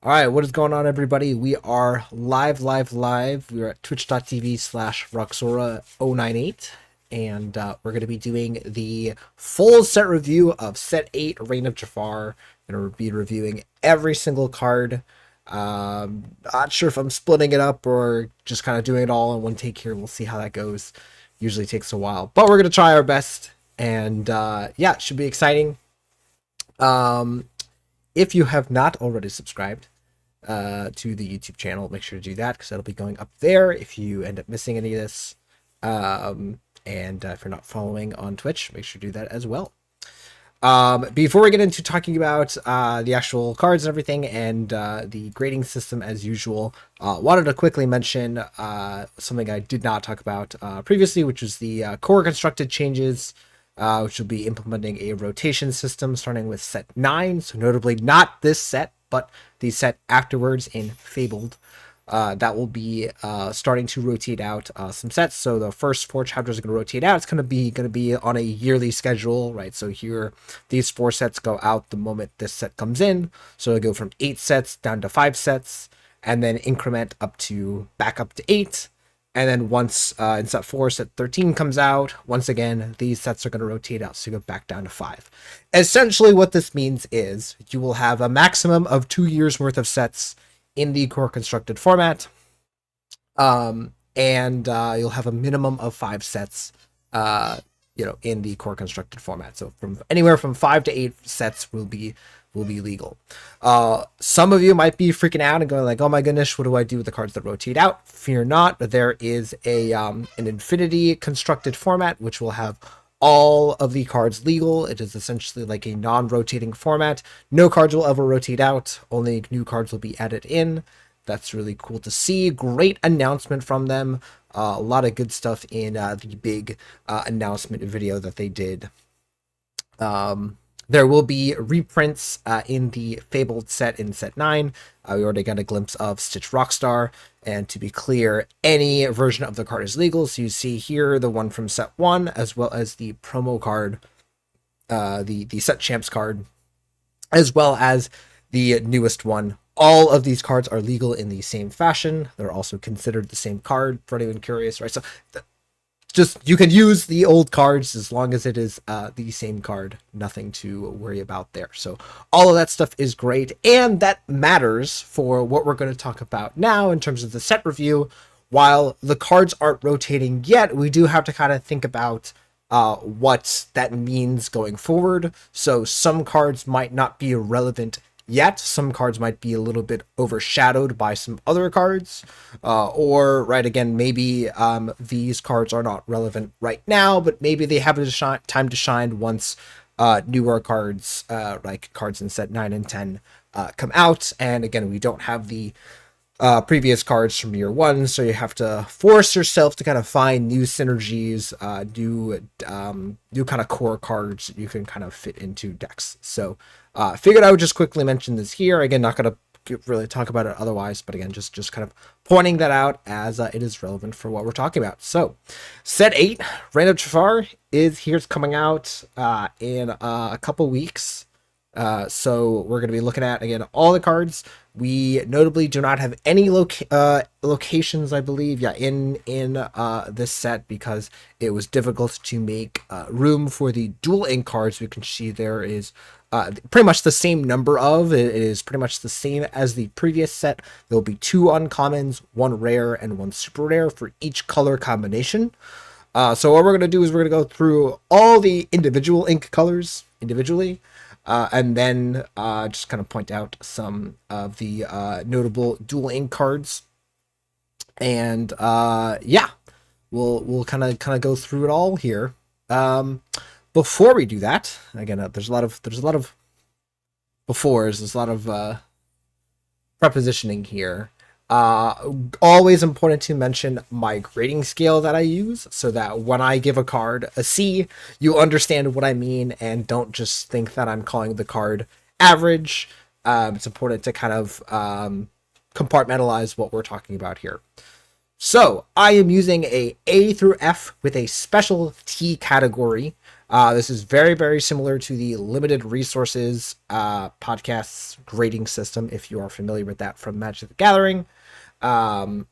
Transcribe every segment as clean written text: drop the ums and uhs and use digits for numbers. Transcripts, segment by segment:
All right, what is going on, everybody? We are live. We're at twitch.tv/Roxora098, and we're going to be doing the full set review of Set 8, Reign of Jafar. Going to be reviewing every single card. Not sure if I'm splitting it up or just kind of doing it all in one take here. We'll see how that goes. Usually takes a while, but we're going to try our best, and yeah, it should be exciting. Um, if you have not already subscribed to the YouTube channel, make sure to do that because that'll be going up there if you end up missing any of this. And if you're not following on Twitch, make sure to do that as well. Before we get into talking about the actual cards and everything and the grading system as usual, wanted to quickly mention something I did not talk about previously, which is the core constructed changes, which will be implementing a rotation system starting with set 9. So notably not this set, but the set afterwards in Fabled. That will be starting to rotate out some sets. So the first 4 chapters are going to rotate out. It's going to be on a yearly schedule, right? So here, these 4 sets go out the moment this set comes in. So it'll go from 8 sets down to 5 sets, and then increment back up to 8. And then once in set 4, set 13 comes out, once again, these sets are going to rotate out, so you go back down to 5. Essentially, what this means is you will have a maximum of 2 years worth of sets in the core constructed format, and you'll have a minimum of 5 sets, in the core constructed format. So from anywhere from 5 to 8 sets will be legal. Some of you might be freaking out and going like, oh my goodness, what do I do with the cards that rotate out? Fear not, there is an infinity constructed format which will have all of the cards legal. It is essentially like a non-rotating format. No cards will ever rotate out, only new cards will be added in. That's really cool to see. Great announcement from them. A lot of good stuff in the big announcement video that they did. There will be reprints in the Fabled set in set 9. We already got a glimpse of Stitch Rockstar. And to be clear, any version of the card is legal. So you see here the one from set 1, as well as the promo card, the set champs card, as well as the newest one. All of these cards are legal in the same fashion. They're also considered the same card for anyone curious, right? So just you can use the old cards as long as it is the same card. Nothing to worry about there. So all of that stuff is great, and that matters for what we're going to talk about now in terms of the set review. While the cards aren't rotating yet, we do have to kind of think about what that means going forward. So some cards might not be relevant yet. Some cards might be a little bit overshadowed by some other cards, or right again, maybe these cards are not relevant right now, but maybe they have a time to shine once newer cards, like cards in set 9 and 10, come out. And again, we don't have the previous cards from year 1, so you have to force yourself to kind of find new synergies, new kind of core cards that you can kind of fit into decks. So figured I would just quickly mention this here. Again, not going to really talk about it otherwise, but again, just kind of pointing that out as it is relevant for what we're talking about. So set 8, Reign of Jafar, is here. It's coming out in a couple weeks. So we're going to be looking at, again, all the cards. We notably do not have any locations, I believe, in this set, because it was difficult to make room for the dual ink cards. We can see there is pretty much the same number of. It is pretty much the same as the previous set. There will be 2 uncommons, 1 rare, and 1 super rare for each color combination. So what we're going to do is we're going to go through all the individual ink colors individually. And then just kind of point out some of the notable dual ink cards, and yeah, we'll kind of go through it all here. Before we do that, again, there's a lot of befores. There's a lot of prepositioning here. Always important to mention my grading scale that I use, so that when I give a card a C, you understand what I mean and don't just think that I'm calling the card average. It's important to kind of compartmentalize what we're talking about here. So I am using a through F with a special T category This is very, very similar to the limited resources podcasts grading system, if you are familiar with that from Magic the Gathering. Um,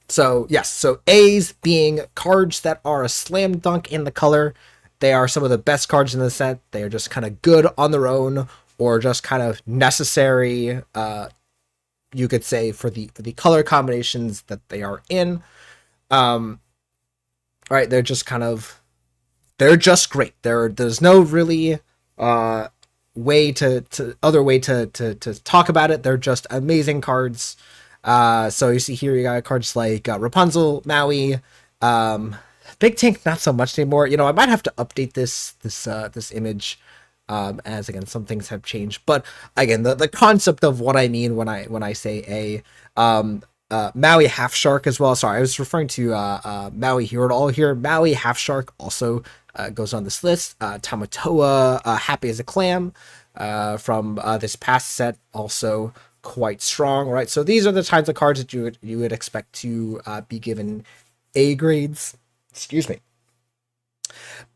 so, yes, so A's being cards that are a slam dunk in the color. They are some of the best cards in the set. They are just kind of good on their own or just kind of necessary, you could say, for the color combinations that they are in. Um, right, they're just great. There's no really uh way to talk about it. They're just amazing cards. So you see here you got cards like Rapunzel, Maui, um, Big Tank, not so much anymore. I might have to update this image. As again, some things have changed, but again, the concept of what I mean when I say Maui Half Shark as well. Sorry, I was referring to Maui Hero All here. Maui Half Shark also goes on this list. Tamatoa, Happy as a Clam, from this past set, also quite strong, right? So these are the types of cards that you would expect to be given A grades. Excuse me.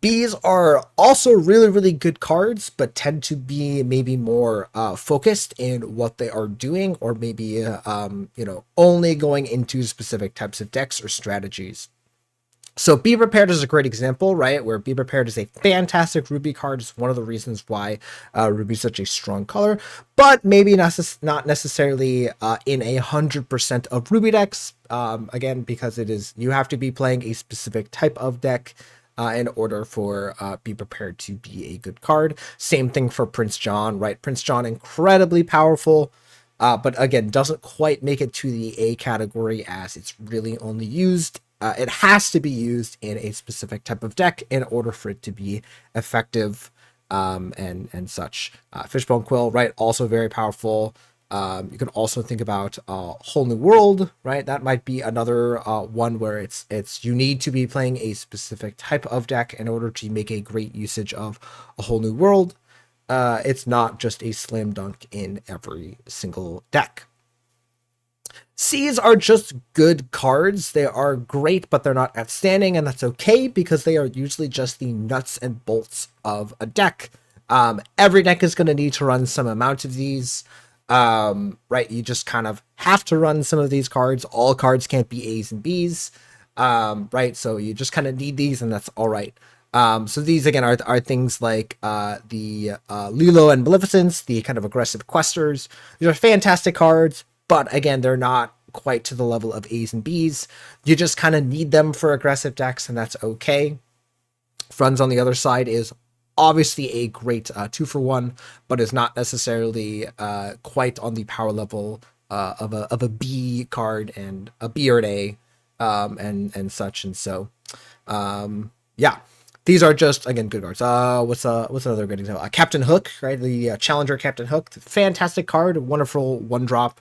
Bs are also really, really good cards, but tend to be maybe more focused in what they are doing, or maybe only going into specific types of decks or strategies. So Be Prepared is a great example, right? Where Be Prepared is a fantastic Ruby card. It's one of the reasons why Ruby is such a strong color, but maybe not necessarily in 100% of Ruby decks. Again, because you have to be playing a specific type of deck in order for Be Prepared to be a good card. Same thing for Prince John, right? Prince John, incredibly powerful, but again, doesn't quite make it to the A category as it's really only used. It has to be used in a specific type of deck in order for it to be effective, and such. Fishbone Quill, right? Also very powerful. You can also think about Whole New World, right? That might be another one where it's you need to be playing a specific type of deck in order to make a great usage of a Whole New World. It's not just a slam dunk in every single deck. C's are just good cards. They are great, but they're not outstanding, and that's okay because they are usually just the nuts and bolts of a deck. Every deck is going to need to run some amount of these. Right, you just kind of have to run some of these cards. All cards can't be A's and B's, right? So you just kind of need these, and that's all right. So these again are things like the Lilo and Maleficence, the kind of aggressive questers. These are fantastic cards, but again, they're not quite to the level of A's and B's. You just kind of need them for aggressive decks, and that's okay. Friends on the other side is obviously a great 2-for-1, but is not necessarily quite on the power level of a B card and a B or an A, and such. And so, yeah, these are just again good cards. What's another good example? Captain Hook, right? The Challenger Captain Hook, fantastic card, wonderful 1-drop.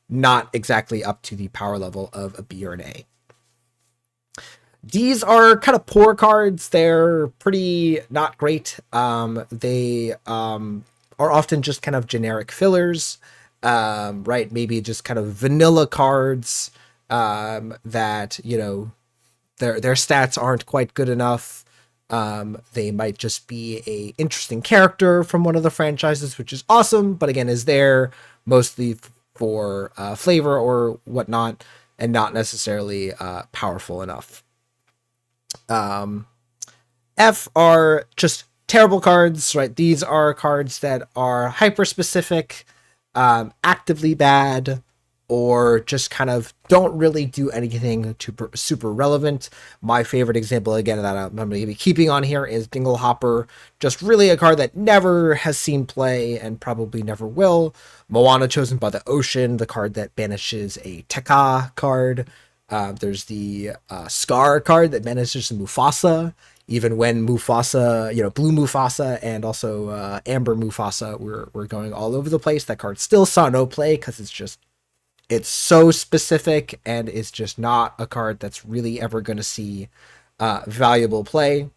Not exactly up to the power level of a B or an A. These are kind of poor cards. They're pretty not great. They are often just kind of generic fillers, right? Maybe just kind of vanilla cards that, their stats aren't quite good enough. They might just be a interesting character from one of the franchises, which is awesome, but again, is there mostly for flavor or whatnot, and not necessarily powerful enough. F are just terrible cards, right? These are cards that are hyper specific, actively bad, or just kind of don't really do anything super relevant. My favorite example, again, that I'm going to be keeping on here is Dingle Hopper. Just really a card that never has seen play and probably never will. Moana Chosen by the Ocean, the card that banishes a Tekka card. There's the Scar card that banishes Mufasa. Even when Mufasa, Blue Mufasa and also Amber Mufasa were going all over the place, that card still saw no play because it's so specific and it's just not a card that's really ever going to see valuable play.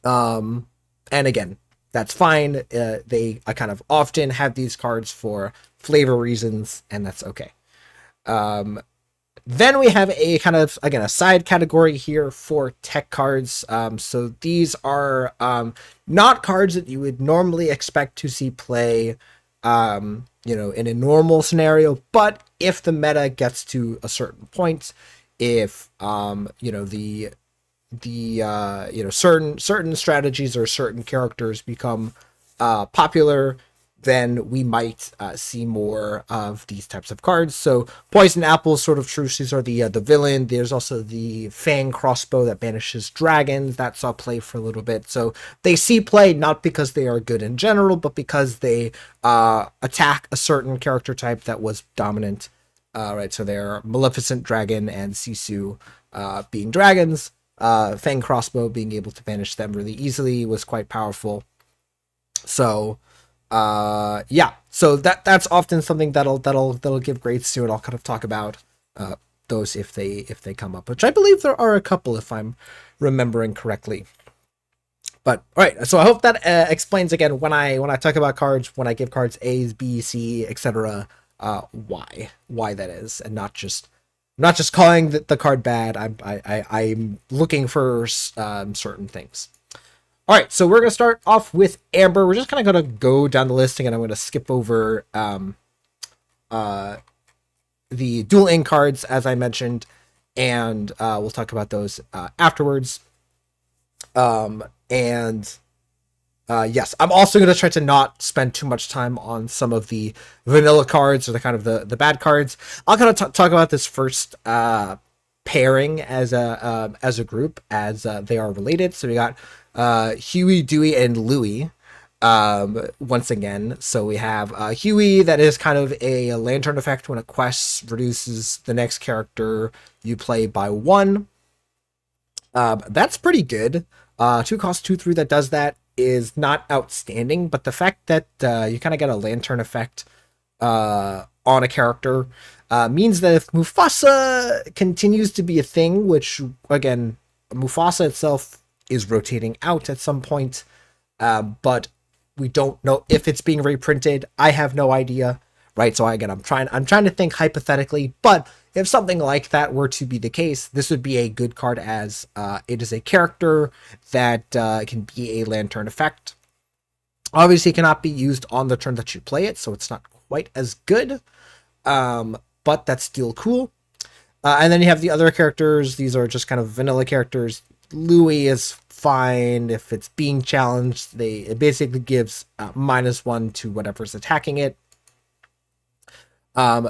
And again, that's fine. I kind of often have these cards for flavor reasons, and that's okay. Then we have a kind of, again, a side category here for tech cards. So these are not cards that you would normally expect to see play, in a normal scenario. But if the meta gets to a certain point, if certain strategies or certain characters become popular, then we might see more of these types of cards. So Poison Apple, Sword of Truce, these are the villain. There's also the Fang Crossbow that banishes dragons. That saw play for a little bit. So they see play not because they are good in general, but because they attack a certain character type that was dominant. Right, so they're Maleficent Dragon and Sisu being dragons. Fang Crossbow being able to banish them really easily was quite powerful. So so that's often something that'll give grades to it. I'll kind of talk about those if they come up, which I believe there are a couple if I'm remembering correctly. But all right, so I hope that explains again when I talk about cards, when I give cards A's, B, C, etc. Why that is, and not just calling the card bad. I'm looking for certain things. All right, so we're going to start off with Amber. We're just kind of going to go down the list, and I'm going to skip over the Duel Ink cards, as I mentioned, and we'll talk about those afterwards. Yes, I'm also going to try to not spend too much time on some of the vanilla cards or the kind of the bad cards. I'll kind of talk about this first pairing as a group, as they are related. So we got Huey, Dewey, and Louie once again. So we have Huey, that is kind of a lantern effect. When it quests, reduces the next character you play by 1. That's pretty good. 2 cost 2/3 that does that is not outstanding, but the fact that you kind of get a lantern effect on a character means that if Mufasa continues to be a thing, which again, Mufasa itself is rotating out at some point, but we don't know if it's being reprinted. I have no idea, right? So again, I'm trying to think hypothetically, but if something like that were to be the case, this would be a good card, as it is a character that can be a lantern effect. Obviously, it cannot be used on the turn that you play it, so it's not quite as good, but that's still cool. And then you have the other characters. These are just kind of vanilla characters. Louis is fine if it's being challenged. It basically gives -1 to whatever's attacking it.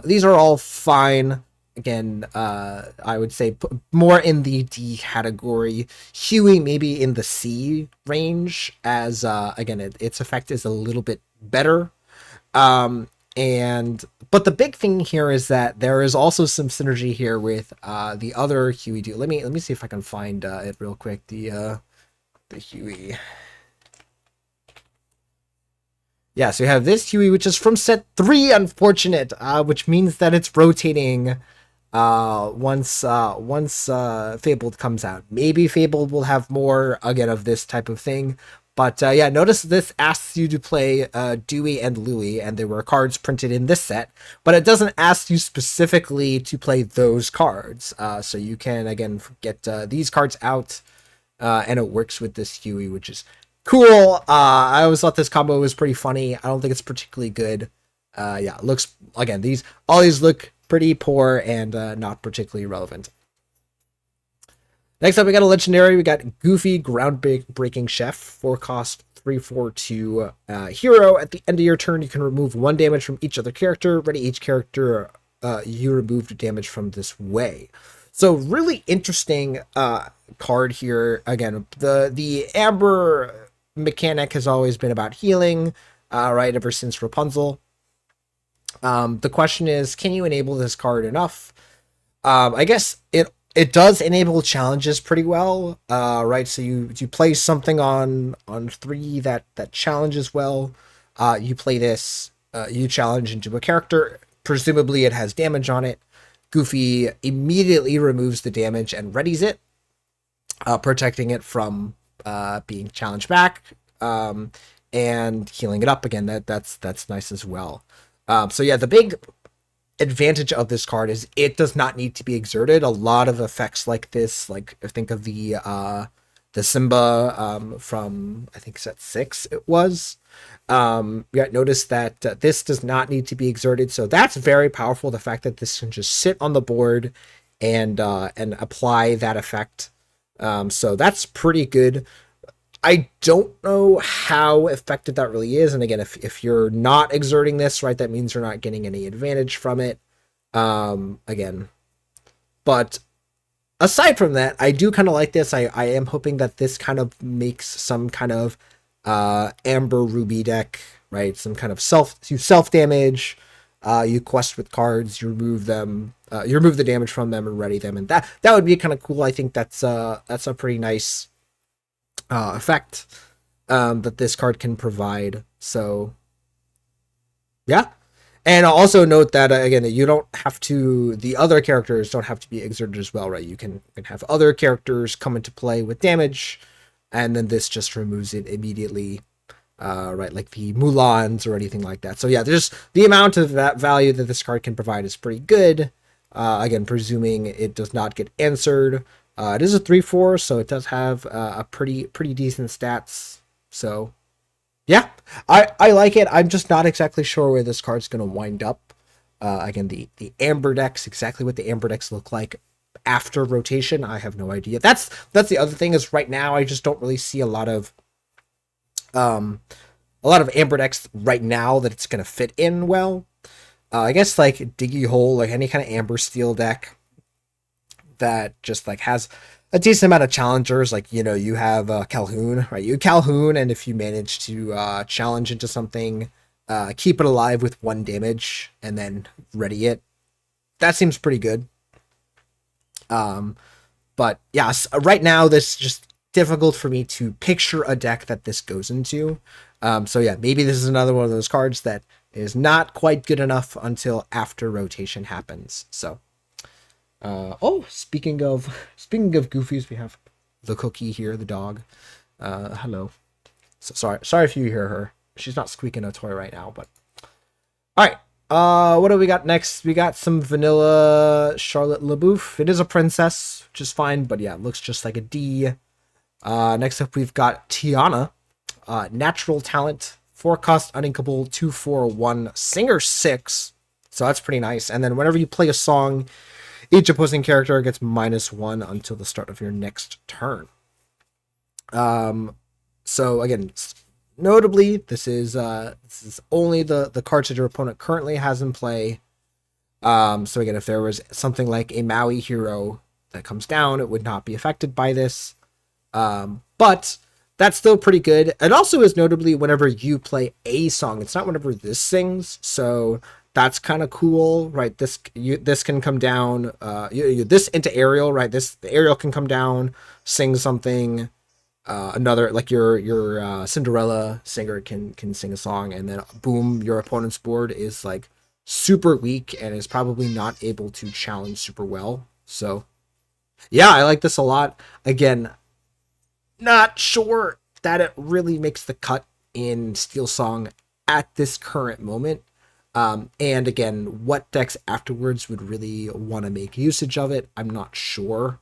These are all fine. Again, I would say more in the D category. Huey maybe in the C range, as again, its effect is a little bit better. But the big thing here is that there is also some synergy here with the other Huey dude. Let me see if I can find it real quick. The Huey. Yeah, so you have this Huey, which is from set 3, unfortunate, which means that it's rotating once Fabled comes out. Maybe Fabled will have more, again, of this type of thing. But yeah, notice this asks you to play Dewey and Louie, and there were cards printed in this set, but it doesn't ask you specifically to play those cards. So you can, again, get these cards out, and it works with this Huey, which is cool. I always thought this combo was pretty funny. I don't think it's particularly good. Yeah, it looks, again, all these look pretty poor and not particularly relevant. Next up, we got a legendary. We got Goofy, Groundbreaking Chef, 4 cost, 3/4 hero. At the end of your turn, you can remove 1 damage from each other character. Ready each character you removed damage from this way. So really interesting card here. Again, the Amber mechanic has always been about healing, right, ever since Rapunzel. The question is, can you enable this card enough? I guess it does enable challenges pretty well, right? So you play something on 3 that challenges well. You play this, you challenge into a character. Presumably it has damage on it. Goofy immediately removes the damage and readies it, protecting it from being challenged back, and healing it up again. That's nice as well. So yeah, the big advantage of this card is it does not need to be exerted. A lot of effects like this, like think of the Simba from I think set 6 it was. Yeah, notice that this does not need to be exerted, so that's very powerful. The fact that this can just sit on the board and apply that effect, so that's pretty good. I don't know how effective that really is. And again, if you're not exerting this, right, that means you're not getting any advantage from it. Again, but aside from that, I do kind of like this. I am hoping that this kind of makes some kind of Amber Ruby deck, right? Some kind of self damage. You quest with cards, you remove them, you remove the damage from them and ready them, and that would be kind of cool. I think that's a pretty nice effect that this card can provide. So yeah, and I'll also note that again, you don't have to. The other characters don't have to be exerted as well, right? You can have other characters come into play with damage, and then this just removes it immediately. Right, like the Mulans or anything like that. So yeah, there's the amount of that value that this card can provide is pretty good. Again, presuming it does not get answered. It is a 3/4, so it does have a pretty decent stats. So yeah, I like it. I'm just not exactly sure where this card's going to wind up. Again, the Amber decks, exactly what the Amber decks look like after rotation, I have no idea. That's the other thing is right now I just don't really see a lot of Amber decks right now that it's going to fit in well. I guess like Diggy Hole, like any kind of Amber Steel deck that just like has a decent amount of challengers. Like, you have Calhoun, right? You Calhoun, and if you manage to challenge into something, keep it alive with 1 damage and then ready it. That seems pretty good. But yes, right now this is just difficult for me to picture a deck that this goes into. So yeah, maybe this is another one of those cards that is not quite good enough until after rotation happens. So, speaking of goofies, we have the cookie here, the dog. Hello. So sorry if you hear her. She's not squeaking a toy right now, but all right. What do we got next? We got some vanilla Charlotte LaBouffe. It is a princess, which is fine, but yeah, it looks just like a D. Next up, we've got Tiana, natural talent, 4-cost uninkable, 2/4/1 singer 6. So that's pretty nice. And then whenever you play a song, each opposing character gets -1 until the start of your next turn. So again, notably, this is only the cards that your opponent currently has in play. So again, if there was something like a Maui hero that comes down, it would not be affected by this. But that's still pretty good. It also is notably whenever you play a song, it's not whenever this sings. So that's kind of cool, right? This can come down. This into Ariel, right? The Ariel can come down, sing something. Another like your Cinderella singer can sing a song, and then boom, your opponent's board is like super weak and is probably not able to challenge super well. So yeah, I like this a lot. Again, not sure that it really makes the cut in Steel Song at this current moment. And again, what decks afterwards would really want to make usage of it, I'm not sure.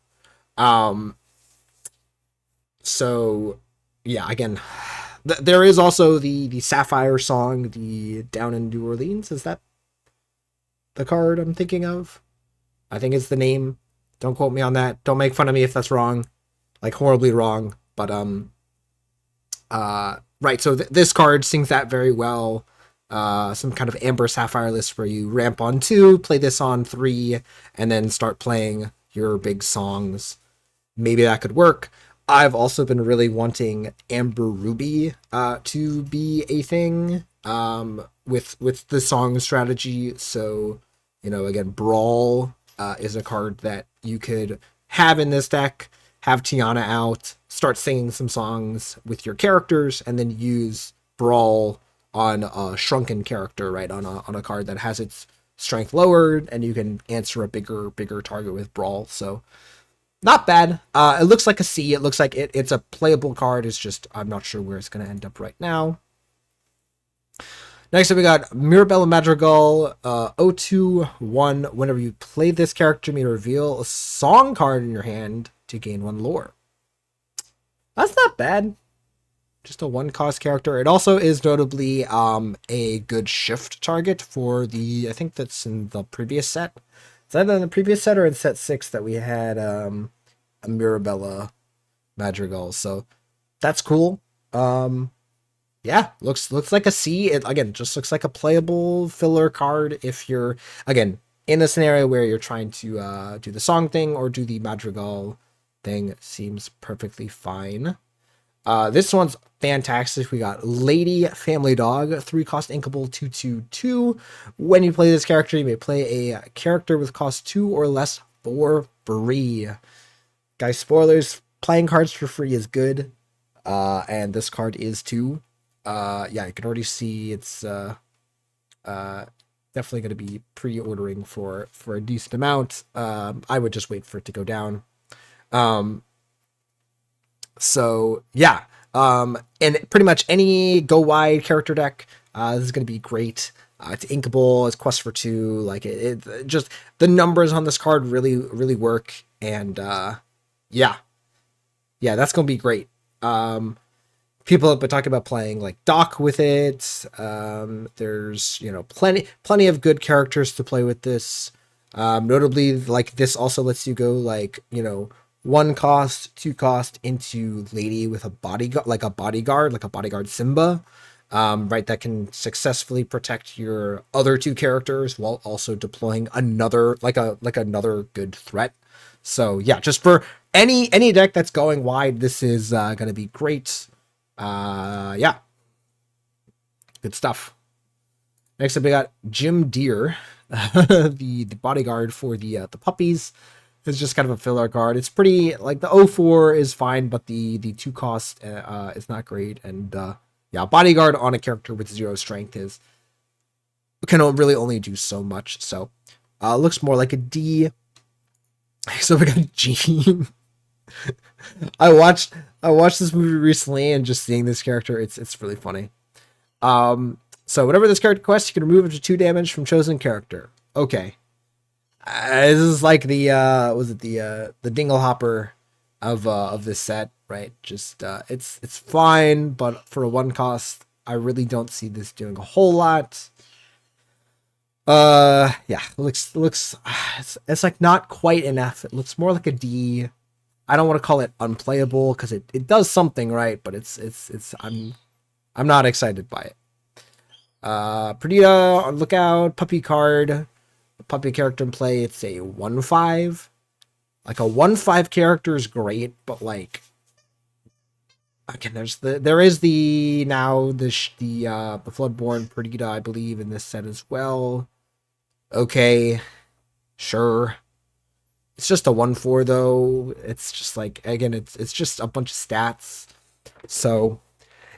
So yeah, again, there is also the Sapphire song, the Down in New Orleans. Is that the card I'm thinking of? I think it's the name. Don't quote me on that. Don't make fun of me if that's wrong, like horribly wrong. But right. So this card sings that very well. Some kind of Amber Sapphire list where you ramp on 2, play this on 3, and then start playing your big songs. Maybe that could work. I've also been really wanting Amber Ruby to be a thing with the song strategy. So, again, Brawl is a card that you could have in this deck, have Tiana out, start singing some songs with your characters, and then use Brawl on a shrunken character, right? On a card that has its strength lowered, and you can answer a bigger target with Brawl. So not bad. It looks like a C. It looks like it's a playable card. It's just I'm not sure where it's going to end up right now. Next up, we got Mirabella Madrigal, 021. Whenever you play this character, you may reveal a song card in your hand to gain 1 lore. That's not bad. Just a 1-cost character. It also is notably a good shift target for the, I think that's in the previous set. Is that in the previous set or in set 6 that we had a Mirabella Madrigal? So that's cool. Yeah, looks like a C. It again just looks like a playable filler card if you're again in a scenario where you're trying to do the song thing or do the Madrigal thing. Seems perfectly fine. This one's fantastic. We got Lady Family Dog, 3-cost inkable 2/2/2. When you play this character, you may play a character with cost 2 or less for free. Guys, spoilers, playing cards for free is good. And this card is too. Yeah, you can already see it's definitely going to be pre-ordering for a decent amount. I would just wait for it to go down. So yeah, and pretty much any go wide character deck, this is going to be great. It's inkable, it's quest for 2, like it just, the numbers on this card really work, and yeah, that's going to be great. People have been talking about playing like Doc with it. There's, plenty of good characters to play with this. Notably, like this also lets you go like, 1 cost, 2 cost into Lady with a bodyguard, like a bodyguard Simba, right? That can successfully protect your other 2 characters while also deploying another, another good threat. So yeah, just for any deck that's going wide, this is going to be great. Yeah, good stuff. Next up, we got Jim Deere, the bodyguard for the puppies. It's just kind of a filler card. It's pretty, like the 0/4 is fine, but the 2 cost is not great. And yeah, bodyguard on a character with 0 strength can really only do so much. So looks more like a D. So we got G. I watched this movie recently, and just seeing this character, it's really funny. So whenever this character quests, you can remove up to 2 damage from chosen character. Okay. This is like the the Dinglehopper of this set, right? Just it's fine, but for a 1 cost, I really don't see this doing a whole lot. Yeah, looks it's like not quite enough. It looks more like a D. I don't want to call it unplayable because it does something right, but it's I'm not excited by it. Perdita on lookout, puppy card. Puppy character in play, it's a 1/5. Like a 1/5 character is great, but like again, there is the Floodborn Perdita, I believe, in this set as well. Okay, sure. It's just a 1/4 though. It's just like, again, it's just a bunch of stats. So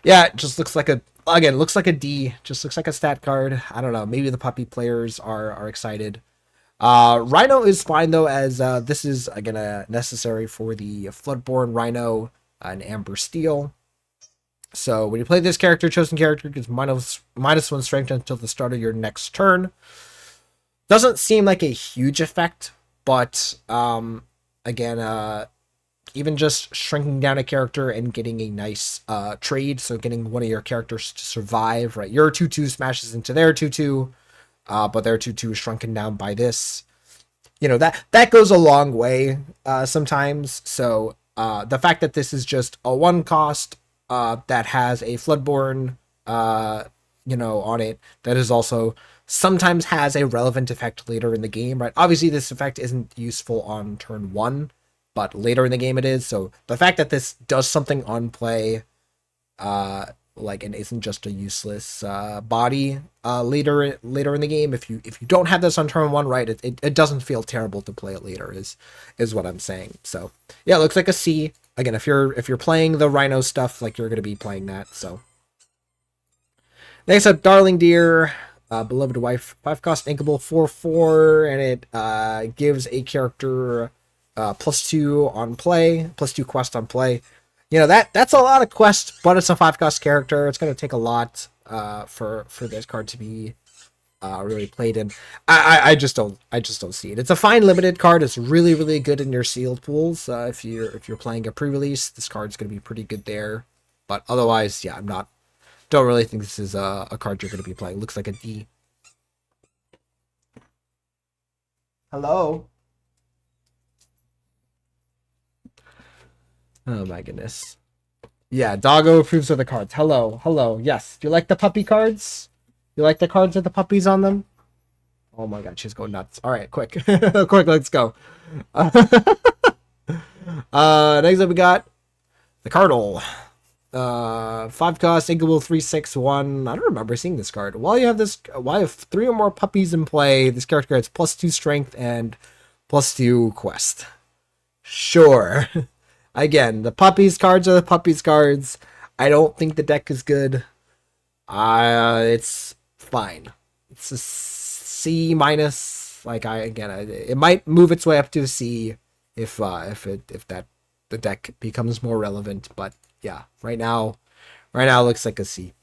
yeah, it just looks like looks like a D. Just looks like a stat card. I don't know. Maybe the puppy players are excited. Rhino is fine though, as this is again necessary for the Floodborn Rhino and Amber Steel. So when you play this character, chosen character gets -1 strength until the start of your next turn. Doesn't seem like a huge effect, but again, even just shrinking down a character and getting a nice trade, so getting one of your characters to survive, right? Your 2/2 smashes into their 2/2, but their 2/2 is shrunken down by this. That goes a long way sometimes. So the fact that this is just a 1 cost that has a Floodborn, on it, that is also sometimes has a relevant effect later in the game, right? Obviously, this effect isn't useful on turn 1, but later in the game it is. So the fact that this does something on play, and isn't just a useless body later in the game, if you don't have this on turn 1, right, it doesn't feel terrible to play it later, is what I'm saying. So yeah, it looks like a C. Again, if you're playing the Rhino stuff, like, you're going to be playing that. So next up, Darling Deer, beloved wife, 5-cost inkable 4/4, and it gives a character +2 on play, +2 quest on play. That's a lot of quest, but it's a 5-cost character. It's going to take a lot for this card to be really played in. I just don't see it. It's a fine limited card. It's really really good in your sealed pools. If you're playing a pre-release, this card's going to be pretty good there. But otherwise, yeah, don't really think this is a card you're going to be playing. Looks like a D. Hello. Oh my goodness. Yeah, Doggo approves of the cards. Hello, hello. Yes. Do you like the puppy cards? You like the cards with the puppies on them? Oh my god, she's going nuts. All right, quick. Quick, let's go. Next up we got the Cardinal. 5 cost, inkable 3/6/1. I don't remember seeing this card. While you have 3 or more puppies in play, this character gets +2 strength and +2 quest. Sure. Again, the puppies cards are the puppies cards. I don't think the deck is good. It's fine. It's a C minus. Like it might move its way up to a C if the deck becomes more relevant. But yeah, right now it looks like a C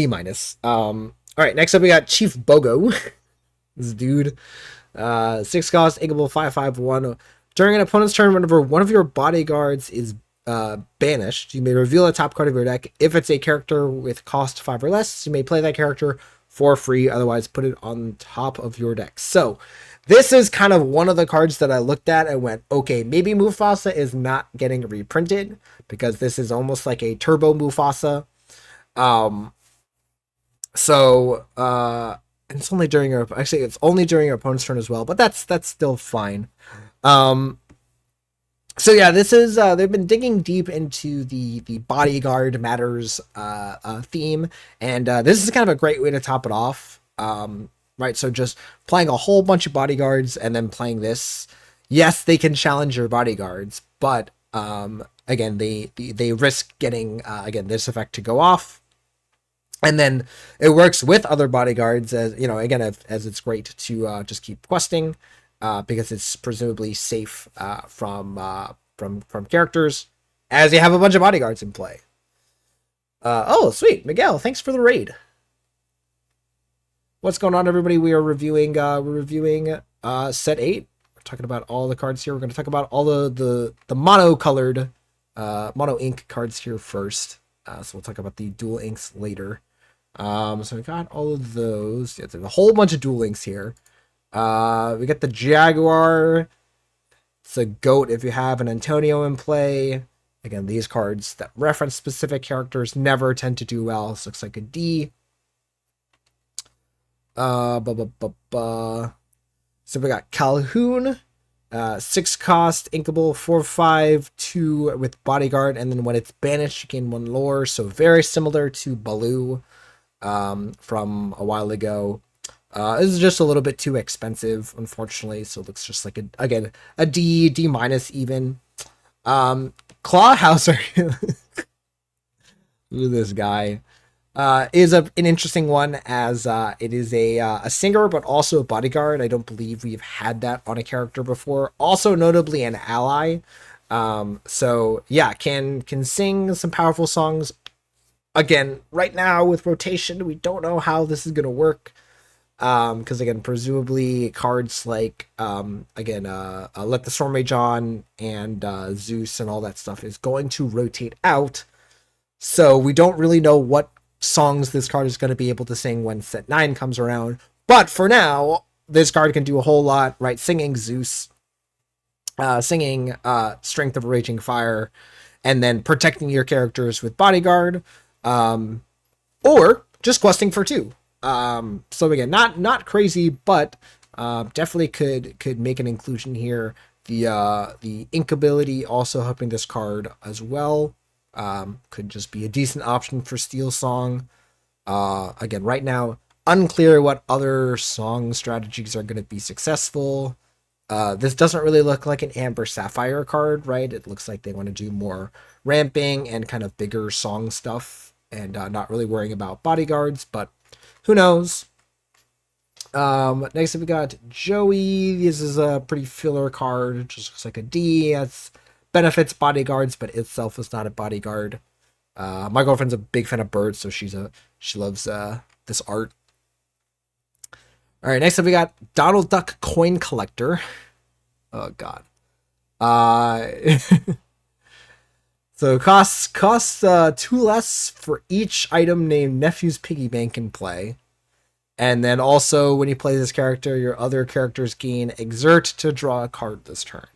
minus. All right, next up we got Chief Bogo. This dude, 6 cost, inkable 5/5/1. During an opponent's turn, whenever one of your bodyguards is banished, you may reveal a top card of your deck. If it's a character with cost 5 or less, you may play that character for free. Otherwise, put it on top of your deck. So this is kind of one of the cards that I looked at and went, okay, maybe Mufasa is not getting reprinted because this is almost like a turbo Mufasa. And it's only during it's only during your opponent's turn as well, but that's still fine. So yeah, this is they've been digging deep into the bodyguard matters theme, and this is kind of a great way to top it off. Right, so just playing a whole bunch of bodyguards and then playing this. Yes, they can challenge your bodyguards, but again, they risk getting again this effect to go off. And then it works with other bodyguards, as you know. Again, as it's great to just keep questing, because it's presumably safe from characters, as you have a bunch of bodyguards in play. Oh, sweet, Miguel! Thanks for the raid. What's going on, everybody? We are reviewing set 8. We're talking about all the cards here. We're going to talk about all the mono colored mono ink cards here first. So we'll talk about the dual inks later. So we got all of those. Yeah, there's a whole bunch of dual inks here. We got the Jaguar. It's a goat if you have an Antonio in play. Again, these cards that reference specific characters never tend to do well. This looks like a D. So we got Calhoun. 6 cost, inkable 4/5/2 with bodyguard, and then when it's banished, you gain 1 lore. So very similar to Baloo from a while ago. This is just a little bit too expensive, unfortunately. So it looks just like a D minus even. Clawhauser. Look at this guy. Is an interesting one, as it is a singer but also a bodyguard. I don't believe we've had that on a character before. Also notably an ally. So yeah, can sing some powerful songs. Again, right now with rotation, we don't know how this is gonna work. Because again, presumably cards like Let the Storm Rage On and Zeus and all that stuff is going to rotate out. So we don't really know what songs this card is going to be able to sing when set 9 comes around. But for now, this card can do a whole lot, right? Singing Zeus, singing Strength of a Raging Fire, and then protecting your characters with Bodyguard, or just questing for 2. So again, not crazy, but definitely could make an inclusion here. The ink ability also helping this card as well. Could just be a decent option for Steel Song. Again, right now, unclear what other song strategies are going to be successful. This doesn't really look like an Amber Sapphire card, right? It looks like they want to do more ramping and kind of bigger song stuff, and not really worrying about bodyguards, but who knows? Next up we got Joey. This is a pretty filler card. It just looks like a D. It's benefits bodyguards, but itself is not a bodyguard. My girlfriend's a big fan of birds, so she loves this art. All right, next up we got Donald Duck Coin Collector. Oh God. Uh, so it costs 2 less for each item named Nephew's Piggy Bank in play. And then also, when you play this character, your other characters gain Exert to draw a card this turn.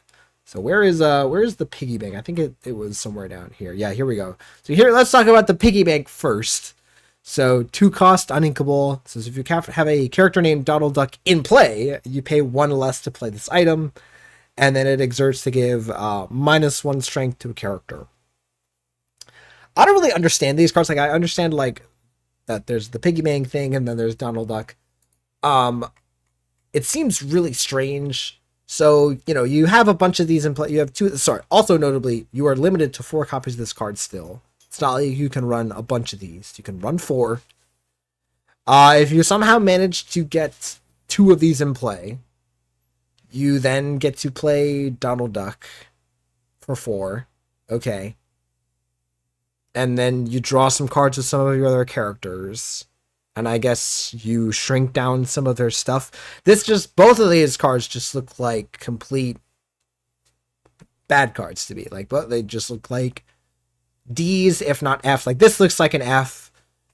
So where's the piggy bank? I think it was somewhere down here. Yeah, here we go. So here, let's talk about the piggy bank first. So 2 cost uninkable. So if you have a character named Donald Duck in play, you pay 1 less to play this item, and then it exerts to give -1 strength to a character. I don't really understand these cards. Like I understand like that there's the piggy bank thing, and then there's Donald Duck. It seems really strange. So, you have a bunch of these in play. You have 2. Sorry. Also, notably, you are limited to 4 copies of this card still. It's not like you can run a bunch of these. You can run 4. If you somehow manage to get 2 of these in play, you then get to play Donald Duck for 4. Okay. And then you draw some cards with some of your other characters. And I guess you shrink down some of their stuff. Both of these cards just look like complete bad cards to me. Like, but they just look like D's, if not F. Like, this looks like an F.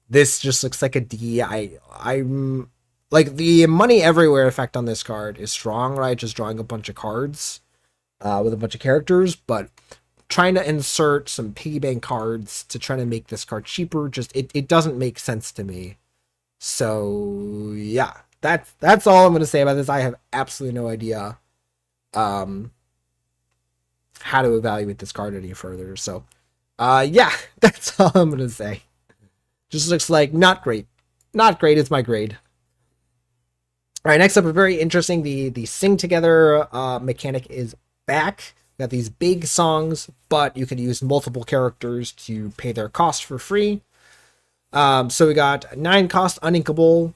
This just looks like a D. I'm like, the money everywhere effect on this card is strong, right? Just drawing a bunch of cards with a bunch of characters, but trying to insert some piggy bank cards to try to make this card cheaper, it doesn't make sense to me. So yeah, that's all I'm gonna say about this. I have absolutely no idea how to evaluate this card any further. So yeah, that's all I'm gonna say. Just looks like not great. Not great is my grade. All right, next up, a very interesting, the sing together mechanic is back. Got these big songs, but you can use multiple characters to pay their cost for free. So we got 9 cost uninkable.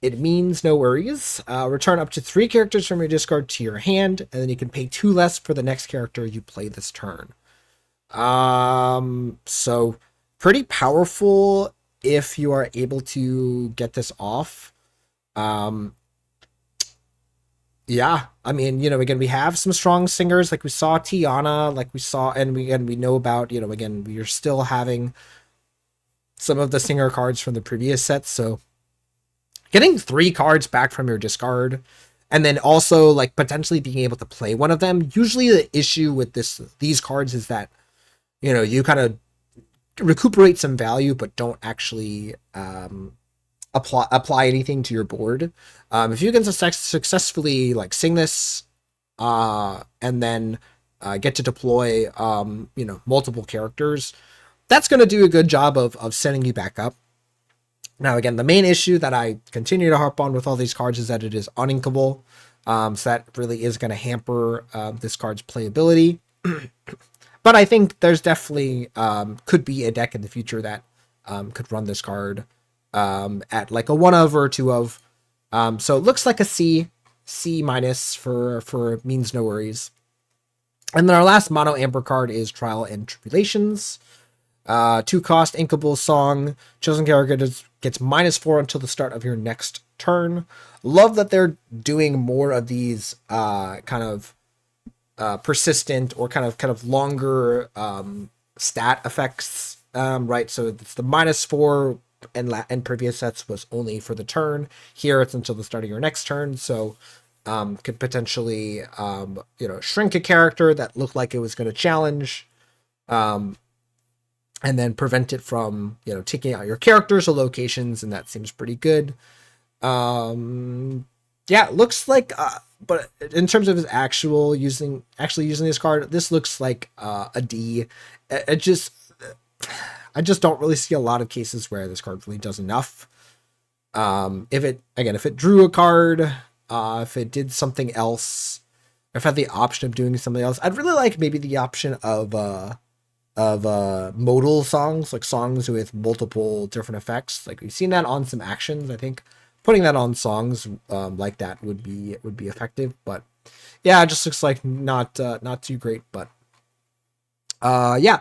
It means no worries. Return up to 3 characters from your discard to your hand, and then you can pay 2 less for the next character you play this turn. So pretty powerful if you are able to get this off. Yeah, I mean, again, we have some strong singers, like we saw Tiana, like we saw, and we know about, again, we are still having some of the singer cards from the previous sets. So getting 3 cards back from your discard, and then also like potentially being able to play one of them. Usually the issue with these cards is that, you kind of recuperate some value, but don't actually apply anything to your board. If you can successfully like sing this, and then get to deploy, multiple characters, that's going to do a good job of setting you back up. Now, again, the main issue that I continue to harp on with all these cards is that it is uninkable. So that really is going to hamper this card's playability. But I think there's definitely could be a deck in the future that could run this card at like a 1 of or 2 of. So it looks like a C minus for means no worries. And then our last mono amber card is Trial and Tribulations. 2 cost inkable song. Chosen character gets -4 until the start of your next turn. Love that they're doing more of these kind of persistent or kind of longer stat effects. Right, so it's the -4 and previous sets was only for the turn. Here it's until the start of your next turn. So could potentially shrink a character that looked like it was going to challenge. And then prevent it from, taking out your characters or locations, and that seems pretty good. Yeah, it looks like, but in terms of his actually using this card, this looks like a D. I just don't really see a lot of cases where this card really does enough. If it drew a card, if it did something else, if it had the option of doing something else, I'd really like maybe the option of modal songs, like songs with multiple different effects. Like we've seen that on some actions. I think putting that on songs like that would be effective. But yeah, it just looks like not too great. But yeah,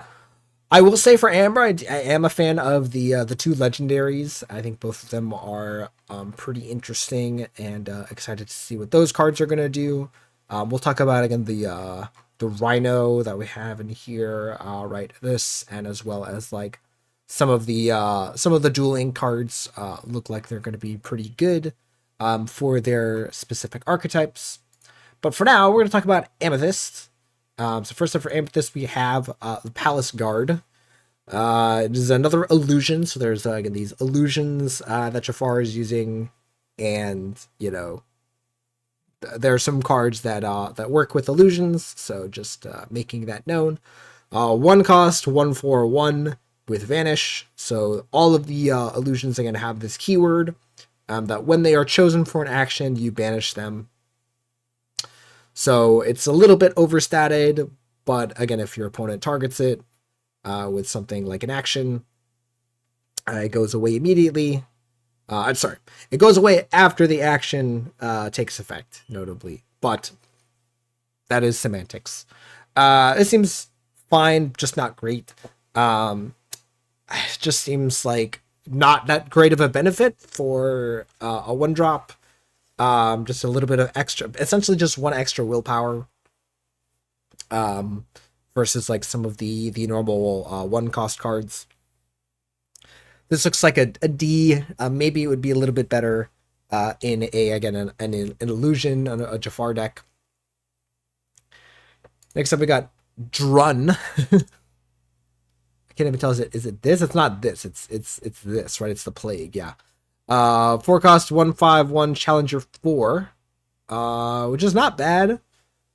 I will say for Amber, I am a fan of the two legendaries. I think both of them are pretty interesting, and excited to see what those cards are gonna do. We'll talk about again the Rhino that we have in here, right? This, and as well as like some of the dueling cards look like they're going to be pretty good for their specific archetypes. But for now, we're going to talk about Amethyst. So first up for Amethyst, we have the Palace Guard. It is another illusion. So there's again these illusions that Jafar is using, and you know there are some cards that that work with illusions. So just making that known. One cost, 1/1 with Vanish. So all of the illusions are going to have this keyword that when they are chosen for an action, you banish them. So it's a little bit overstated, but again, if your opponent targets it with something like an action, it goes away immediately. I'm sorry, it goes away after the action takes effect, notably, but that is semantics. It seems fine, just not great. It just seems like not that great of a benefit for a 1-drop. Just a little bit of extra, essentially just one extra willpower. Versus like some of the normal 1-cost cards. This looks like a D. Maybe it would be a little bit better in an illusion on a Jafar deck. Next up, we got Drun. I can't even tell. Is it this? It's not this. It's this, right? It's the plague. Yeah. 4-cost 1/5/1 Challenger 4, which is not bad.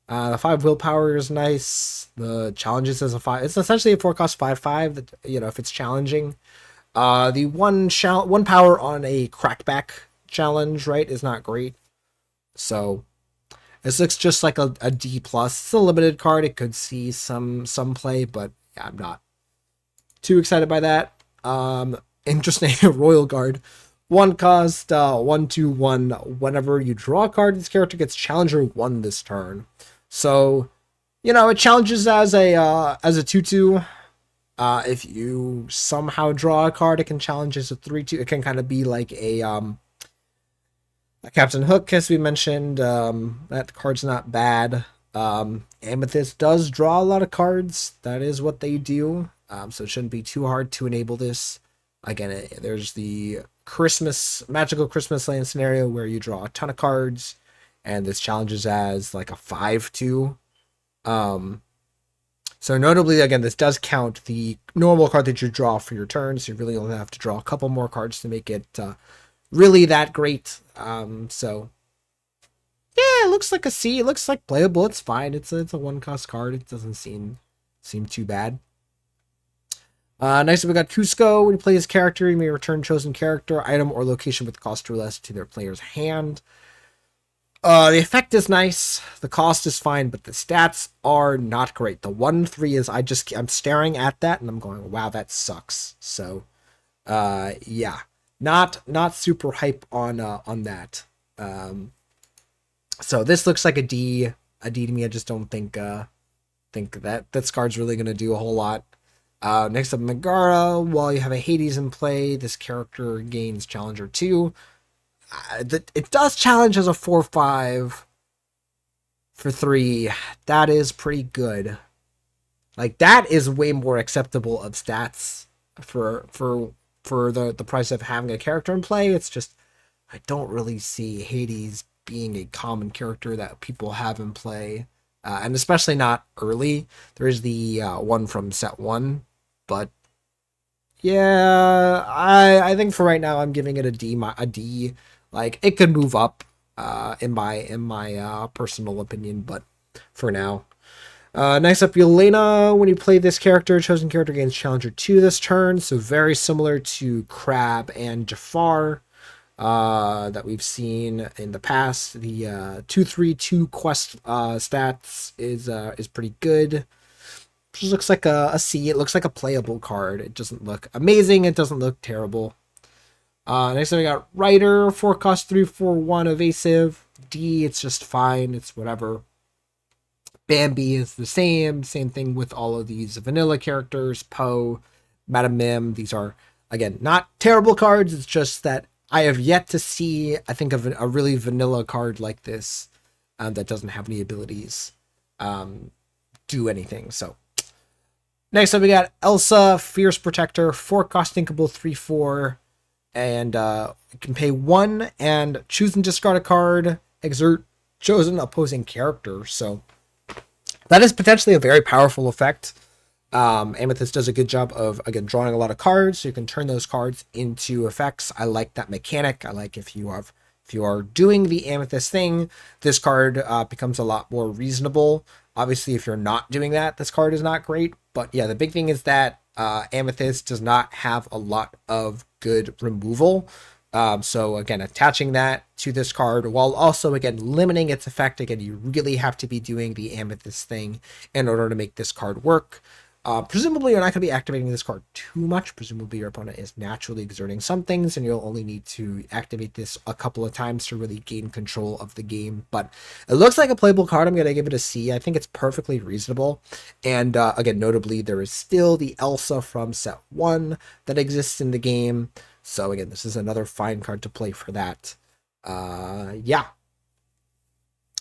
The 5 willpower is nice. The challenges as a 5. It's essentially a 4-cost 5/5. That if it's challenging. The one power on a crackback challenge, right, is not great. So this looks just like a D plus. It's a limited card. It could see some play, but yeah, I'm not too excited by that. Interesting. Royal Guard. 1-cost 1/1. Whenever you draw a card, this character gets Challenger 1 this turn. So, it challenges as a 2/2. If you somehow draw a card, it can challenge as a 3/2. It can kind of be like a Captain Hook, as we mentioned. That card's not bad. Amethyst does draw a lot of cards. That is what they do. So it shouldn't be too hard to enable this. Again, there's the magical Christmas land scenario where you draw a ton of cards, and this challenges as like a 5/2. So notably, again, this does count the normal card that you draw for your turn, so you really only have to draw a couple more cards to make it really that great. So yeah, it looks like a C. It looks like playable. It's fine. It's a 1-cost card. It doesn't seem too bad. Next, we got Cusco. When you play his character, you may return chosen character, item, or location with cost 2 or less to their player's hand. The effect is nice. The cost is fine, but the stats are not great. The 1/3 is I'm staring at that and I'm going, wow, that sucks. So, yeah, not super hype on that. So this looks like a D to me. I just don't think that this card's really gonna do a whole lot. Next up, Megara. While you have a Hades in play, this character gains Challenger 2. It does challenge as a 4/5 for 3. That is pretty good. Like, that is way more acceptable of stats for the price of having a character in play. It's just, I don't really see Hades being a common character that people have in play. And especially not early. There is the one from set 1, but yeah, I think for right now I'm giving it a D. Like, it could move up in my personal opinion, but for now. Next up, Yelena. When you play this character, chosen character gains Challenger 2 this turn, so very similar to Crab and Jafar that we've seen in the past. The 2/3/2 quest stats is pretty good. Just looks like a C. It looks like a playable card. It doesn't look amazing. It doesn't look terrible. Next up, we got Rider. 4-cost 3/4/1 evasive. D. It's just fine. It's whatever. Bambi is the same thing with all of these vanilla characters, Poe, Madame Mim. These are, again, not terrible cards. It's just that I have yet to see, I think, of a really vanilla card like this that doesn't have any abilities do anything. So next up we got Elsa, Fierce Protector, 4-cost thinkable, 3/4, and you can pay 1 and choose and discard a card, exert chosen opposing character. So that is potentially a very powerful effect. Amethyst does a good job of, again, drawing a lot of cards, so you can turn those cards into effects. I like that mechanic. I like if you are doing the Amethyst thing, this card becomes a lot more reasonable. Obviously, if you're not doing that, this card is not great. But yeah, the big thing is that Amethyst does not have a lot of good removal. So again, attaching that to this card while also, again, limiting its effect. Again, you really have to be doing the Amethyst thing in order to make this card work. Presumably, you're not going to be activating this card too much. Presumably, your opponent is naturally exerting some things, and you'll only need to activate this a couple of times to really gain control of the game. But it looks like a playable card. I'm going to give it a C. I think it's perfectly reasonable. And again, notably, there is still the Elsa from set 1 that exists in the game. So again, this is another fine card to play for that. Yeah.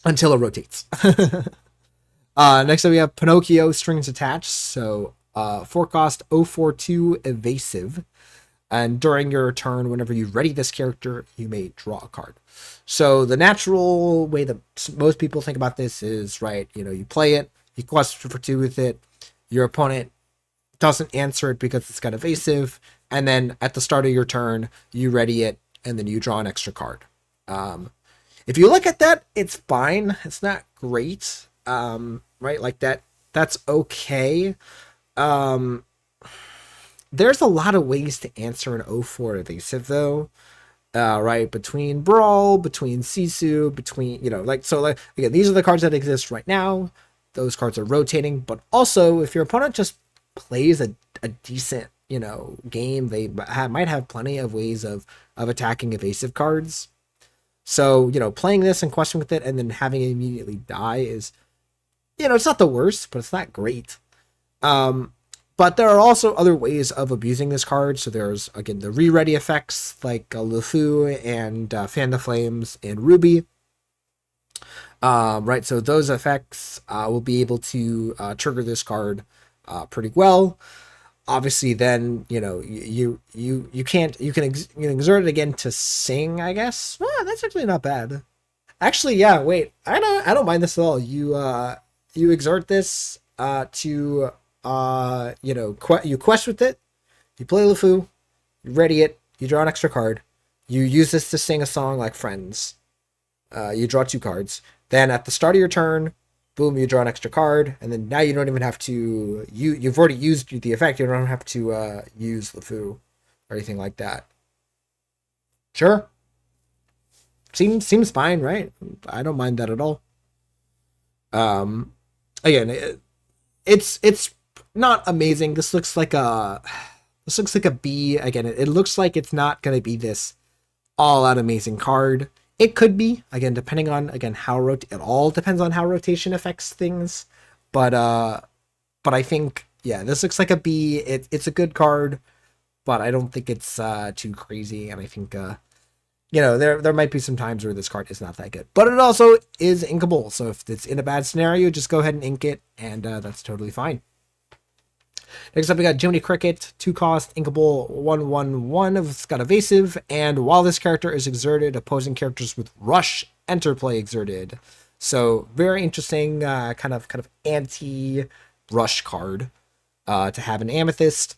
Until it rotates. Next up we have Pinocchio, Strings Attached. So 4-cost 0/42 evasive. And during your turn, whenever you ready this character, you may draw a card. So the natural way that most people think about this is, right, you play it, you quest for 2 with it, your opponent doesn't answer it because it's got evasive, and then at the start of your turn, you ready it, and then you draw an extra card. If you look at that, it's fine. It's not great. Right, like that's okay. There's a lot of ways to answer an 0/4 evasive though. Right, between Brawl, between Sisu, between, again, these are the cards that exist right now. Those cards are rotating, but also if your opponent just plays a decent, game, they might have plenty of ways of attacking evasive cards. So, playing this and questing with it and then having it immediately die is, it's not the worst, but it's not great. But there are also other ways of abusing this card. So there's, again, the re-ready effects like LeFou and Fan the Flames and Ruby. Right, so those effects will be able to trigger this card pretty well. Obviously, then you can exert it again to sing, I guess. Well, that's actually not bad. Actually, yeah. Wait, I don't mind this at all. You exert this to you quest with it, you play LeFou, you ready it, you draw an extra card, you use this to sing a song like Friends. You draw 2 cards. Then at the start of your turn, boom, you draw an extra card, and then now you don't even have to you've already used the effect. You don't have to use LeFou or anything like that. Sure. Seems fine, right? I don't mind that at all. Again, it's not amazing. This looks like a B. Again, it looks like it's not going to be this all-out amazing card. It could be, again, depending on, how it all depends on how rotation affects things. But I think, yeah, this looks like a B. It's a good card, but I don't think it's too crazy. And I think there might be some times where this card is not that good. But it also is inkable. So if it's in a bad scenario, just go ahead and ink it, and that's totally fine. Next up, we got Jiminy Cricket, 2-cost, inkable, 1/1/1. It's got evasive, and while this character is exerted, opposing characters with rush enter play exerted. So very interesting, kind of anti-rush card to have an Amethyst.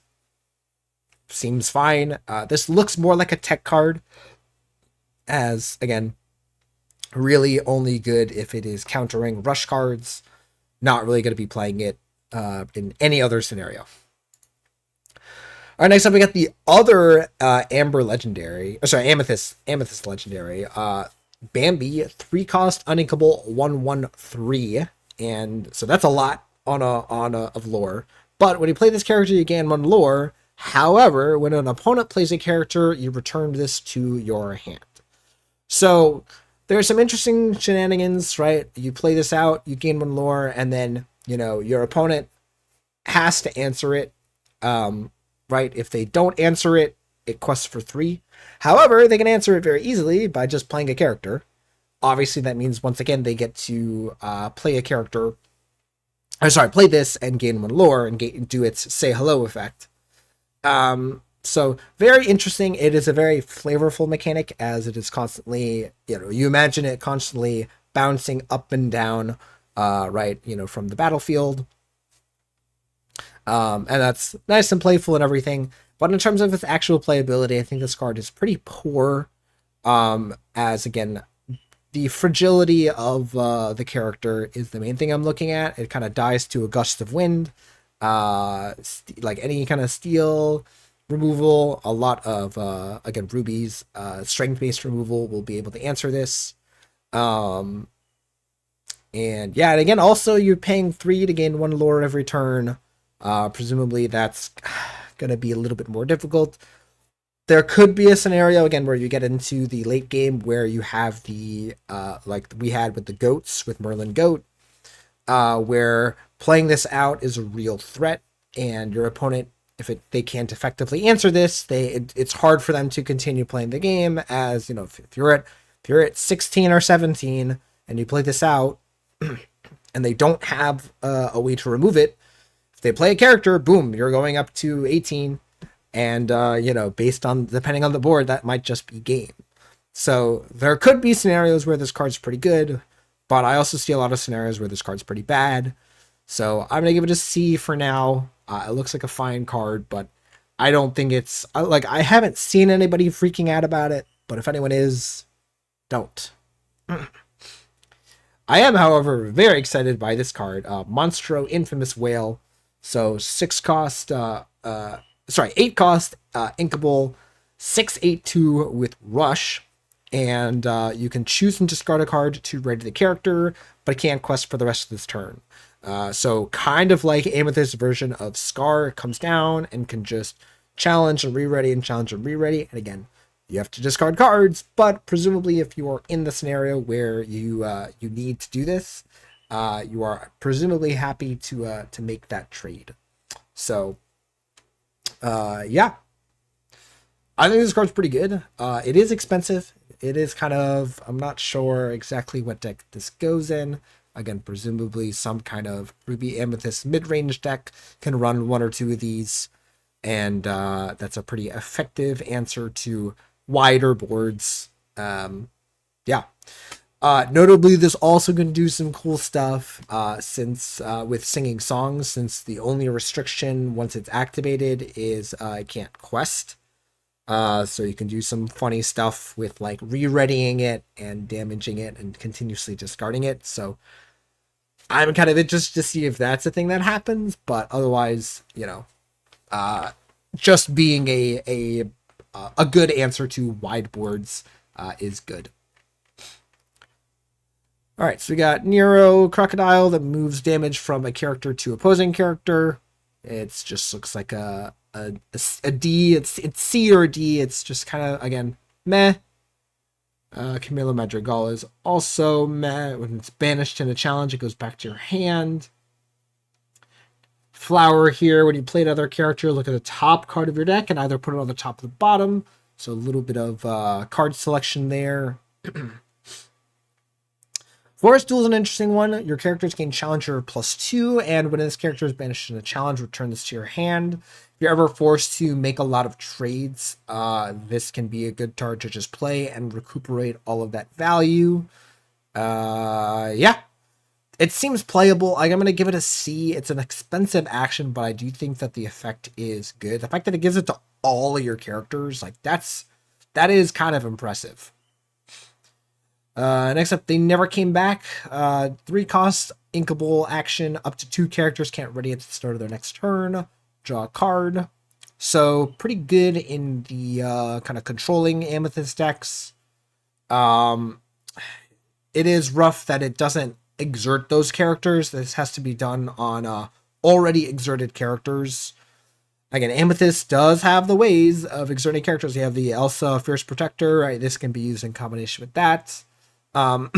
Seems fine. This looks more like a tech card, as, again, really only good if it is countering rush cards. Not really going to be playing it in any other scenario. All right, next up we got the other Amethyst Legendary. Bambi, 3-cost, uninkable, 1/1/3, and so that's a lot on a of lore. But when you play this character, you gain 1 lore. However, when an opponent plays a character, you return this to your hand. So There are some interesting shenanigans, right? You play this out, you gain 1 lore, and then, your opponent has to answer it. Right? If they don't answer it, it quests for 3. However, they can answer it very easily by just playing a character. Obviously, that means once again they get to play a character. Play this and gain 1 lore and do its say hello effect. So very interesting. It is a very flavorful mechanic, as it is constantly, you imagine it constantly bouncing up and down, right, from the battlefield. And that's nice and playful and everything. But in terms of its actual playability, I think this card is pretty poor. As again, the fragility of the character is the main thing I'm looking at. It kind of dies to a gust of wind. Like any kind of steel removal, a lot of again rubies, strength-based removal will be able to answer this. And yeah, and again, also you're paying 3 to gain 1 lore every turn. Presumably that's going to be a little bit more difficult. There could be a scenario again where you get into the late game where you have the like we had with the goats with Merlin Goat, where playing this out is a real threat, and your opponent, if they can't effectively answer this, it's hard for them to continue playing the game. As if you're at 16 or 17 and you play this out, and they don't have a way to remove it. If they play a character, boom, you're going up to 18, and based on depending on the board, that might just be game. So there could be scenarios where this card's pretty good, but I also see a lot of scenarios where this card's pretty bad. So I'm gonna give it a C for now. It looks like a fine card, but I don't think it's I haven't seen anybody freaking out about it. But if anyone is, don't. I am, however, very excited by this card, Monstro Infamous Whale. So 8 cost, inkable, 6/8/2 with Rush, and you can choose and discard a card to ready the character, but it can't quest for the rest of this turn. So kind of like Amethyst's version of Scar, it comes down and can just challenge and re-ready and challenge and re-ready, and again, you have to discard cards, but presumably if you are in the scenario where you need to do this, you are presumably happy to make that trade. So, yeah, I think this card's pretty good. It is expensive. It is kind of, I'm not sure exactly what deck this goes in. Again, presumably some kind of Ruby Amethyst mid-range deck can run 1 or 2 of these, and that's a pretty effective answer to wider boards. Yeah. Notably, this also going to do some cool stuff since with singing songs, since the only restriction once it's activated is it can't quest. So you can do some funny stuff with like re-readying it and damaging it and continuously discarding it. So I'm kind of interested to see if that's a thing that happens, but otherwise, just being a good answer to wide boards is good. All right, so we got Nero Crocodile that moves damage from a character to opposing character. It just looks like a D. It's C or a D. It's just kind of, again, meh. Camilo Madrigal is also meh. When it's banished in a challenge, it goes back to your hand. Flower here, when you play another character, look at the top card of your deck and either put it on the top or the bottom. So a little bit of card selection there. Forest Duel is an interesting one. Your characters gain Challenger +2, and when this character is banished in a challenge, return this to your hand. If you're ever forced to make a lot of trades, this can be a good card to just play and recuperate all of that value. Yeah. It seems playable. I'm going to give it a C. It's an expensive action, but I do think that the effect is good. The fact that it gives it to all of your characters, that is kind of impressive. Next up, They Never Came Back. 3 cost, inkable action. Up to 2 characters can't ready at the start of their next turn. Draw a card. So pretty good in the kind of controlling Amethyst decks. It is rough that it doesn't exert those characters. This has to be done on already exerted characters. Again, Amethyst does have the ways of exerting characters. You have the Elsa Fierce Protector, right? This can be used in combination with that. Um,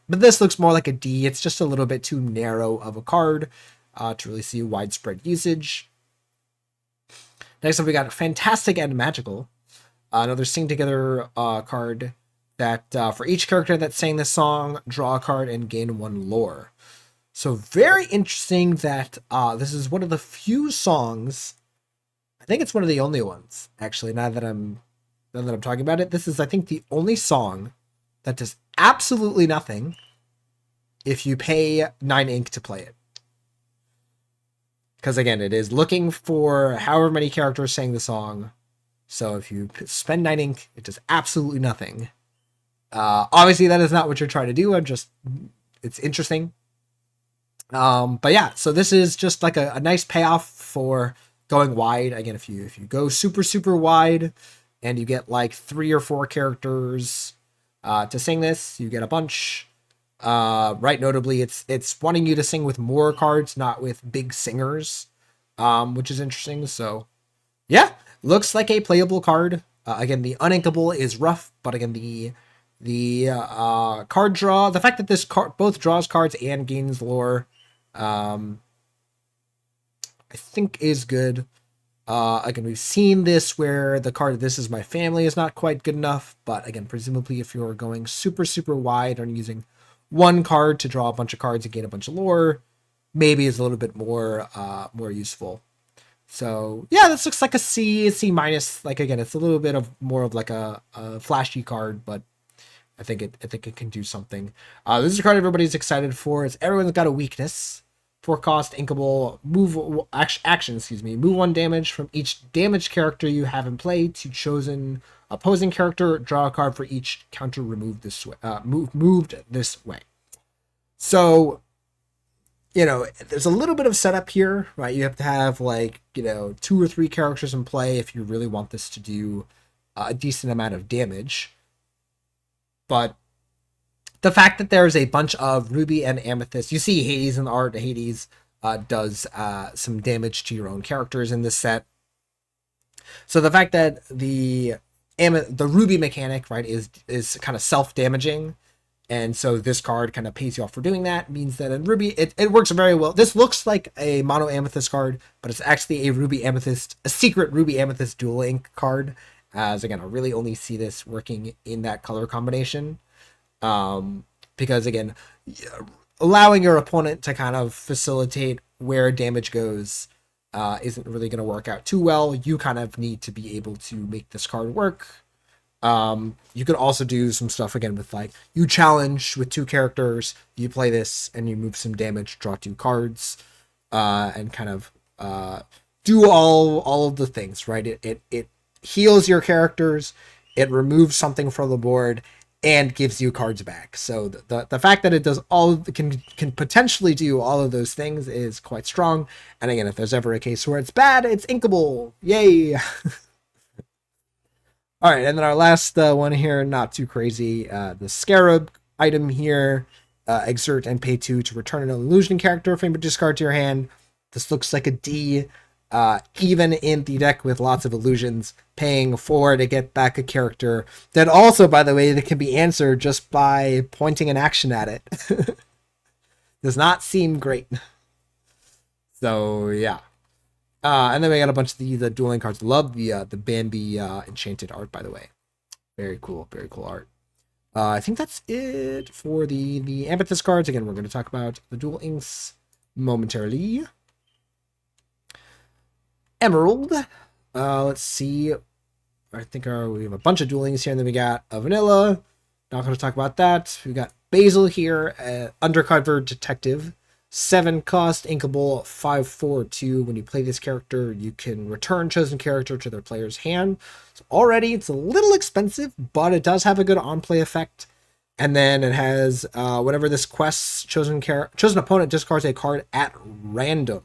but this looks more like a D. It's just a little bit too narrow of a card to really see widespread usage. Next up, we got Fantastic and Magical, another Sing Together card that for each character that sang this song, draw a card and gain 1 lore. So very interesting that this is one of the few songs. I think it's one of the only ones, actually. Now that I'm talking about it, this is, I think, the only song that does absolutely nothing if you pay 9 ink to play it. Because again, it is looking for however many characters sang the song. So if you spend 9 ink, it does absolutely nothing. Obviously, that is not what you're trying to do. It's interesting. But yeah, so this is just like a nice payoff for going wide. Again, if you go super wide and you get like 3 or 4 characters to sing this, you get a bunch. Right, notably, it's wanting you to sing with more cards, not with big singers, which is interesting. So yeah, looks like a playable card. Again, the uninkable is rough, but again, the card draw, the fact that this card both draws cards and gains lore, I think is good. Again, we've seen this where the card "This Is My Family" is not quite good enough, but again, presumably if you're going super wide and using one card to draw a bunch of cards and gain a bunch of lore, maybe is a little bit more useful. So yeah, this looks like a C minus. Like again, it's a little bit of more of like a flashy card, but I think it can do something. This is a card everybody's excited for. It's everyone's got a weakness. 4 cost, inkable, move action, move 1 damage from each damaged character you have in play to chosen opposing character. Draw a card for each counter removed this way. Moved this way. So, there's a little bit of setup here, right? You have to have like 2 or 3 characters in play if you really want this to do a decent amount of damage. But the fact that there's a bunch of ruby and amethyst, you see Hades in the art. Hades does some damage to your own characters in this set. So the fact that the ruby mechanic, right, is kind of self-damaging, and so this card kind of pays you off for doing that, means that in ruby it works very well. This looks like a mono amethyst card, but it's actually a secret ruby amethyst dual ink card. As again, I really only see this working in that color combination. Because again, allowing your opponent to kind of facilitate where damage goes isn't really going to work out too well. You kind of need to be able to make this card work. You could also do some stuff again with like you challenge with 2 characters, you play this and you move some damage, draw 2 cards, and kind of do all of the things, right? It heals your characters, it removes something from the board, and gives you cards back. So the fact that it does can potentially do all of those things is quite strong. And again, if there's ever a case where it's bad, it's inkable. Yay! All right, and then our last one here, not too crazy. The Scarab item here, exert and pay 2 to return an illusion character from your discard to your hand. This looks like a D. Even in the deck with lots of illusions, paying 4 to get back a character that also, by the way, that can be answered just by pointing an action at it. Does not seem great. So yeah. And then we got a bunch of the dueling cards. Love the Bambi enchanted art, by the way. Very cool art. I think that's it for the amethyst cards. Again, we're going to talk about the dual inks momentarily. Emerald. Let's see. I think we have a bunch of duel links here, and then we got a vanilla. Not going to talk about that. We got Basil here, undercover detective. 7 cost, inkable, 5/4/2. When you play this character, you can return chosen character to their player's hand. So already, it's a little expensive, but it does have a good on-play effect. And then it has whenever this quest's chosen opponent discards a card at random.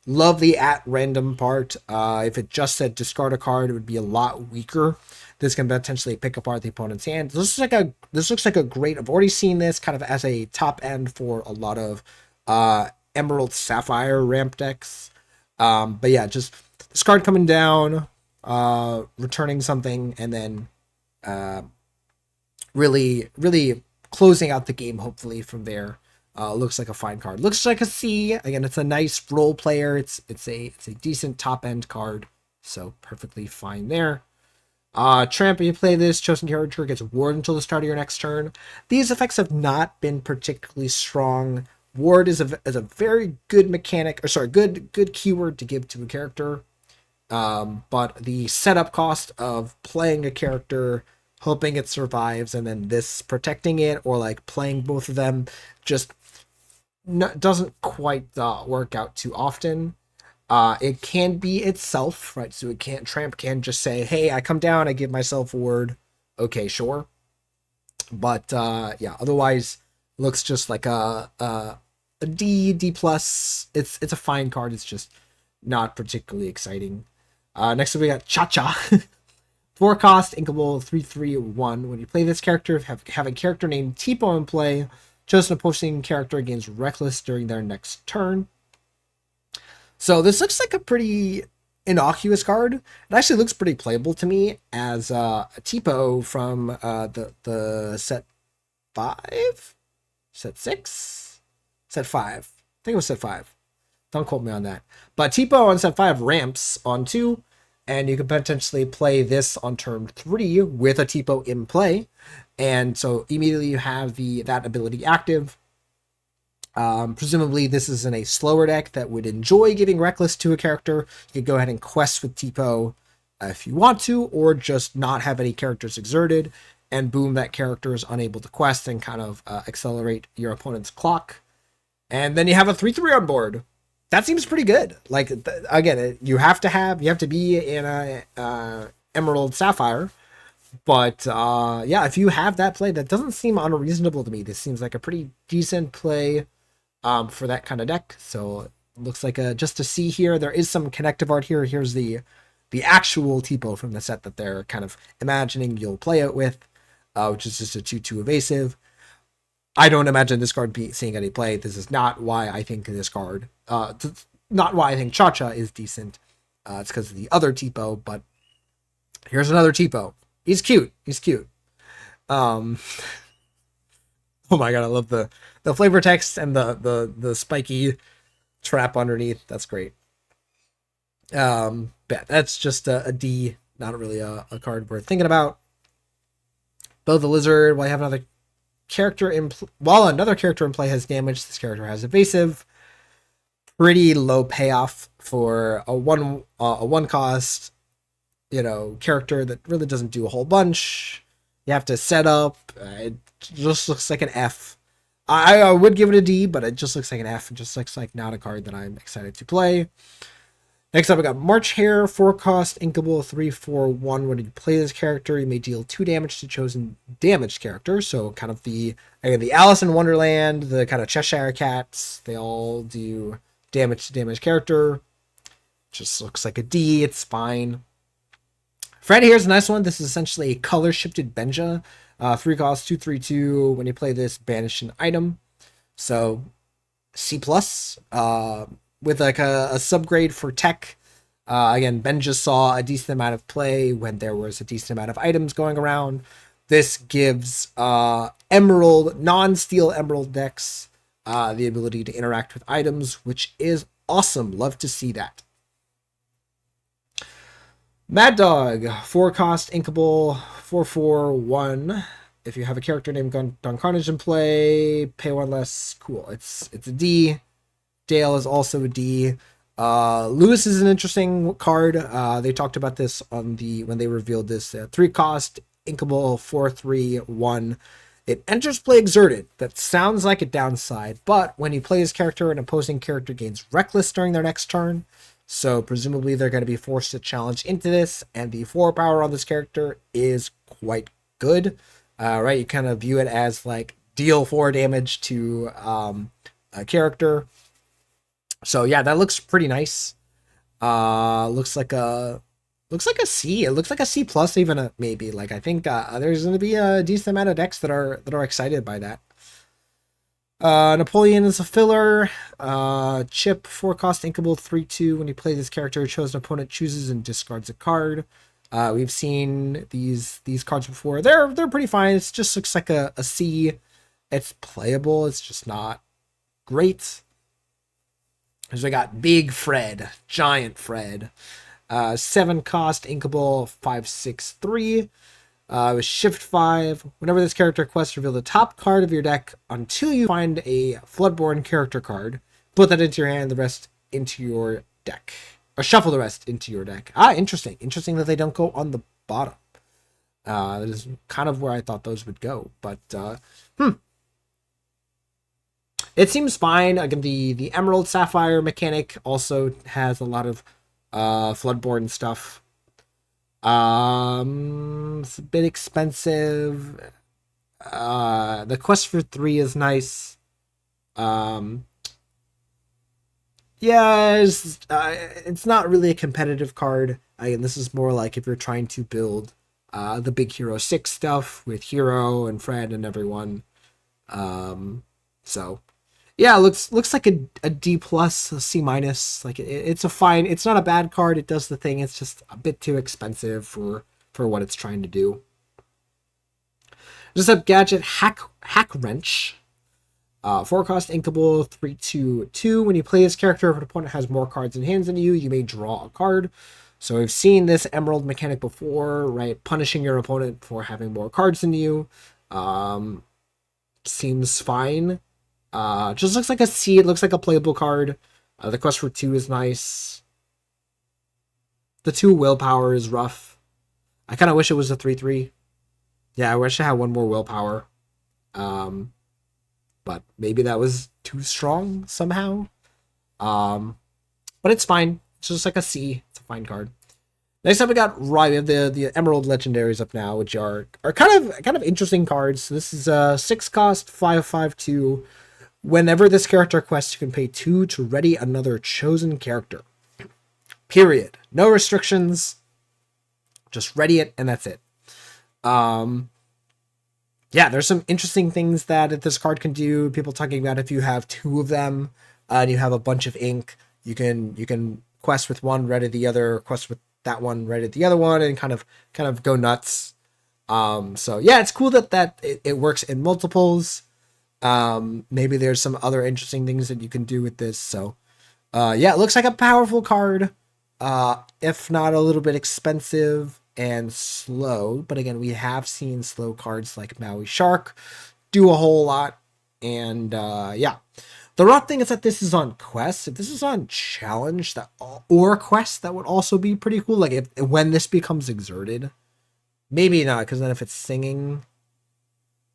Love the at random part. If it just said discard a card, it would be a lot weaker. This can potentially pick apart the opponent's hand. This looks like a great. I've already seen this kind of as a top end for a lot of Emerald Sapphire ramp decks. But yeah, just this card coming down, returning something, and then really closing out the game, hopefully, from there. Looks like a fine card. Looks like a C. Again, it's a nice role player. It's a decent top end card, so perfectly fine there. Tramp, if you play this, chosen character gets ward until the start of your next turn. These effects have not been particularly strong. Ward is a very good mechanic, or sorry, good keyword to give to a character. But the setup cost of playing a character, hoping it survives, and then this protecting it, or like playing both of them, just doesn't quite work out too often. It can be itself, right? So Tramp can just say, hey, I come down, I give myself a word. Okay, sure. But yeah, otherwise looks just like a D plus. It's a fine card. It's just not particularly exciting. Next up we got Cha Cha. 4 cost, inkable, 3/3/1. When you play this character, have a character named Tipo in play. Chosen opposing character gains Reckless during their next turn. So this looks like a pretty innocuous card. It actually looks pretty playable to me as a Tipo from the set 5? Set 6? Set 5. I think it was set 5. Don't quote me on that. But Tipo on set 5 ramps on 2, and you can potentially play this on turn 3 with a Tipo in play. And so immediately you have that ability active. Presumably this is in a slower deck that would enjoy giving Reckless to a character. You could go ahead and quest with Tipo if you want to, or just not have any characters exerted, and boom, that character is unable to quest and kind of accelerate your opponent's clock. And then you have a 3/3 on board. That seems pretty good. Like, again, you have to be in a Emerald Sapphire. But yeah, if you have that play, that doesn't seem unreasonable to me. This seems like a pretty decent play for that kind of deck. So it looks like just to see here, there is some connective art here. Here's the actual Tipo from the set that they're kind of imagining you'll play it with, which is just a 2/2 evasive. I don't imagine this card seeing any play. This is not why I think this card, not why I think Cha Cha is decent. It's because of the other Tipo, but here's another Tipo. He's cute. Oh my god, I love the flavor text and the spiky trap underneath. That's great. But that's just a D, not really a card worth thinking about. Bow the Lizard, while another character in play has damage, this character has evasive. Pretty low payoff for a one cost, character that really doesn't do a whole bunch. You have to set up. It just looks like an F. I would give it a D, but it just looks like an F. It just looks like not a card that I'm excited to play. Next up, we got March Hare, 4 cost, inkable, 3/4/1. When you play this character, you may deal 2 damage to chosen damaged character. So kind of the Alice in Wonderland, the kind of Cheshire Cats, they all do damage to damaged character. Just looks like a D. It's fine. Fred, here's a nice one. This is essentially a color shifted Benja. 3 cost, 2/3/2. When you play this, banish an item. So C+, with like a subgrade for tech. Again, Benja saw a decent amount of play when there was a decent amount of items going around. This gives Emerald, non-steel Emerald decks the ability to interact with items, which is awesome. Love to see that. Mad Dog, 4 cost, inkable, 4/4/1. If you have a character named Don Carnage in play, pay 1 less. Cool. It's a D. Dale is also a D. Lewis is an interesting card. They talked about this when they revealed this. 3 cost, inkable, 4/3/1. It enters play exerted. That sounds like a downside, but when you play his character, an opposing character gains Reckless during their next turn. So presumably they're going to be forced to challenge into this, and the 4 power on this character is quite good. Right? You kind of view it as like deal 4 damage to a character. So yeah, that looks pretty nice. Looks like a C. It looks like a C plus, even maybe. Like I think there's going to be a decent amount of decks that are excited by that. Napoleon is a filler. Chip, 4 cost, inkable, 3/2. When you play this character, chosen opponent chooses and discards a card. We've seen these cards before. They're pretty fine. It just looks like a C. It's playable. It's just not great. So we got Big Fred, Giant Fred. 7 cost, inkable, 5/6/3. With Shift 5. Whenever this character quests, reveal the top card of your deck until you find a Floodborn character card. Put that into your hand, the rest into your deck. Or shuffle the rest into your deck. Interesting. Interesting that they don't go on the bottom. That is kind of where I thought those would go. But, it seems fine. Again, the Emerald Sapphire mechanic also has a lot of Floodborn stuff. It's a bit expensive. The quest for 3 is nice. Yeah, it's not really a competitive card. Again, this is more like if you're trying to build the Big Hero 6 stuff with Hero and Fred and everyone. So yeah, looks like a D plus, a C minus. Like it's a fine. It's not a bad card. It does the thing. It's just a bit too expensive for what it's trying to do. Just up gadget hack wrench. 4 cost, inkable, 3/2/2. When you play this character, if an opponent has more cards in hands than you, you may draw a card. So we've seen this Emerald mechanic before, right? Punishing your opponent for having more cards than you. Seems fine. Just looks like a C. It looks like a playable card. The quest for 2 is nice. The 2 willpower is rough. I kind of wish it was a 3/3. Yeah, I wish I had 1 more willpower. But maybe that was too strong somehow. But it's fine. It's just like a C. It's a fine card. Next up, we got Rye. We have the Emerald Legendaries up now, which are kind of interesting cards. So this is a 6 cost, 5/5/2. Whenever this character quests, you can pay 2 to ready another chosen character. Period. No restrictions. Just ready it, and that's it. Yeah, there's some interesting things that this card can do. People talking about if you have 2 of them and you have a bunch of ink, you can quest with one, ready the other, quest with that one, ready the other one, and kind of go nuts. So yeah, it's cool that it works in multiples. Maybe there's some other interesting things that you can do with this. So yeah, it looks like a powerful card. If not a little bit expensive and slow, but again, we have seen slow cards like Maui Shark do a whole lot. And yeah, the rough thing is that this is on quest. If this is on challenge or quest, that would also be pretty cool. Like when this becomes exerted, maybe not, because then if it's singing,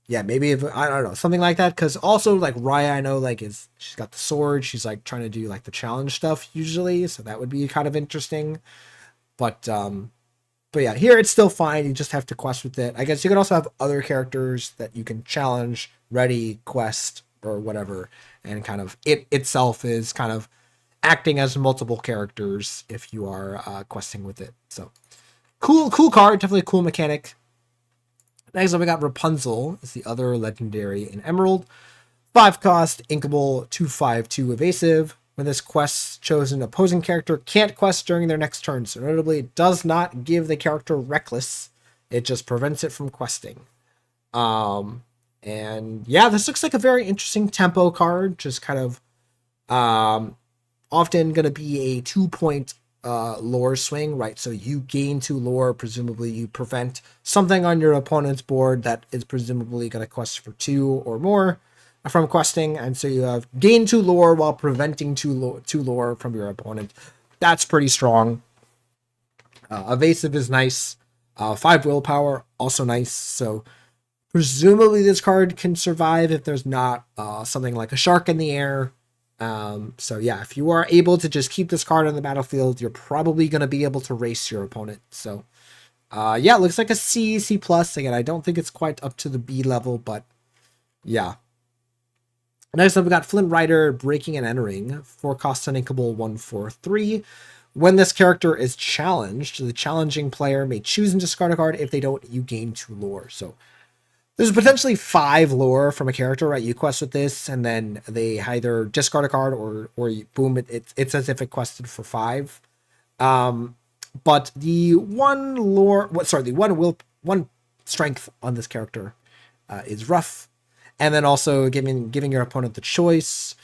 yeah, maybe if I don't know, something like that. Because also like Raya, I know like she's got the sword. She's like trying to do like the challenge stuff usually, so that would be kind of interesting. But yeah, here it's still fine. You just have to quest with it. I guess you can also have other characters that you can challenge, ready, quest, or whatever, and kind of it itself is kind of acting as multiple characters if you are questing with it. So cool card, definitely a cool mechanic. Next up, we got Rapunzel. It's the other legendary in Emerald. 5 cost, inkable, 2/5/2 evasive. When this quest's chosen opposing character can't quest during their next turn. So notably, it does not give the character reckless. It just prevents it from questing. And yeah, this looks like a very interesting tempo card. Just kind of often going to be a 2-point lore swing, right? So you gain 2 lore, presumably you prevent something on your opponent's board that is presumably going to quest for 2 or more from questing, and so you have gain 2 lore while preventing 2 lore from your opponent. That's pretty strong. Evasive is nice. 5 willpower, also nice. So presumably this card can survive if there's not something like a shark in the air. So yeah, if you are able to just keep this card on the battlefield, you're probably going to be able to race your opponent. So yeah, it looks like a C plus. Again, I don't think it's quite up to the B level, but yeah. Next up, we got Flint Rider, Breaking and Entering. 4 cost uninkable, 1/4/3. When this character is challenged, the challenging player may choose and discard a card. If they don't, you gain 2 lore. So there's potentially 5 lore from a character, right? You quest with this, and then they either discard a card or you, boom, it's as if it quested for 5. But the one strength on this character is rough. and then also giving your opponent the choice,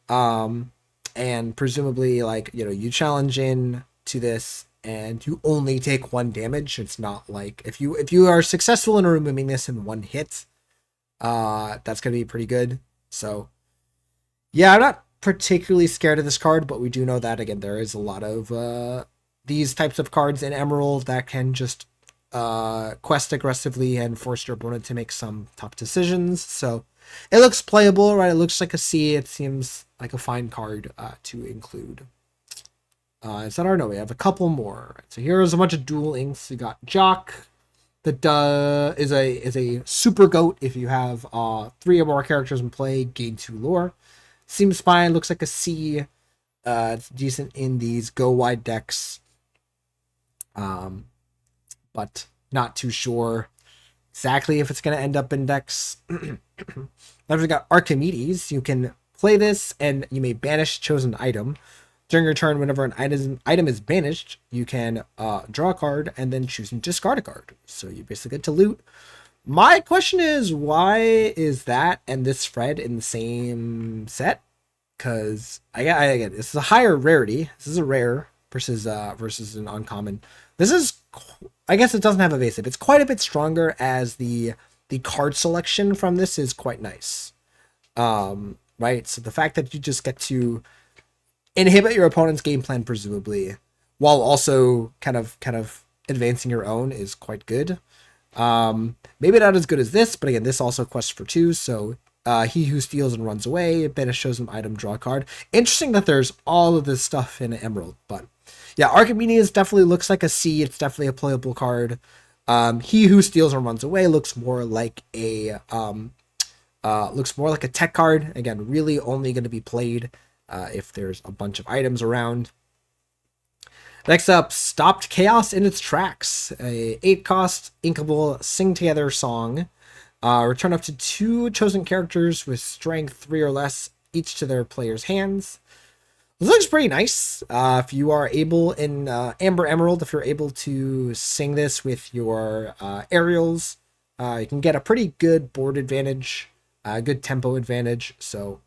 and presumably like you challenge in to this and you only take 1 damage. It's not like if you are successful in removing this in 1 hit, that's gonna be pretty good. So yeah, I'm not particularly scared of this card, but we do know that again there is a lot of these types of cards in Emerald that can just quest aggressively and force your opponent to make some tough decisions. So it looks playable, right? It looks like a C. It seems like a fine card to include. Is that our no? We have a couple more. Right, so here's a bunch of dual inks. We got Jock, that is a super goat. If you have 3 or more characters in play, gain 2 lore. Seems fine. Looks like a C. It's decent in these go wide decks. But not too sure exactly if it's going to end up in decks. Then we got Archimedes. You can play this and you may banish chosen item. During your turn, whenever an item is banished, you can draw a card and then choose and discard a card. So you basically get to loot. My question is, why is that and this Fred in the same set? Because I get this is a higher rarity. This is a rare versus an uncommon. This is, I guess it doesn't have evasive. It's quite a bit stronger, as the card selection from this is quite nice. Right. So the fact that you just get to inhibit your opponent's game plan, presumably, while also kind of advancing your own, is quite good. Maybe not as good as this, but again, this also quests for 2. So he who steals and runs away, banish chosen item, draw a card. Interesting that there's all of this stuff in Emerald, but yeah, Archimedes definitely looks like a C. It's definitely a playable card. He who steals and runs away looks more like a tech card. Again, really only going to be played if there's a bunch of items around. Next up, Stopped Chaos in its Tracks. A 8-cost inkable sing together song. Return up to 2 chosen characters with strength 3 or less each to their player's hands. This looks pretty nice. If you are able in Amber Emerald, if you're able to sing this with your aerials, you can get a pretty good board advantage, good tempo advantage. So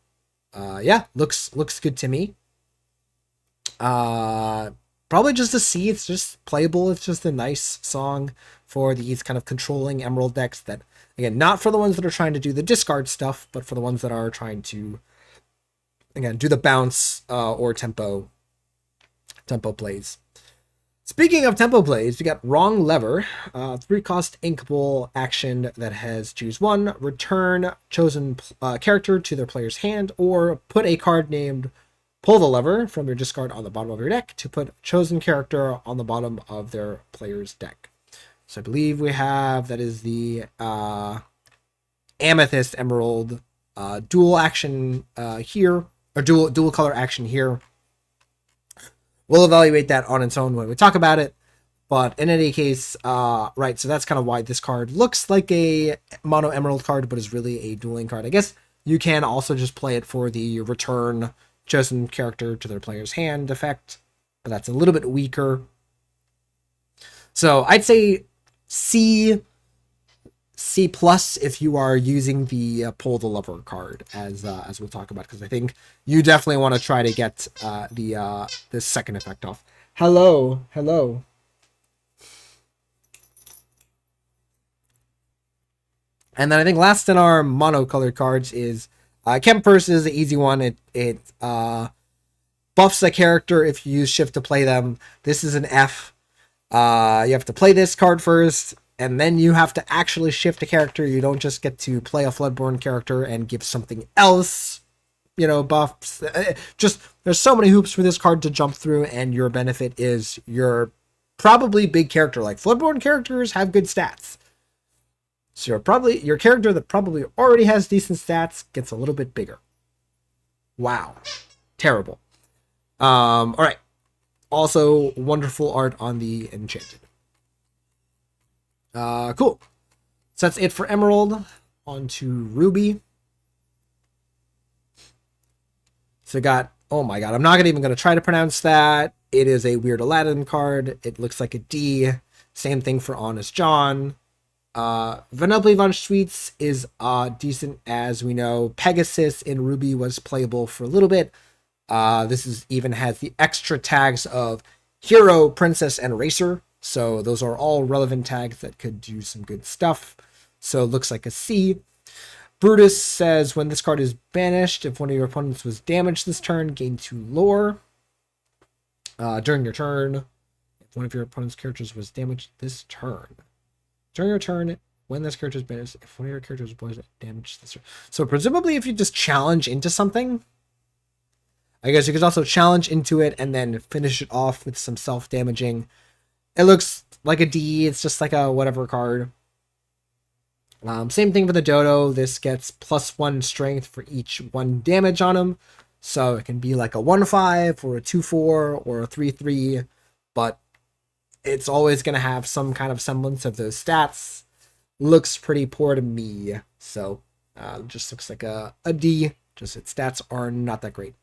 yeah, looks good to me. Probably just a C. It's just playable. It's just a nice song for these kind of controlling Emerald decks that, again, not for the ones that are trying to do the discard stuff, but for the ones that are trying to, again, do the bounce or tempo plays. Speaking of tempo plays, we got Wrong Lever, 3-cost inkable action that has choose 1, return chosen character to their player's hand, or put a card named Pull the Lever from your discard on the bottom of your deck to put chosen character on the bottom of their player's deck. So I believe we have, that is the Amethyst Emerald dual action here, or dual color action here. We'll evaluate that on its own when we talk about it. But in any case, right, so that's kind of why this card looks like a mono Emerald card, but is really a dueling card. I guess you can also just play it for the return chosen character to their player's hand effect, but that's a little bit weaker. So I'd say C plus if you are using the Pull the Lever card, as we'll talk about, because I think you definitely want to try to get the second effect off. Hello. And then I think last in our monocolored cards is Kempers is the easy one. It buffs a character if you use shift to play them. This is an F. You have to play this card first, and then you have to actually shift a character. You don't just get to play a Floodborn character and give something else, buffs. Just, there's so many hoops for this card to jump through, and your benefit is your probably big character. Like, Floodborn characters have good stats. So your character that probably already has decent stats gets a little bit bigger. Wow. Terrible. All right. Also, wonderful art on the Enchanted. Cool. So that's it for Emerald. On to Ruby. So we got, oh my god, I'm not even going to try to pronounce that. It is a weird Aladdin card. It looks like a D. Same thing for Honest John. Vanellope von Schweetz is decent, as we know. Pegasus in Ruby was playable for a little bit. This is even has the extra tags of Hero, Princess, and Racer. So those are all relevant tags that could do some good stuff. So it looks like a C. Brutus says, when this card is banished, if one of your opponents was damaged this turn, gain 2 lore. During your turn, if one of your opponent's characters was damaged this turn. During your turn, when this character is banished, if one of your characters was damaged this turn. So presumably if you just challenge into something, I guess you could also challenge into it and then finish it off with some self-damaging. It looks like a D. It's just like a whatever card. Same thing for the Dodo. This gets +1 strength for each 1 damage on him. So it can be like a 1/5 or a 2/4 or a 3/3. But it's always going to have some kind of semblance of those stats. Looks pretty poor to me. So just looks like a D. Just its stats are not that great.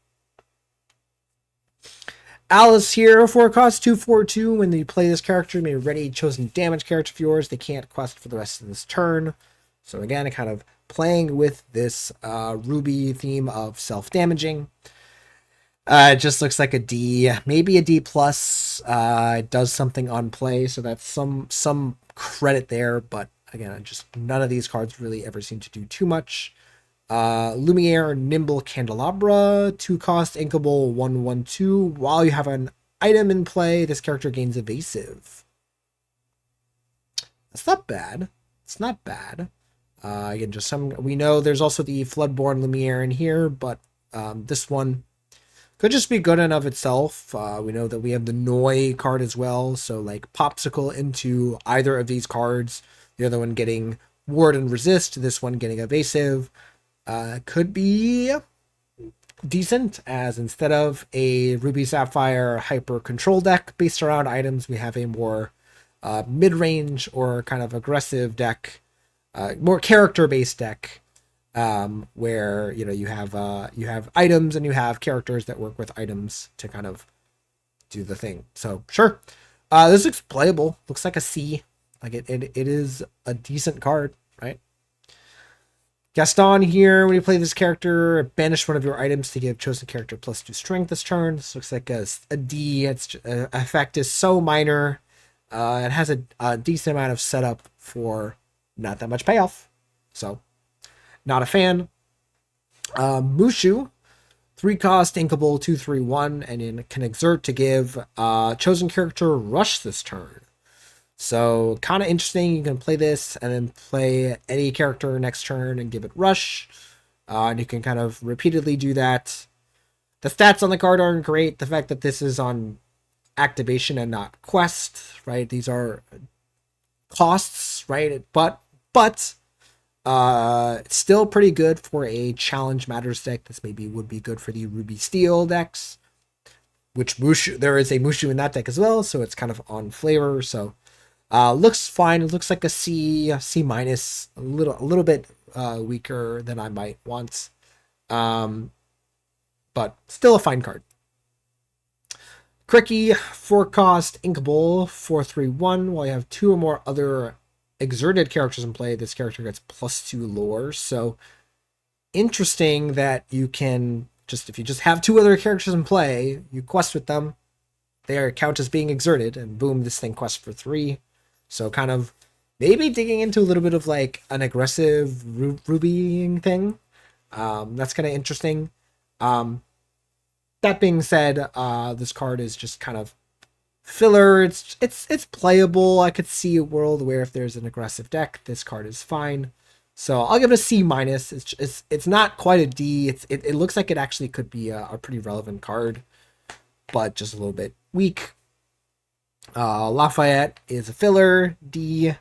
Alice here, for cost 2/4/2. When you play this character, you may ready chosen damage character of yours. They can't quest for the rest of this turn. So again, kind of playing with this Ruby theme of self-damaging. It just looks like a D, maybe a D+. It does something on play, so that's some credit there. But again, just none of these cards really ever seem to do too much. Lumiere, Nimble Candelabra, 2 cost, inkable, 1/1/2. While you have an item in play, this character gains evasive. That's not bad. It's not bad. Again, just some. We know there's also the Floodborn Lumiere in here, but this one could just be good in of itself. We know that we have the Noi card as well, so like Popsicle into either of these cards. The other one getting Ward and Resist. This one getting evasive. Could be decent, as instead of a Ruby Sapphire hyper control deck based around items, we have a more mid-range or kind of aggressive deck, more character-based deck, where you have items and you have characters that work with items to kind of do the thing. So sure, this looks playable. Looks like a C. Like it is a decent card, right? Gaston here, when you play this character, banish one of your items to give chosen character +2 strength this turn. This looks like a D. Its effect is so minor. It has a decent amount of setup for not that much payoff. So, not a fan. Mushu, 3 cost, inkable, 2/3/1, and it can exert to give chosen character rush this turn. So kind of interesting. You can play this and then play any character next turn and give it rush. And you can kind of repeatedly do that. The stats on the card aren't great. The fact that this is on activation and not quest, right? These are costs, right? But it's still pretty good for a Challenge Matters deck. This maybe would be good for the Ruby Steel decks, which Mushu, there is a Mushu in that deck as well, so it's kind of on flavor. So looks fine. It looks like a C, C minus, a little bit weaker than I might want, but still a fine card. Cricky, 4 cost, inkable, 4/3/1. While you have 2 or more other exerted characters in play, this character gets +2 lore. So interesting that you can just, if you just have 2 other characters in play, you quest with them, they count as being exerted, and boom, this thing quests for 3. So kind of maybe digging into a little bit of like an aggressive Rubying thing. That's kind of interesting. That being said, this card is just kind of filler. It's playable. I could see a world where if there's an aggressive deck, this card is fine. So I'll give it a C minus. It's not quite a D. It looks like it actually could be a pretty relevant card, but just a little bit weak. Lafayette is a filler, D.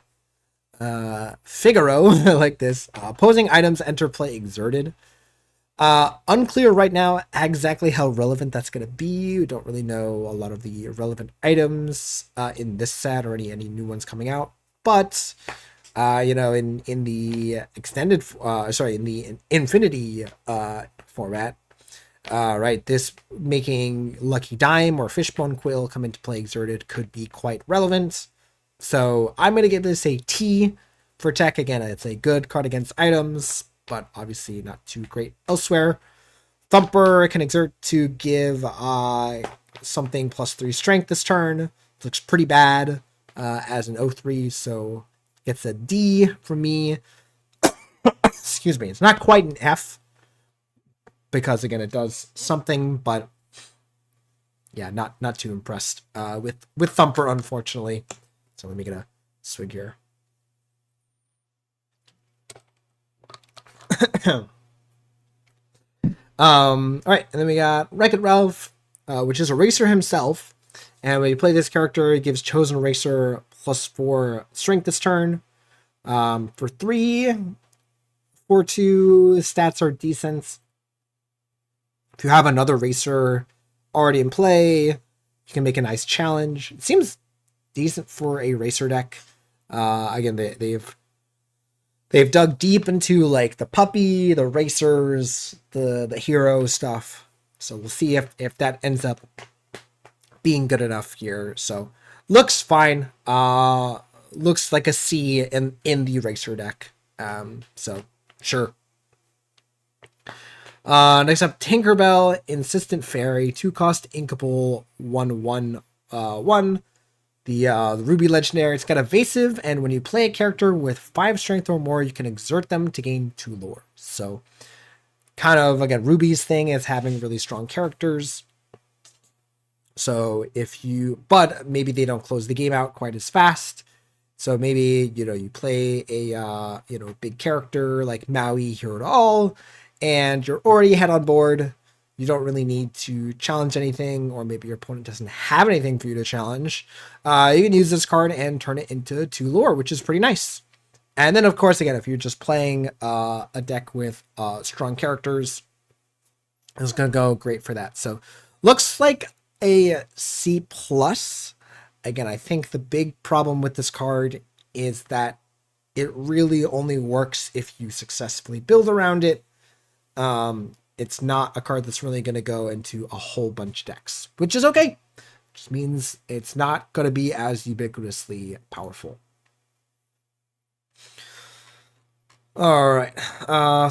Figaro, like this. Opposing items enter play exerted. Unclear right now exactly how relevant that's going to be. We don't really know a lot of the relevant items in this set or any new ones coming out. But, in the extended, in the Infinity format, right, this making Lucky Dime or Fishbone Quill come into play exerted could be quite relevant. So I'm going to give this a T. for tech, again, it's a good card against items, but obviously not too great elsewhere. Thumper can exert to give something +3 strength this turn. Looks pretty bad as an 0-3, so gets a D from me. Excuse me. It's not quite an F because, again, it does something, but yeah, not too impressed with Thumper, unfortunately. So let me get a swig here. All right, and then we got Wreck-It Ralph, which is a racer himself. And when you play this character, it gives chosen racer +4 strength this turn. For 3, 4-2 stats are decent. If you have another racer already in play, you can make a nice challenge. It seems decent for a racer deck. Again, they've dug deep into like the puppy, the racers, the hero stuff. So we'll see if that ends up being good enough here. So looks fine. Looks like a C in the racer deck. So sure. Next up, Tinkerbell, Insistent Fairy, 2-cost inkable 1/1/1. The Ruby Legendary, it's got evasive, and when you play a character with 5 strength or more, you can exert them to gain 2 lore. So kind of, again, Ruby's thing is having really strong characters. So but maybe they don't close the game out quite as fast. So maybe, you play a, big character like Maui Hero to All, and you're already head on board. You don't really need to challenge anything, or maybe your opponent doesn't have anything for you to challenge. You can use this card and turn it into 2 lore, which is pretty nice. And then, of course, again, if you're just playing a deck with strong characters, it's going to go great for that. So looks like a C+. Again, I think the big problem with this card is that it really only works if you successfully build around it. It's not a card that's really going to go into a whole bunch of decks, which is okay. Which means it's not going to be as ubiquitously powerful. All right.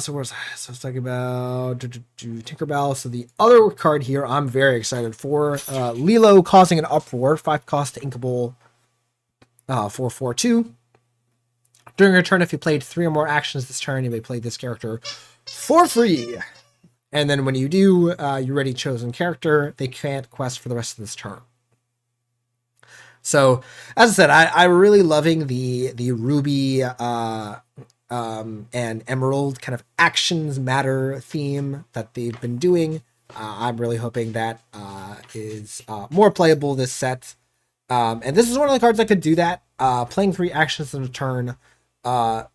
So where's so let's talk about Tinkerbell. So the other card here, I'm very excited for Lilo, Causing an Uproar, 5-cost inkable 4/4/2. During your turn, if you played 3 or more actions this turn, you may play this character for free. And then when you do, you already chosen character. They can't quest for the rest of this turn. So, as I said, I'm really loving the Ruby and Emerald kind of actions matter theme that they've been doing. I'm really hoping that is more playable this set. And this is one of the cards that could do that. Playing 3 actions in a turn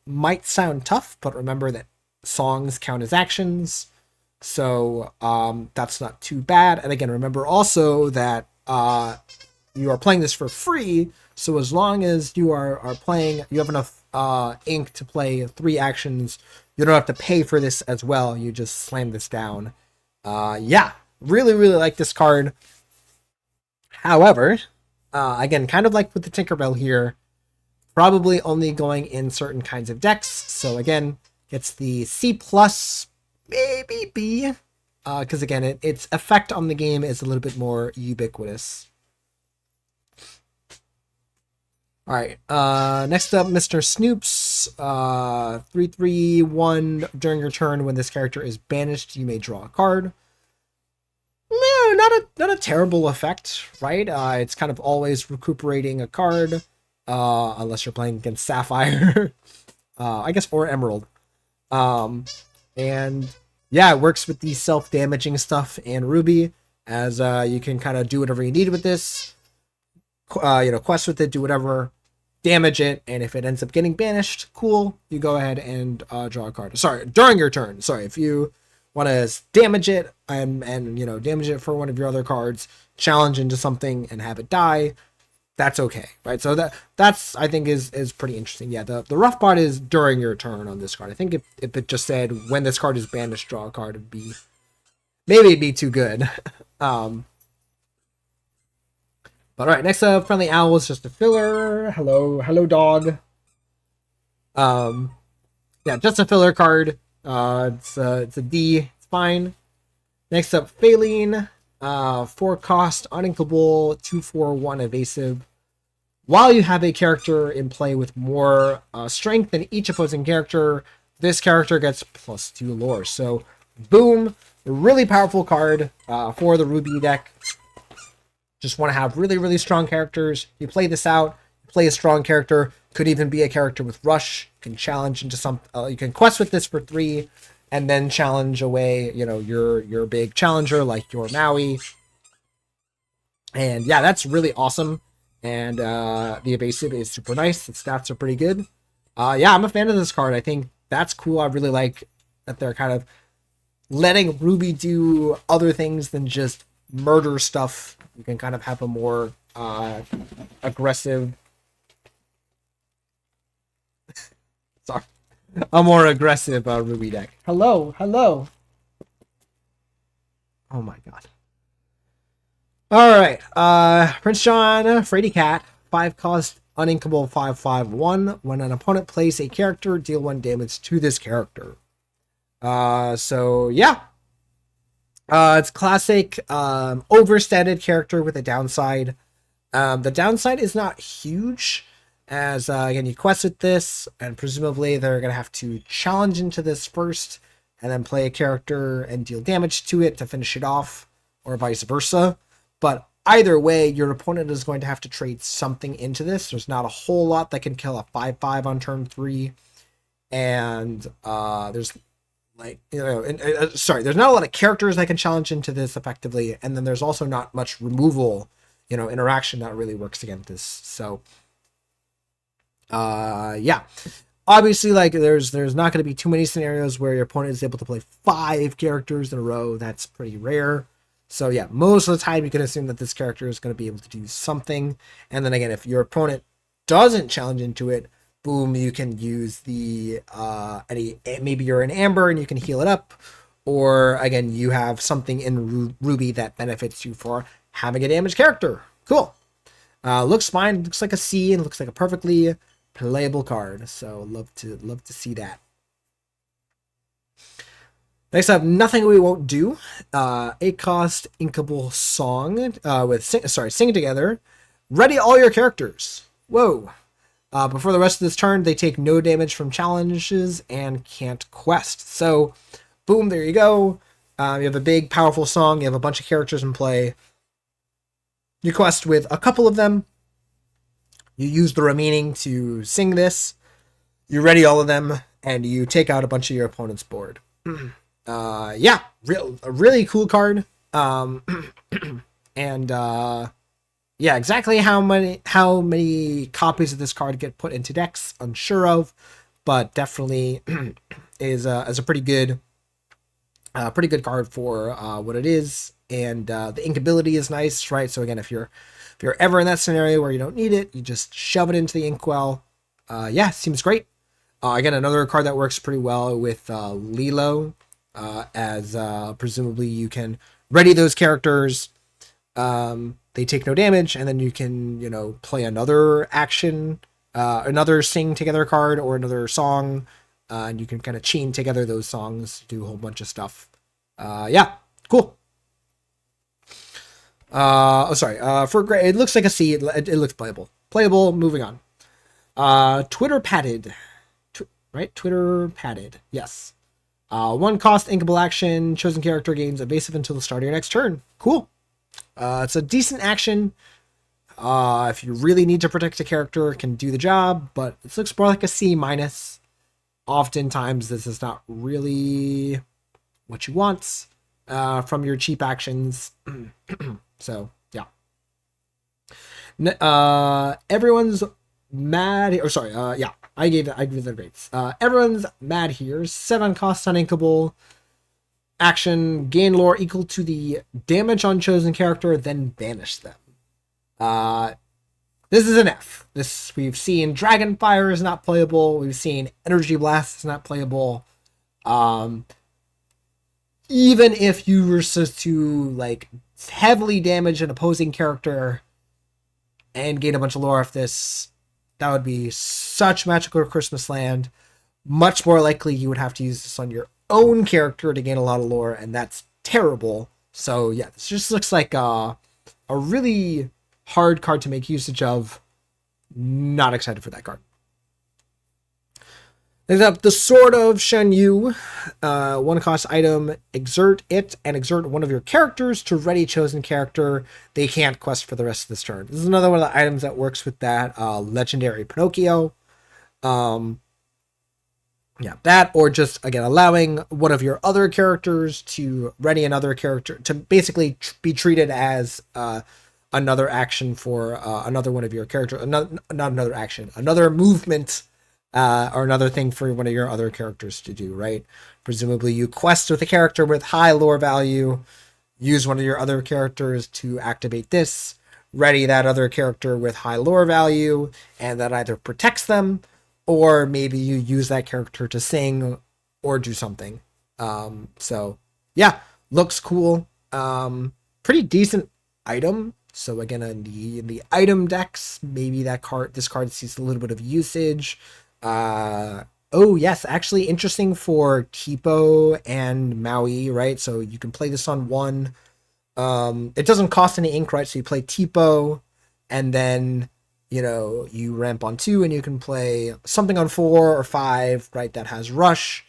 might sound tough, but remember that songs count as actions. So that's not too bad. And again, remember also that you are playing this for free. So as long as you are playing, you have enough ink to play 3 actions, you don't have to pay for this as well. You just slam this down. Yeah, really, really like this card. However, again, kind of like with the Tinkerbell here, probably only going in certain kinds of decks. So again, it's the C+, maybe B, because again, its effect on the game is a little bit more ubiquitous. All right, next up, Mr. Snoops, 3/3/1. During your turn, when this character is banished, you may draw a card. No, not a terrible effect, right? It's kind of always recuperating a card, unless you're playing against Sapphire, I guess, or Emerald. And yeah, it works with the self-damaging stuff and Ruby, as you can kind of do whatever you need with this. Quest with it, do whatever, damage it, and if it ends up getting banished, cool, you go ahead and draw a card. Sorry, during your turn. Sorry, if you want to damage it and damage it for one of your other cards, challenge into something and have it die, that's okay, right? So that's I think is pretty interesting. Yeah, the rough part is during your turn on this card. I think if it just said when this card is banished, draw a card, it'd be too good. But all right, next up, Friendly Owl is just a filler. Hello, dog. Um, yeah, just a filler card. It's a D. It's fine. Next up, Phaline. 4 cost, uninkable, 2/4/1 evasive. While you have a character in play with more strength than each opposing character, this character gets +2 lore. So, boom, really powerful card for the Ruby deck. Just want to have really, really strong characters. You play this out, you play a strong character. Could even be a character with Rush. You can challenge into some. You can quest with this for 3, and then challenge away. Your big challenger like your Maui. And yeah, that's really awesome. And the evasive is super nice. The stats are pretty good. Yeah, I'm a fan of this card. I think that's cool. I really like that they're kind of letting Ruby do other things than just murder stuff. You can kind of have a more aggressive. Sorry, a more aggressive Ruby deck. Hello. Oh my god. All right, Prince John, Frady Cat, 5 cost, uninkable, 5/5/1. When an opponent plays a character, deal 1 damage to this character. So yeah, it's classic, overstated character with a downside. The downside is not huge, as again you quest with this, and presumably they're gonna have to challenge into this first, and then play a character and deal damage to it to finish it off, or vice versa. But either way, your opponent is going to have to trade something into this. There's not a whole lot that can kill a 5/5 on turn 3. And there's like, there's not a lot of characters that can challenge into this effectively. And then there's also not much removal, interaction that really works against this. So, yeah. Obviously, like, there's not going to be too many scenarios where your opponent is able to play 5 characters in a row. That's pretty rare. So yeah, most of the time you can assume that this character is going to be able to do something. And then again, if your opponent doesn't challenge into it, boom, you can use the maybe you're in Amber and you can heal it up. Or again, you have something in Ruby that benefits you for having a damaged character. Cool. Looks fine. Looks like a C and looks like a perfectly playable card. So love to see that. Next up, Nothing We Won't Do. 8 cost, inkable song with Sing Together. Ready all your characters. Whoa. Before the rest of this turn, they take no damage from challenges and can't quest. So, boom, there you go. You have a big, powerful song. You have a bunch of characters in play. You quest with a couple of them. You use the remaining to sing this. You ready all of them, and you take out a bunch of your opponent's board. Yeah, a really cool card. And yeah, exactly how many copies of this card get put into decks, unsure of, but definitely is a pretty good card for what it is. And the inkability is nice, right? So again, if you're ever in that scenario where you don't need it, you just shove it into the inkwell. Yeah, seems great. Again, another card that works pretty well with Lilo. As presumably you can ready those characters, they take no damage, and then you can play another action, another sing together card or another song, and you can kind of chain together those songs, do a whole bunch of stuff. Yeah, cool. It looks like a C. It looks playable. Moving on. Twitter padded, right? Twitter padded, yes. 1 cost, inkable action, chosen character gains evasive until the start of your next turn. Cool. It's a decent action. If you really need to protect a character, it can do the job, but it looks more like a C-. Oftentimes, this is not really what you want from your cheap actions. So, yeah. Everyone's mad. Yeah. I gave the rates. Everyone's mad here. 7 cost, uninkable. Action, gain lore equal to the damage on chosen character, then banish them. This is an F. We've seen Dragonfire is not playable. We've seen Energy Blast is not playable. Even if you were supposed to like heavily damage an opposing character and gain a bunch of lore off this, That would be such magical Christmas land. Much more likely you would have to use this on your own character to gain a lot of lore, and that's terrible. So yeah, this just looks like a really hard card to make usage of. Not excited for that card. Next up, the Sword of Shen Yu. One cost item, exert it and exert one of your characters to ready chosen character. They can't quest for the rest of this turn. This is another one of the items that works with that legendary Pinocchio. Yeah, that, or just, again, allowing one of your other characters to ready another character, to basically be treated as another action for another one of your characters, not another action, another movement, or another thing for one of your other characters to do, right? Presumably you quest with a character with high lore value, use one of your other characters to activate this, ready that other character with high lore value, and that either protects them, or maybe you use that character to sing or do something. So yeah, looks cool. Pretty decent item. So again, in the item decks, maybe this card sees a little bit of usage. Oh yes, actually interesting for Tipo and Maui, right? So you can play this on one. It doesn't cost any ink, right? So you play Tipo, and then you ramp on 2, and you can play something on 4 or 5, right? That has rush,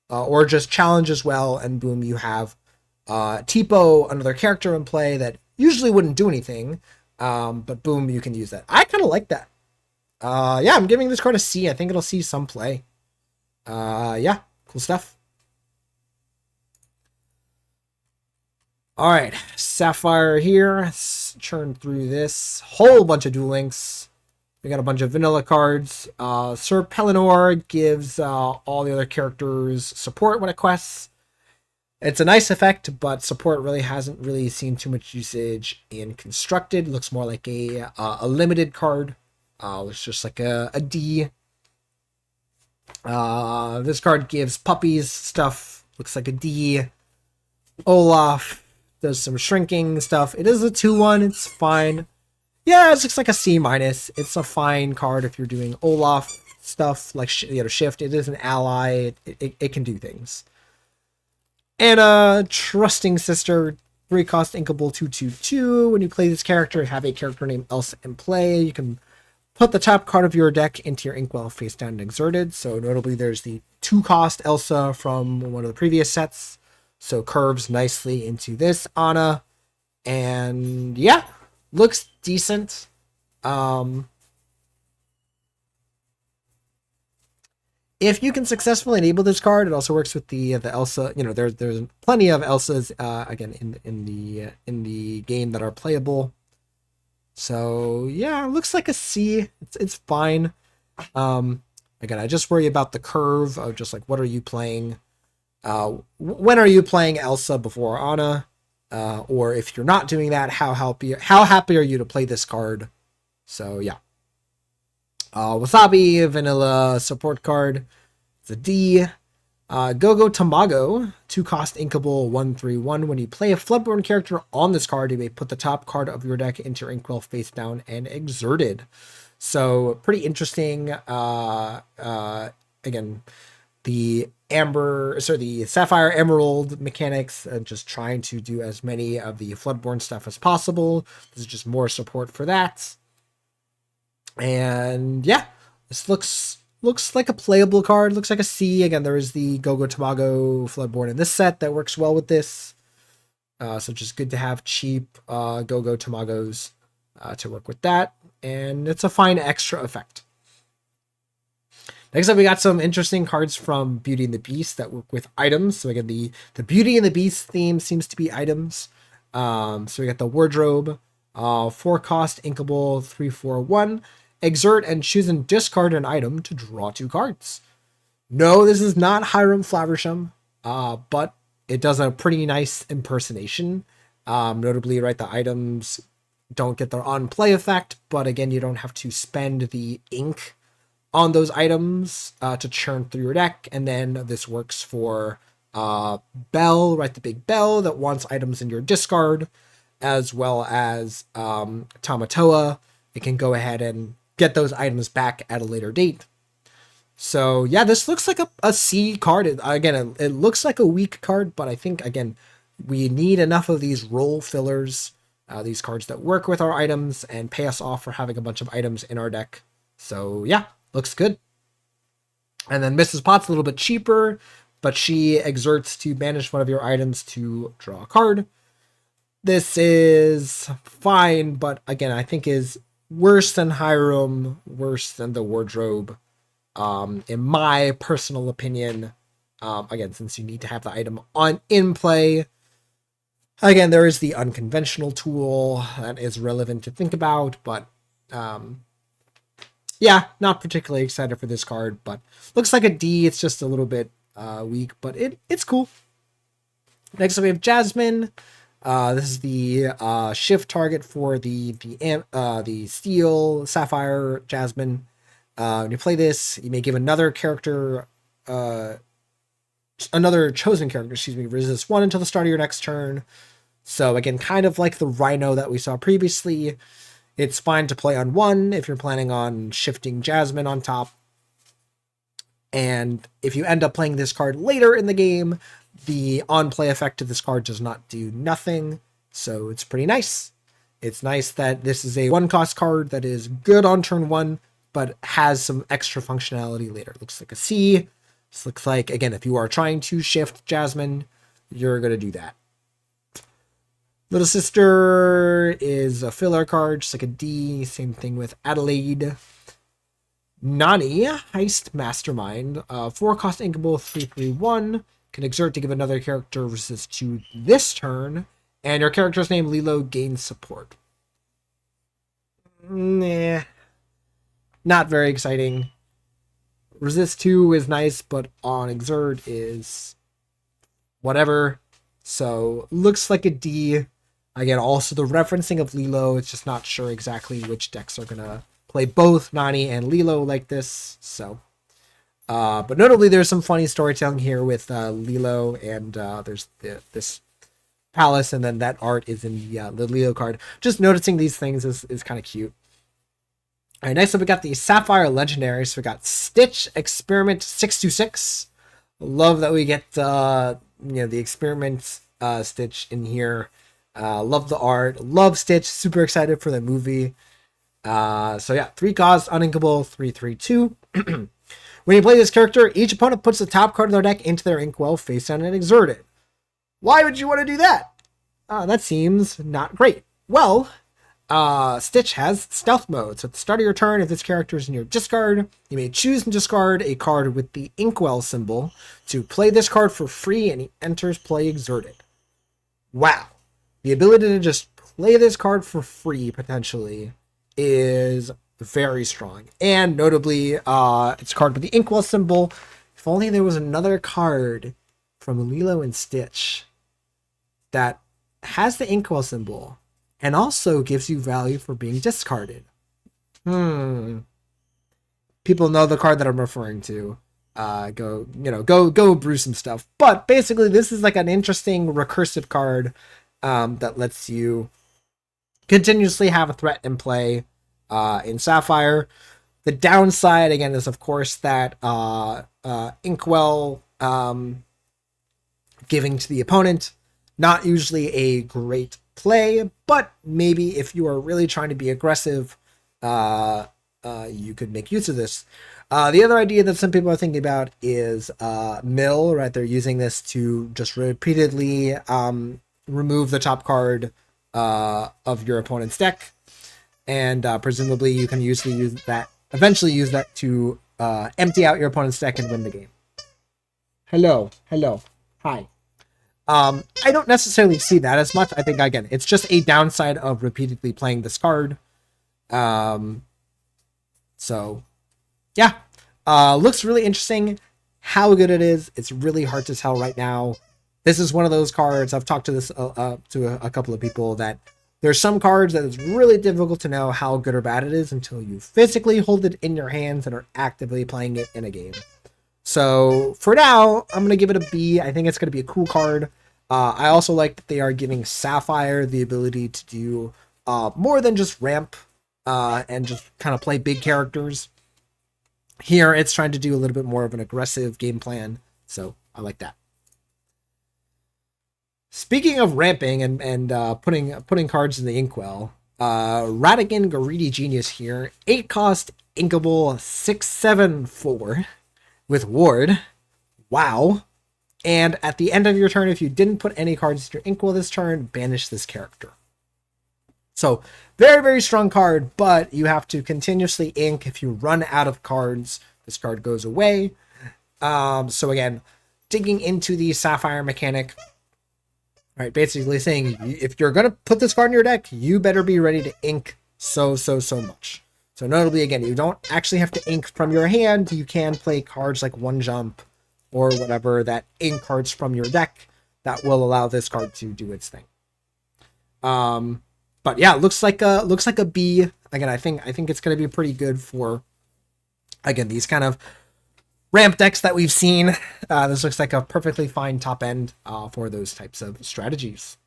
or just challenge as well, and boom, you have Tipo, another character in play that usually wouldn't do anything, but boom, you can use that. I kind of like that. Yeah, I'm giving this card a C. I think it'll see some play. Yeah, cool stuff. All right, Sapphire here. Let's churn through this whole bunch of Duel Links. We got a bunch of vanilla cards. Sir Pellinor gives all the other characters support when it quests. It's a nice effect, but support really hasn't really seen too much usage in Constructed. Looks more like a limited card. It's just like a D. This card gives puppies stuff. Looks like a D. Olaf does some shrinking stuff. It is a 2/1. It's fine. Yeah, it looks like a C-. It's a fine card if you're doing Olaf stuff, like Shift. It is an ally. It can do things. And Trusting Sister, 3 cost inkable 2/2/2. When you play this character, have a character named Elsa in play. You can put the top card of your deck into your inkwell face down and exerted. So notably, there's the 2 cost Elsa from one of the previous sets. So curves nicely into this Anna. And yeah, looks decent. If you can successfully enable this card, it also works with the Elsa. There's plenty of Elsas again in the game that are playable. So yeah, it looks like a C. It's fine. Again, I just worry about the curve of just like, what are you playing? When are you playing Elsa before Anna? Or if you're not doing that, how happy are you to play this card? So yeah. Wasabi, vanilla support card. It's a D. Gogo Tamago, 2 cost inkable 1/3/1. When you play a Floodborn character on this card, you may put the top card of your deck into your inkwell face down and exerted. So pretty interesting. Again, the Sapphire Emerald mechanics, just trying to do as many of the Floodborn stuff as possible. This is just more support for that. And yeah, this looks like a playable card. Looks like a C. Again, there is the Gogo Tamago Floodborn in this set that works well with this. So just good to have cheap Gogo Tamagos to work with that. And it's a fine extra effect. Next up, we got some interesting cards from Beauty and the Beast that work with items. So again, the Beauty and the Beast theme seems to be items. So we got the Wardrobe, 4 cost inkable 3/4/1. Exert and choose and discard an item to draw 2 cards. No, this is not Hiram Flaversham, but it does a pretty nice impersonation. Notably, right, the items don't get their on-play effect, but again, you don't have to spend the ink on those items to churn through your deck. And then this works for Bell, right, the big bell that wants items in your discard, as well as Tamatoa. It can go ahead and get those items back at a later date. So yeah, this looks like a C card. It looks like a weak card, but I think, again, we need enough of these role fillers, these cards that work with our items and pay us off for having a bunch of items in our deck. So yeah, looks good. And then Mrs. Pot's a little bit cheaper, but she exerts to banish one of your items to draw a card. This is fine, but again, I think is worse than Hiram, worse than the wardrobe. In my personal opinion, again, since you need to have the item in play. Again, there is the unconventional tool that is relevant to think about, but yeah, not particularly excited for this card, but looks like a D. It's just a little bit weak, but it's cool. Next up, we have Jasmine. This is the shift target for the Steel Sapphire Jasmine. When you play this, you may give another character, another chosen character, resist 1 until the start of your next turn. So again, kind of like the Rhino that we saw previously, it's fine to play on 1 if you're planning on shifting Jasmine on top. And if you end up playing this card later in the game, the on-play effect of this card does not do nothing. So it's pretty nice. It's nice that this is a 1-cost card that is good on turn 1, but has some extra functionality later. Looks like a C. This looks like, again, if you are trying to shift Jasmine, you're going to do that. Little Sister is a filler card, just like a D. Same thing with Adelaide. Nani, Heist Mastermind. 4-cost inkable, 3/3/1. Can exert to give another character resist to this turn. And your character's name, Lilo, gains support. Nah. Not very exciting. Resist 2 is nice, but on exert is whatever. So looks like a D. Again, also the referencing of Lilo, it's just not sure exactly which decks are going to play both Nani and Lilo like this. So, but notably, there's some funny storytelling here with Lilo, and there's this palace, and then that art is in the Lilo card. Just noticing these things is kind of cute. All right, next up we got the Sapphire Legendary. So we got Stitch Experiment 626. Love that we get the Experiment Stitch in here. Love the art. Love Stitch. Super excited for the movie. So yeah, 3-cost, uninkable, 3/3/2. When you play this character, each opponent puts the top card of their deck into their inkwell face down and exerted. Why would you want to do that? That seems not great. Well, Stitch has stealth mode. So at the start of your turn, if this character is in your discard, you may choose and discard a card with the inkwell symbol to play this card for free, and he enters play exerted. Wow. The ability to just play this card for free, potentially, is very strong. And notably, it's a card with the inkwell symbol. If only there was another card from Lilo and Stitch that has the inkwell symbol and also gives you value for being discarded. People know the card that I'm referring to. Go brew some stuff. But basically, this is like an interesting recursive card that lets you continuously have a threat in play in Sapphire. The downside, again, is of course that inkwell giving to the opponent, not usually a great play, but maybe if you are really trying to be aggressive, you could make use of this. The other idea that some people are thinking about is mill, right? They're using this to just repeatedly remove the top card of your opponent's deck, and presumably you can eventually use that to empty out your opponent's deck and win the game. Hello, hi. I don't necessarily see that as much. I think, again, it's just a downside of repeatedly playing this card. So, yeah. Looks really interesting. How good it is, it's really hard to tell right now. This is one of those cards, I've talked to this to a couple of people, that there's some cards that it's really difficult to know how good or bad it is until you physically hold it in your hands and are actively playing it in a game. So for now, I'm going to give it a B. I think it's going to be a cool card. I also like that they are giving Sapphire the ability to do more than just ramp. and just kind of play big characters. Here, it's trying to do a little bit more of an aggressive game plan, so I like that. Speaking of ramping and putting cards in the inkwell, Radigan Greedy Genius here, 8 cost, inkable, 6/7/4 with Ward. Wow. And at the end of your turn, if you didn't put any cards in your inkwell this turn, banish this character. So, very, very strong card, but you have to continuously ink. If you run out of cards, this card goes away. So again, digging into the Sapphire mechanic, right, basically saying if you're going to put this card in your deck, you better be ready to ink so much. So notably, again, you don't actually have to ink from your hand. You can play cards like One Jump or whatever that ink cards from your deck that will allow this card to do its thing. But yeah, looks like a B. Again, I think it's going to be pretty good for, again, these kind of ramp decks that we've seen. This looks like a perfectly fine top end for those types of strategies.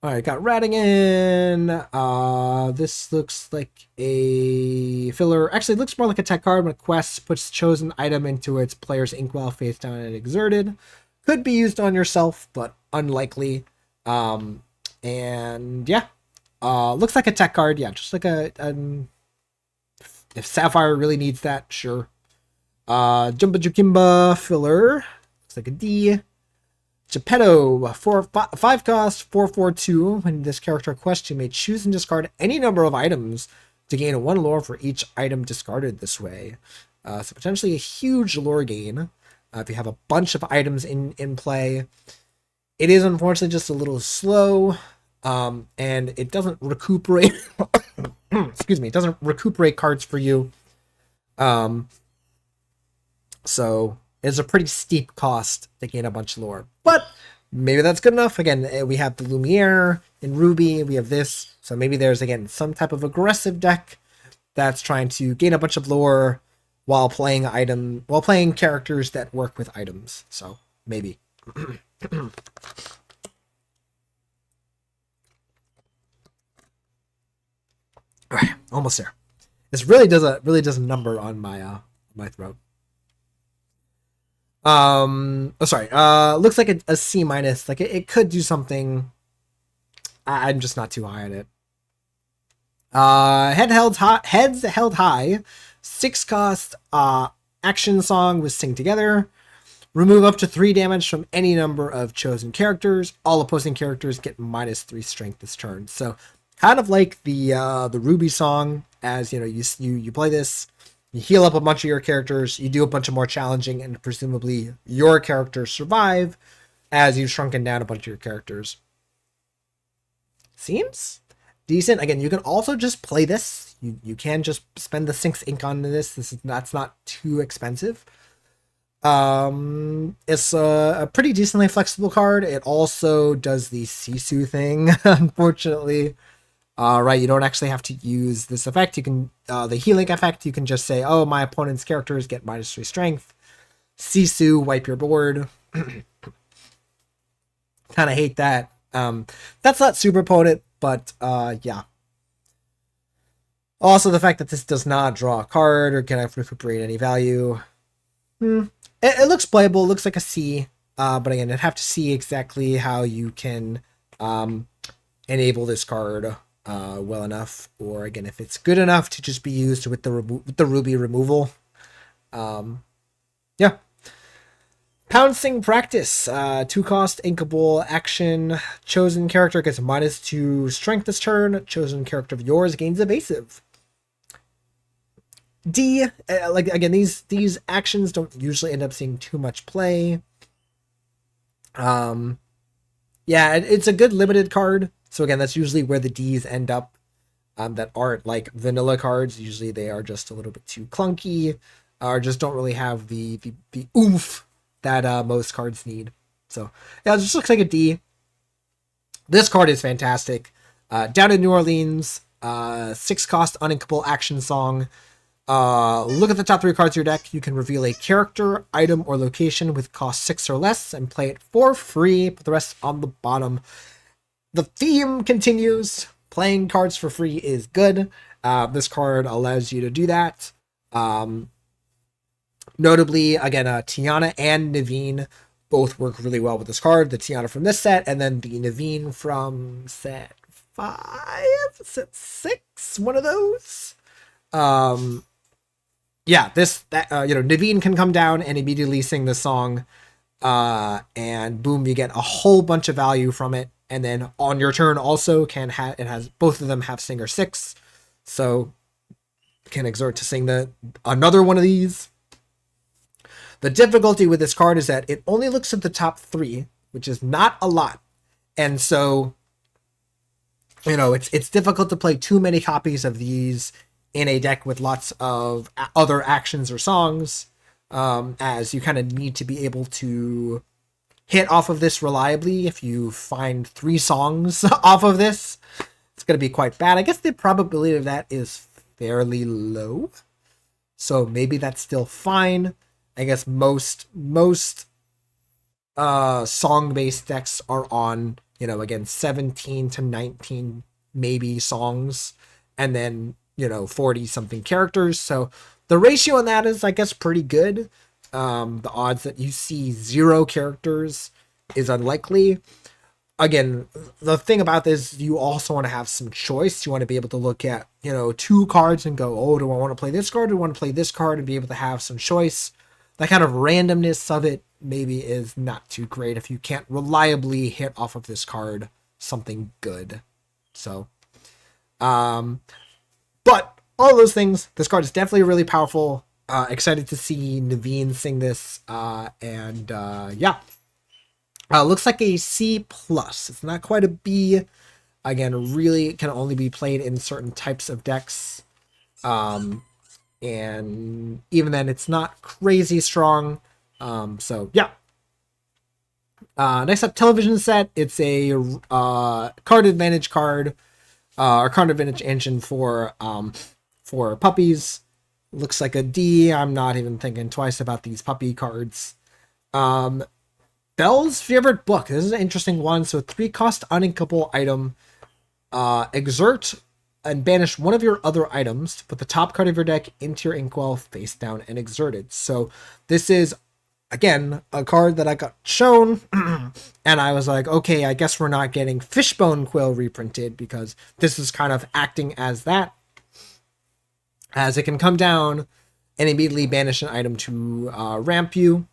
All right, got Radigan. This looks like a filler. Actually, it looks more like a tech card. When a quest puts chosen item into its player's inkwell face down and exerted. Could be used on yourself, but unlikely. And yeah, looks like a tech card. Yeah, just like if Sapphire really needs that, sure. Jumba Jukimba filler. Looks like a D. Geppetto, 5 cost, 4/4/2. When this character quests, you may choose and discard any number of items to gain 1 lore for each item discarded this way. So potentially a huge lore gain if you have a bunch of items in play. It is unfortunately just a little slow, and it doesn't recuperate. Excuse me, it doesn't recuperate cards for you. So it's a pretty steep cost to gain a bunch of lore, but maybe that's good enough. Again, we have the Lumiere in Ruby, we have this, so maybe there's again some type of aggressive deck that's trying to gain a bunch of lore while playing characters that work with items. So maybe. All right, almost there. This really does a number on my my throat. Sorry. Looks like a C minus. Like it could do something. I'm just not too high on it. Heads held high. 6 cost. Action song with Sing Together. Remove up to 3 damage from any number of chosen characters. All opposing characters get -3 strength this turn. So kind of like the Ruby song, as you know, you play this. You heal up a bunch of your characters, you do a bunch of more challenging, and presumably your characters survive as you've shrunken down a bunch of your characters. Seems decent. Again, you can also just play this. You can just spend the 6 ink on this. That's not too expensive. It's a pretty decently flexible card. It also does the Sisu thing, unfortunately. Right, you don't actually have to use this effect. You can, the healing effect, you can just say, oh, my opponent's characters get -3 strength. Sisu, wipe your board. Kind of hate that. That's not super potent, but yeah. Also, the fact that this does not draw a card or can recuperate any value. It looks playable. It looks like a C. But again, I'd have to see exactly how you can enable this card well enough, or again, if it's good enough to just be used with the Ruby removal. Yeah. Pouncing Practice, 2 cost, inkable, action. Chosen character gets -2 strength this turn. Chosen character of yours gains evasive. D, like again, these actions don't usually end up seeing too much play. Yeah, it's a good limited card. So again, that's usually where the Ds end up. That aren't like vanilla cards. Usually they are just a little bit too clunky, or just don't really have the oomph that most cards need. So yeah, it just looks like a D. This card is fantastic. Down in New Orleans, 6 cost, uninkable action song. Look at the top 3 cards of your deck. You can reveal a character, item, or location with cost 6 or less and play it for free. Put the rest on the bottom. The theme continues. playing cards for free is good. This card allows you to do that. Notably, again, Tiana and Naveen both work really well with this card. The Tiana from this set, and then the Naveen from set 5, set 6, one of those. Yeah, Naveen can come down and immediately sing the song, and boom, you get a whole bunch of value from it. And then on your turn, also has both of them have Singer 6, so can exert to sing another one of these. The difficulty with this card is that it only looks at the top 3, which is not a lot, and so it's difficult to play too many copies of these in a deck with lots of other actions or songs, as you kind of need to be able to hit off of this reliably. If you find 3 songs off of this, it's going to be quite bad. I guess the probability of that is fairly low, so maybe that's still fine. I guess most song-based decks are on, again, 17 to 19 maybe songs, and then 40 something characters. So the ratio on that is, I guess, pretty good. The odds that you see 0 characters is unlikely. Again, the thing about this, you also want to have some choice. You want to be able to look at 2 cards and go, oh, do I want to play this card? Do I want to play this card? And be able to have some choice. That kind of randomness of it maybe is not too great if you can't reliably hit off of this card something good. So, but all those things, this card is definitely really powerful. Excited to see Naveen sing this, and yeah. Looks like a C+. It's not quite a B. Again, really can only be played in certain types of decks. And even then, it's not crazy strong. So yeah. Next up, television set. It's a card advantage card, or card advantage engine for puppies. Looks like a D. I'm not even thinking twice about these puppy cards. Belle's favorite book. This is an interesting one. So 3-cost uninkable item. Exert and banish one of your other items to put the top card of your deck into your inkwell face down and exerted. So this is, again, a card that I got shown, and I was like, okay, I guess we're not getting Fishbone Quill reprinted, because this is kind of acting as that, as it can come down and immediately banish an item to ramp you.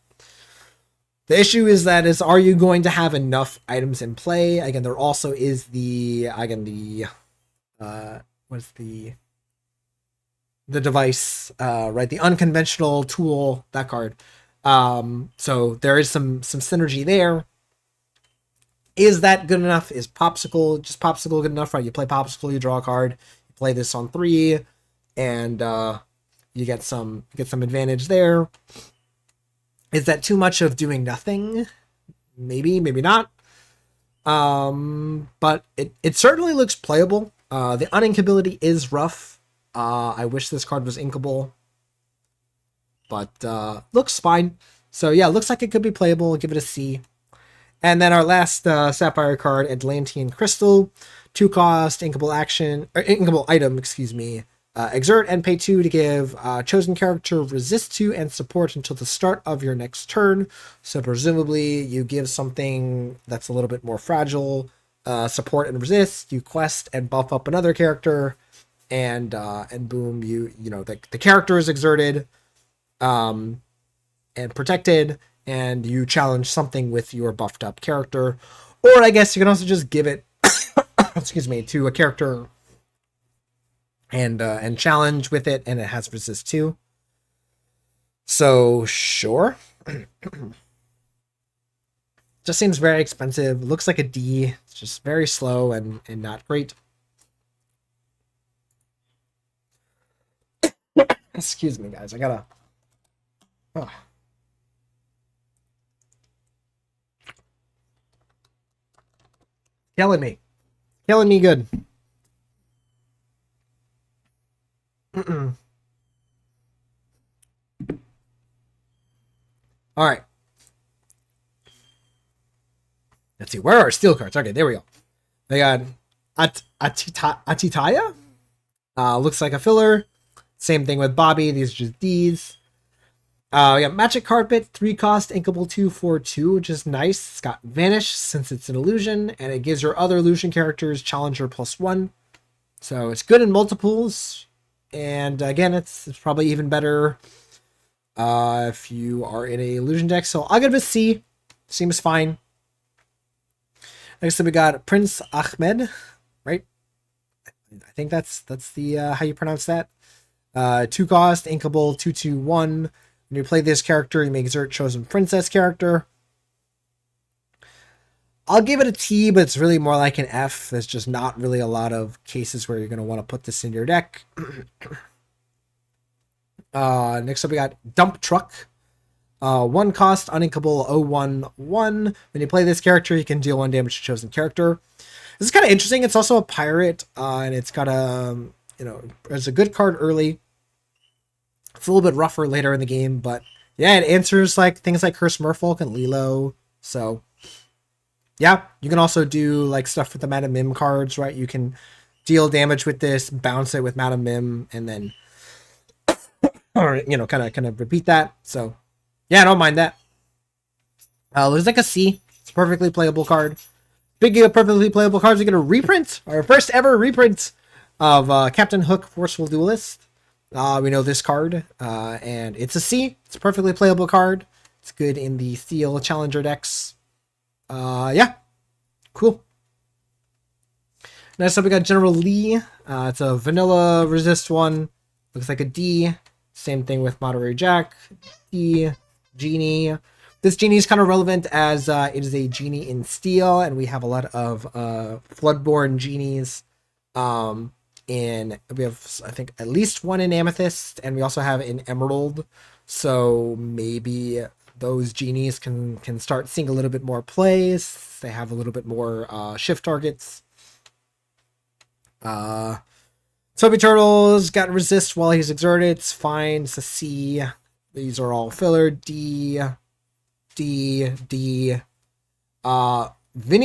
The issue is are you going to have enough items in play? Again, there also is what's the device, right? The unconventional tool, that card. So there is some synergy there. Is that good enough? Is Popsicle good enough? Right? You play Popsicle, you draw a card, you play this on 3, and you get some advantage there. Is that too much of doing nothing? Maybe not. But it certainly looks playable. The uninkability is rough. I wish this card was inkable, but looks fine. So yeah, looks like it could be playable. I'll give it a C. And then our last Sapphire card, Atlantean Crystal, 2-cost inkable item, exert and pay 2 to give chosen character resist to and support until the start of your next turn. So presumably you give something that's a little bit more fragile support and resist. You quest and buff up another character, and boom, the character is exerted and protected, and you challenge something with your buffed up character. Or I guess you can also just give it to a character and challenge with it, and it has resist too. So sure. Just seems very expensive. Looks like a D. It's just very slow and not great. Excuse me, guys. I gotta. Oh. Killing me good. All right. Let's see. Where are our steel cards? Okay, there we go. They got Atitaya. Looks like a filler. Same thing with Bobby. These are just D's. We got Magic Carpet, 3 cost, inkable 2/4/2, which is nice. It's got Vanish since it's an illusion, and it gives your other illusion characters Challenger +1. So it's good in multiples. And again, it's probably even better if you are in a illusion deck. So I'll give it a C. Seems fine. Next up, we got Prince Ahmed, right? I think that's the how you pronounce that. 2 cost, inkable 2/2/1. When you play this character, you may exert chosen princess character. I'll give it a T, but it's really more like an F. There's just not really a lot of cases where you're going to want to put this in your deck. Next up, we got Dump Truck. 1 cost, uninkable 0/1/1. When you play this character, you can deal 1 damage to chosen character. This is kind of interesting. It's also a pirate, and it's got it's a good card early. It's a little bit rougher later in the game, but yeah, it answers like things like Curse Merfolk and Lilo. So yeah, you can also do like stuff with the Madam Mim cards, right? You can deal damage with this, bounce it with Madam Mim, and then or kind of repeat that. So yeah, I don't mind that. Looks like a C. It's a perfectly playable card. Speaking of perfectly playable cards, we get a reprint, our first ever reprint of Captain Hook, Forceful Duelist. We know this card, and it's a C. It's a perfectly playable card. It's good in the Steel Challenger decks. Yeah, cool. Next up, we got General Lee. It's a vanilla resist one. Looks like a D. Same thing with Monterey Jack. D. Genie. This genie is kind of relevant as it is a genie in steel, and we have a lot of Floodborn genies. And we have, I think, at least one in Amethyst, and we also have an Emerald. So maybe those genies can start seeing a little bit more plays. They have a little bit more shift targets. Toby Turtles got resist while he's exerted. It's fine. It's a C. These are all filler. D. Vinny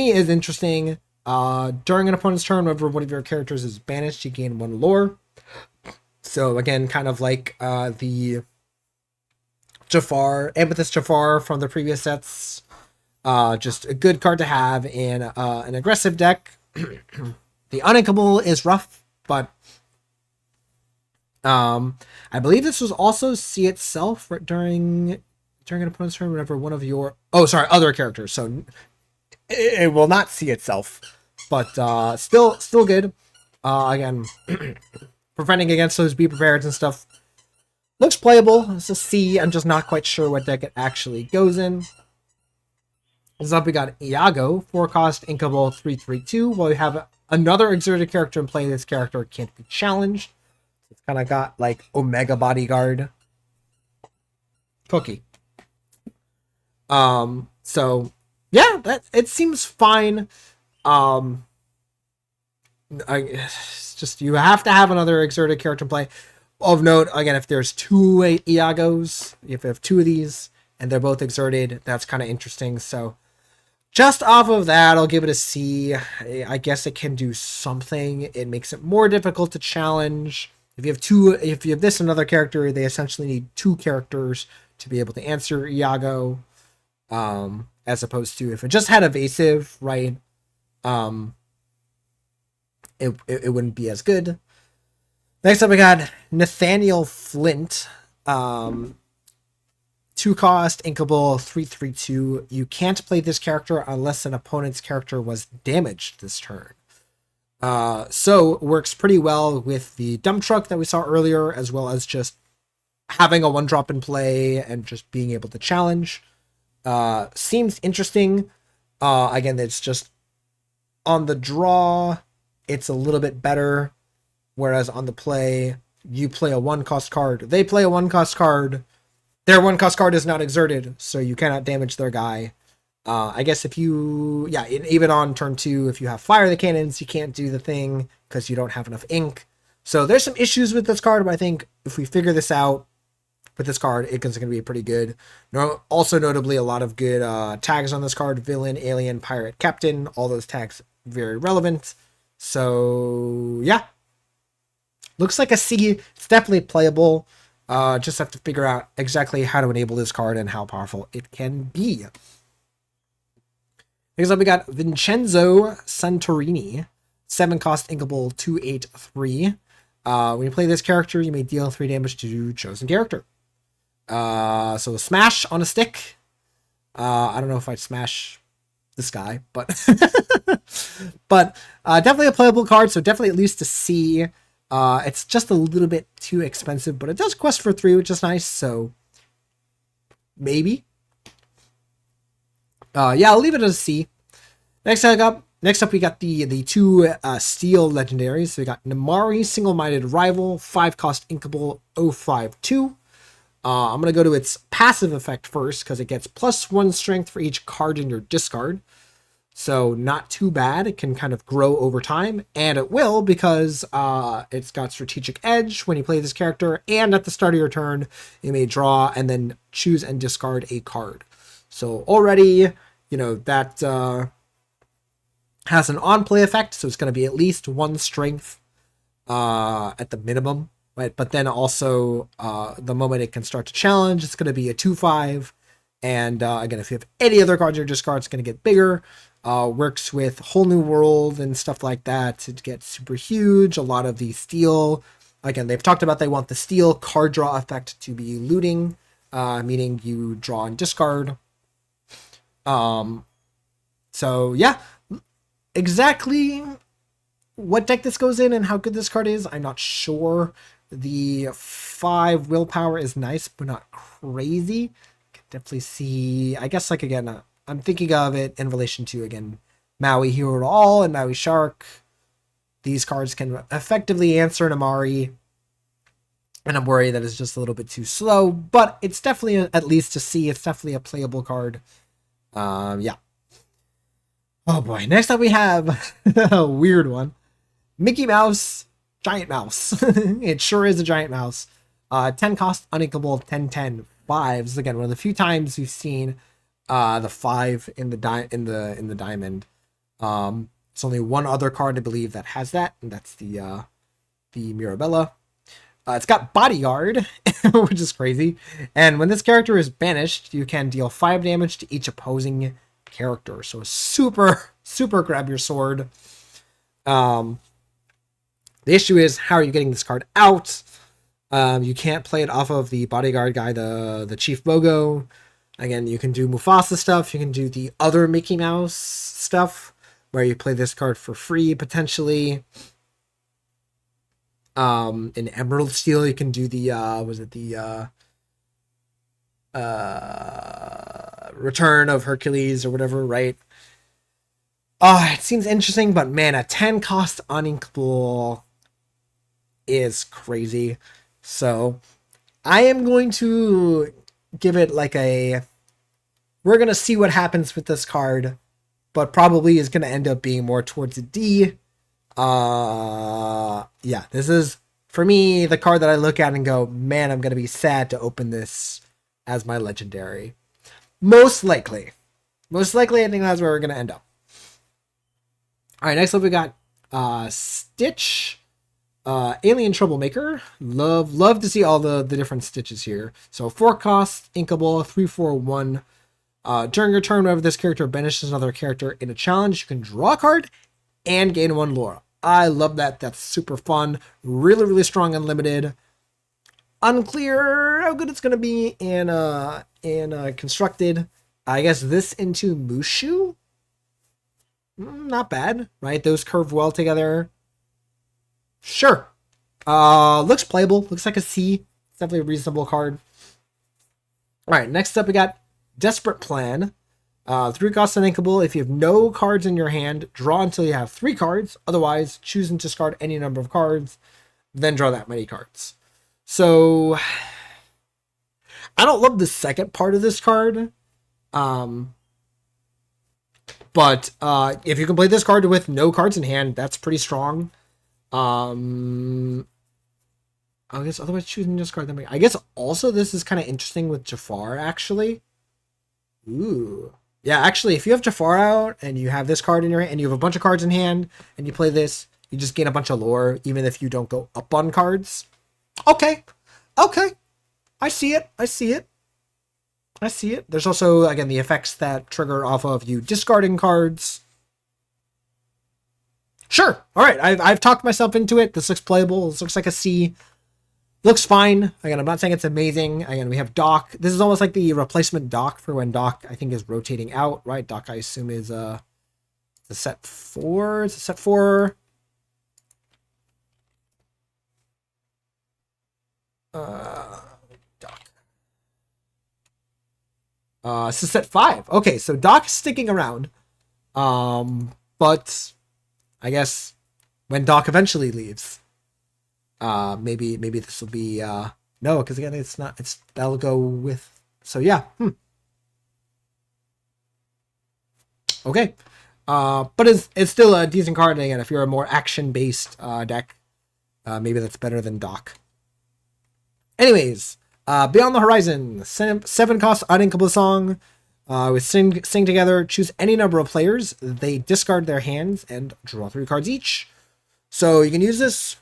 is interesting. During an opponent's turn, whenever one of your characters is banished, you gain 1 lore. So again, kind of like the Jafar, Amethyst Jafar from the previous sets. Just a good card to have in an aggressive deck. The uninkable is rough, but I believe this was also see itself during an opponent's turn whenever one of your other characters. So it will not see itself, but still good. Again, preventing against those be prepared and stuff. Looks playable. It's a C. I'm just not quite sure what deck it actually goes in. Next up, we got Iago, 4 cost, inkable 3/3/2. While we have another exerted character in play, this character can't be challenged. It's kind of got like Omega Bodyguard. Cookie. So yeah, it seems fine. It's just you have to have another exerted character in play. Of note, again, if there's 2 Iagos, if you have 2 of these and they're both exerted, that's kind of interesting. So just off of that, I'll give it a C. I guess it can do something. It makes it more difficult to challenge. If you have this another character, they essentially need 2 characters to be able to answer Iago. As opposed to if it just had evasive, right? It wouldn't be as good. Next up, we got Nathaniel Flint. 2 cost, inkable 3/3/2. You can't play this character unless an opponent's character was damaged this turn. So it works pretty well with the dump truck that we saw earlier, as well as just having a 1-drop in play and just being able to challenge. Seems interesting. Again, it's just on the draw, it's a little bit better. Whereas on the play, you play a 1-cost card. They play a 1-cost card. Their 1-cost card is not exerted, so you cannot damage their guy. I guess even on turn 2, if you have fire the cannons, you can't do the thing because you don't have enough ink. So there's some issues with this card, but I think if we figure this out with this card, it's going to be pretty good. Also notably, a lot of good tags on this card. Villain, Alien, Pirate, Captain. All those tags very relevant. So yeah, looks like a C. It's definitely playable. Just have to figure out exactly how to enable this card and how powerful it can be. Next up, we got Vincenzo Santorini. 7 cost inkable 2/8/3. When you play this character, you may deal 3 damage to chosen character. So smash on a stick. I don't know if I'd smash this guy, but but definitely a playable card. So definitely at least to see. It's just a little bit too expensive, but it does quest for 3, which is nice. So maybe. Yeah, I'll leave it as a C. Next up, we got the 2 steel legendaries. So we got Namari, Single-Minded Rival, 5 cost inkable 052. I'm going to go to its passive effect first because it gets +1 strength for each card in your discard. So not too bad. It can kind of grow over time, and it will because it's got strategic edge when you play this character, and at the start of your turn, you may draw and then choose and discard a card. So already, that has an on-play effect, so it's going to be at least 1 strength at the minimum, right? But then also, the moment it can start to challenge, it's going to be a 2/5, and again, if you have any other cards in your discard, it's going to get bigger. Works with Whole New World and stuff like that to get super huge. A lot of the steel, again, they've talked about they want the steel card draw effect to be looting, meaning you draw and discard. So yeah, exactly what deck this goes in and how good this card is, I'm not sure. The 5 willpower is nice, but not crazy. Can definitely see, I guess, like, again, I'm thinking of it in relation to, again, Maui Hero to All and Maui Shark. These cards can effectively answer an Amari, and I'm worried that it's just a little bit too slow, but it's definitely, at least to see, it's definitely a playable card. Yeah. Oh boy, next up we have a weird one. Mickey Mouse, Giant Mouse. It sure is a giant mouse. 10 cost, uninkable, 10/10, 5s. Again, one of the few times we've seen the 5 in the diamond. It's only one other card, I believe, that has that, and that's the Mirabella. It's got Bodyguard, which is crazy. And when this character is banished, you can deal 5 damage to each opposing character. So super grab your sword. The issue is, how are you getting this card out? You can't play it off of the Bodyguard guy, the Chief Bogo. Again, you can do Mufasa stuff. You can do the other Mickey Mouse stuff, where you play this card for free, potentially. In Emerald Steel, you can do the Return of Hercules or whatever, right? It seems interesting, but man, a 10 cost uninkable is crazy. So I am going to give it like we're going to see what happens with this card, but probably is going to end up being more towards a D. Yeah, this is, for me, the card that I look at and go, man, I'm going to be sad to open this as my legendary. Most likely, I think that's where we're going to end up. All right, next up we got Stitch, Alien Troublemaker. Love to see all the different Stitches here. So 4 cost, inkable, 3/4/1. During your turn, whenever this character banishes another character in a challenge, you can draw a card and gain 1 lore. I love that. That's super fun. Really strong unlimited. Unclear how good it's gonna be in constructed. I guess this into Mushu. Not bad, right? Those curve well together. Sure. Looks playable. Looks like a C. It's definitely a reasonable card. All right, next up we got Desperate Plan. 3 costs uninkable. If you have no cards in your hand, draw until you have 3 cards. Otherwise, choose and discard any number of cards, then draw that many cards. So, I don't love the second part of this card. But if you can play this card with no cards in hand, that's pretty strong. I guess otherwise choose and discard them. I guess also this is kind of interesting with Jafar, actually. Ooh. Yeah, actually, if you have Jafar out and you have this card in your hand and you have a bunch of cards in hand and you play this, You just gain a bunch of lore, even if you don't go up on cards. Okay. Okay. I see it. I see it. I see it. There's also, again, the effects that trigger off of you discarding cards. Sure. All right. I've talked myself into it. This looks playable. This looks like a C. Looks fine. Again, I'm not saying it's amazing. Again, we have Doc. This is almost like the replacement Doc for when Doc, I think, is rotating out, right? Doc, I assume, is a set 4. It's a set 4. Doc. This is set 5. Okay, so Doc is sticking around. But I guess when Doc eventually leaves, maybe this will be no, because again, that'll go with, so yeah. Okay. But it's still a decent card, and again, if you're a more action-based deck, maybe that's better than Doc. Anyways, Beyond the Horizon, 7-cost uninkable song. With sing together, choose any number of players. They discard their hands and draw 3 cards each. So you can use this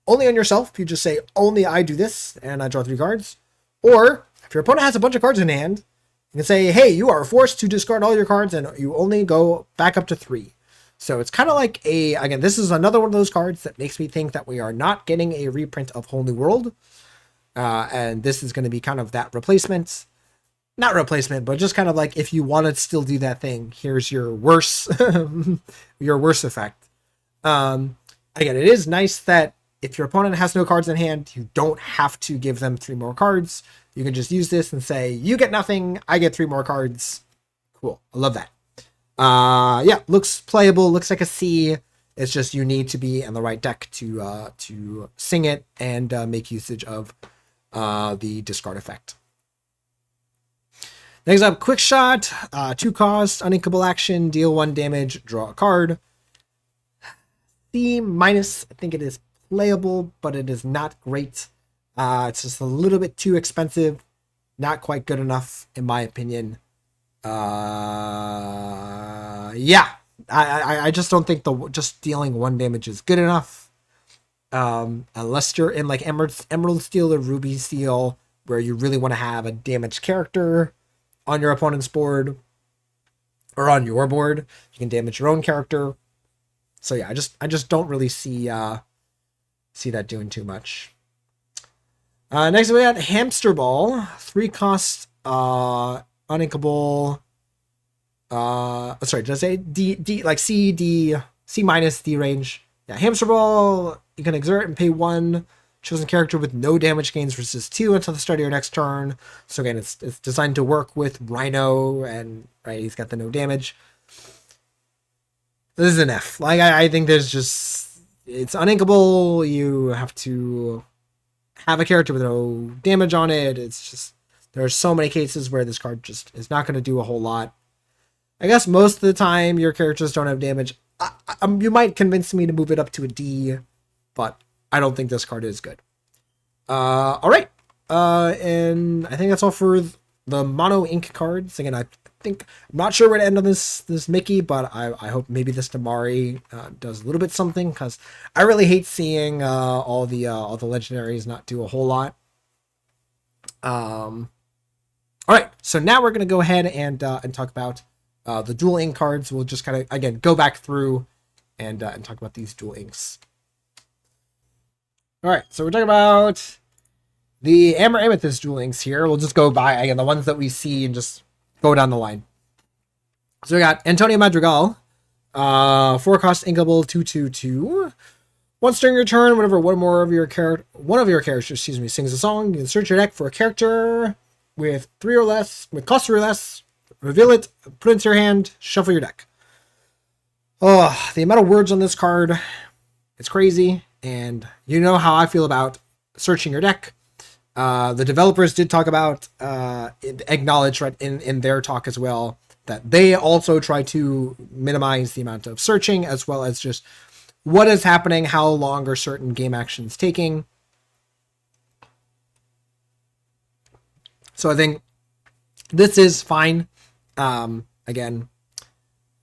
only on yourself. You just say, only I do this, and I draw 3 cards. Or, if your opponent has a bunch of cards in hand, you can say, hey, you are forced to discard all your cards, and you only go back up to 3. So it's kind of like again, this is another one of those cards that makes me think that we are not getting a reprint of Whole New World. And this is going to be kind of that replacement. Not replacement, but just kind of like, if you want to still do that thing, here's your worse, your worse effect. Again, it is nice that if your opponent has no cards in hand, you don't have to give them 3 more cards. You can just use this and say, you get nothing, I get 3 more cards. Cool. I love that. Yeah, looks playable, looks like a C. It's just you need to be in the right deck to sing it and make usage of the discard effect. Next up, Quick Shot, 2 cost, uninkable action, deal 1 damage, draw a card. C-, I think it is playable, but it is not great. It's just a little bit too expensive, not quite good enough, in my opinion. Yeah, I just don't think just dealing 1 damage is good enough. Unless you're in like Emerald Steel or Ruby Steel, where you really want to have a damaged character on your opponent's board or on your board, you can damage your own character. So yeah, I just don't really see that doing too much. Next we got Hamster Ball, 3 cost, uninkable. Sorry, did I say D like C, D, C-, D range? Yeah, Hamster Ball. You can exert and pay 1 chosen character with no damage gains versus 2 until the start of your next turn. So again, it's designed to work with Rhino, and right, he's got the no damage. This is an F. Like I think there's just, it's uninkable. You have to have a character with no damage on it. It's just, there are so many cases where this card just is not going to do a whole lot. I guess most of the time your characters don't have damage. You might convince me to move it up to a D, but I don't think this card is good. All right. And I think that's all for the mono ink cards. Again, I'm not sure where to end on this Mickey, but I hope maybe this Damari does a little bit something, because I really hate seeing all the legendaries not do a whole lot. All right. So now we're gonna go ahead and talk about the dual ink cards. We'll just kind of, again, go back through and talk about these dual inks. All right, so we're talking about the Amber Amethyst dual inks here. We'll just go by, again, the ones that we see and just go down the line. So we got Antonio Madrigal, 4-cost inkable, 2/2/2. Once during your turn, whenever one of your characters, sings a song, you can search your deck for a character with 3 or less, with cost 3 or less, reveal it, put it into your hand, shuffle your deck. Oh, the amount of words on this card, it's crazy. And you know how I feel about searching your deck. The developers did talk about, acknowledge, right, in their talk as well, that they also try to minimize the amount of searching, as well as just what is happening, how long are certain game actions taking. So I think this is fine. Again,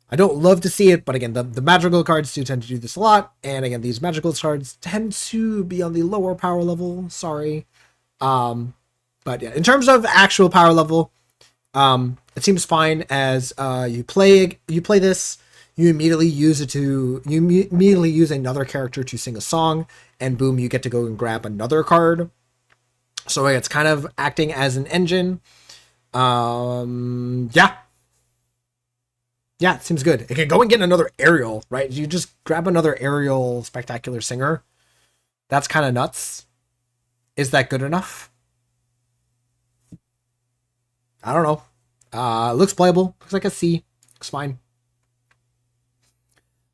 I don't love to see it, but again, the magical cards do tend to do this a lot. And again, these magical cards tend to be on the lower power level. Sorry. But yeah, in terms of actual power level, it seems fine as you play this. You immediately use another character to sing a song, and boom, you get to go and grab another card. So it's kind of acting as an engine. Yeah, it seems good. It can go and get another aerial, right? You just grab another aerial spectacular singer. That's kind of nuts. Is that good enough? I don't know. Looks playable. Looks like a C. Looks fine.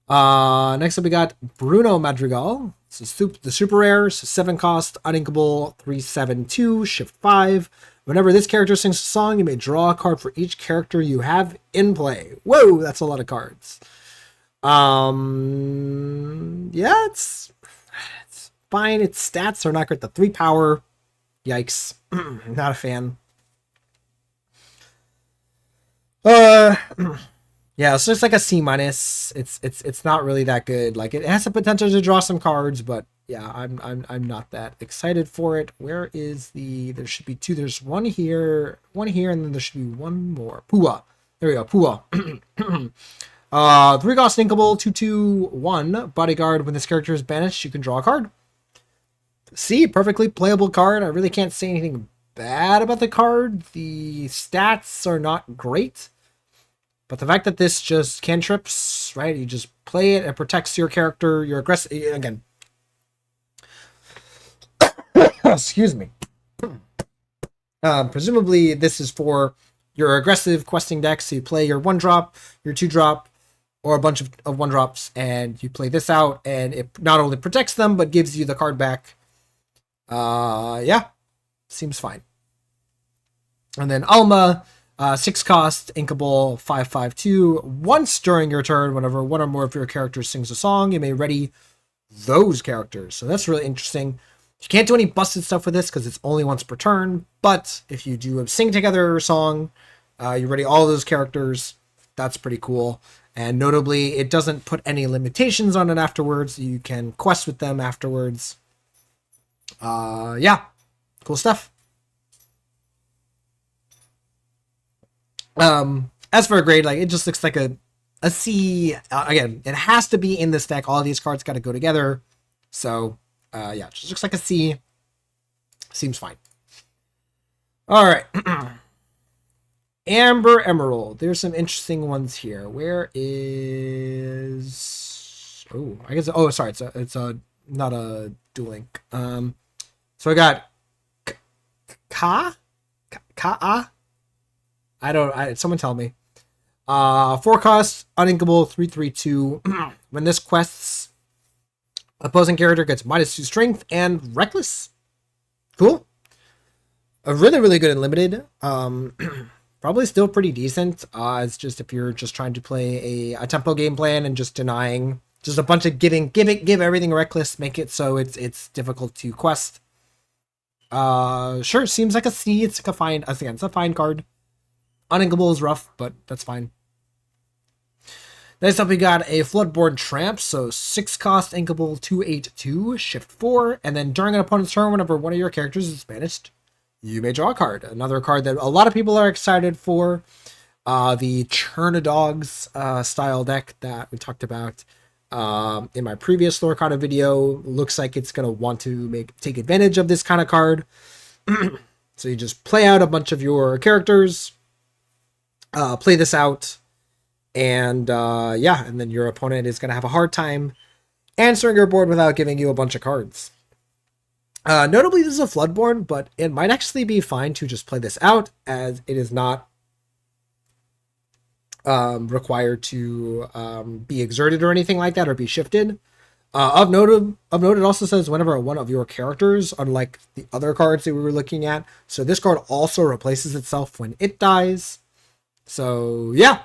Next up we got Bruno Madrigal. So the super rares, 7 cost, uninkable, 3/7/2, shift 5. Whenever this character sings a song, you may draw a card for each character you have in play. Whoa, that's a lot of cards. Yeah, it's fine. Its stats are not great. The 3 power, yikes. Not a fan. Yeah, so it's like a C minus. It's not really that good. Like it has the potential to draw some cards, but yeah, I'm not that excited for it. Where is there should be 2. There's one here, and then there should be one more. Pua. There we go, Pua. 3 cost inkable, 2/2/1. Bodyguard. When this character is banished, you can draw a card. See, perfectly playable card. I really can't say anything bad about the card. The stats are not great. But the fact that this just cantrips, right? You just play it, it protects your character, your aggressive. Again, excuse me. Presumably, this is for your aggressive questing decks. So you play your 1-drop, your 2-drop, or a bunch of 1-drops, and you play this out, and it not only protects them, but gives you the card back. Yeah, seems fine. And then Alma. 6 cost, inkable, 5/5/2. Once during your turn, whenever one or more of your characters sings a song, you may ready those characters. So that's really interesting. You can't do any busted stuff with this because it's only once per turn. But if you do a sing together song, you ready all those characters. That's pretty cool. And notably, it doesn't put any limitations on it afterwards. You can quest with them afterwards. Yeah, cool stuff. As for a grade, like it just looks like a C. Again, it has to be in this deck. All of these cards got to go together. So, yeah, it just looks like a C. Seems fine. All right. Amber Emerald. There's some interesting ones here. Where is? Oh, I guess. Oh, sorry. It's a not a dual link. So I got Ka. Someone tell me. 4 cost, uninkable, 3/3/2. When this quests, opposing character gets -2 strength and reckless. Cool. Really, really good and limited. Probably still pretty decent. It's just if you're just trying to play a tempo game plan and just denying, just a bunch of give everything reckless, make it so it's difficult to quest. Sure, seems like a C. It's like a fine. Again, it's a fine card. Uninkable is rough, but that's fine. Next up, we got a Floodborn Tramp. So 6 cost, inkable, 2/8/2, shift 4. And then during an opponent's turn, whenever one of your characters is banished, you may draw a card. Another card that a lot of people are excited for. The Churnadogs style deck that we talked about in my previous Lorcana video. Looks like it's going to want to take advantage of this kind of card. So you just play out a bunch of your characters. Play this out, and yeah, and then your opponent is going to have a hard time answering your board without giving you a bunch of cards. Notably, this is a Floodborn, but it might actually be fine to just play this out, as it is not required to be exerted or anything like that, or be shifted. Of note, it also says whenever one of your characters, unlike the other cards that we were looking at, so this card also replaces itself when it dies. So yeah,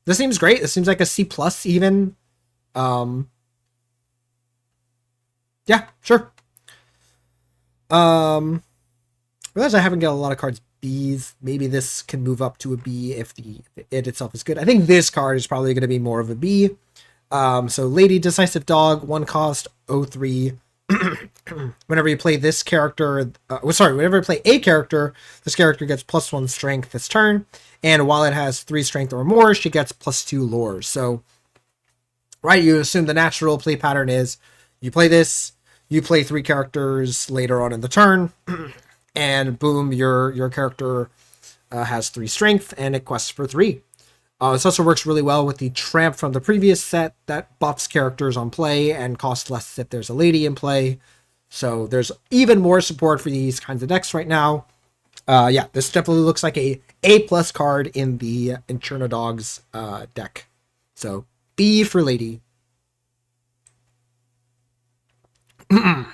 this seems great. This seems like a C+ even. Yeah, sure. Realize I haven't got a lot of cards Bs. Maybe this can move up to a B if it itself is good. I think this card is probably going to be more of a B. So Lady Decisive Dog, 1 cost, 03. Whenever you play this character, whenever you play a character, this character gets +1 strength this turn, and while it has 3 strength or more, she gets +2 lore. So, right, you assume the natural play pattern is you play this, you play 3 characters later on in the turn, and boom, your character has 3 strength, and it quests for 3. This also works really well with the Tramp from the previous set that buffs characters on play and costs less if there's a lady in play. So there's even more support for these kinds of decks right now. Yeah, this definitely looks like a A+ card in the Incherna Dogs deck. So B for lady. All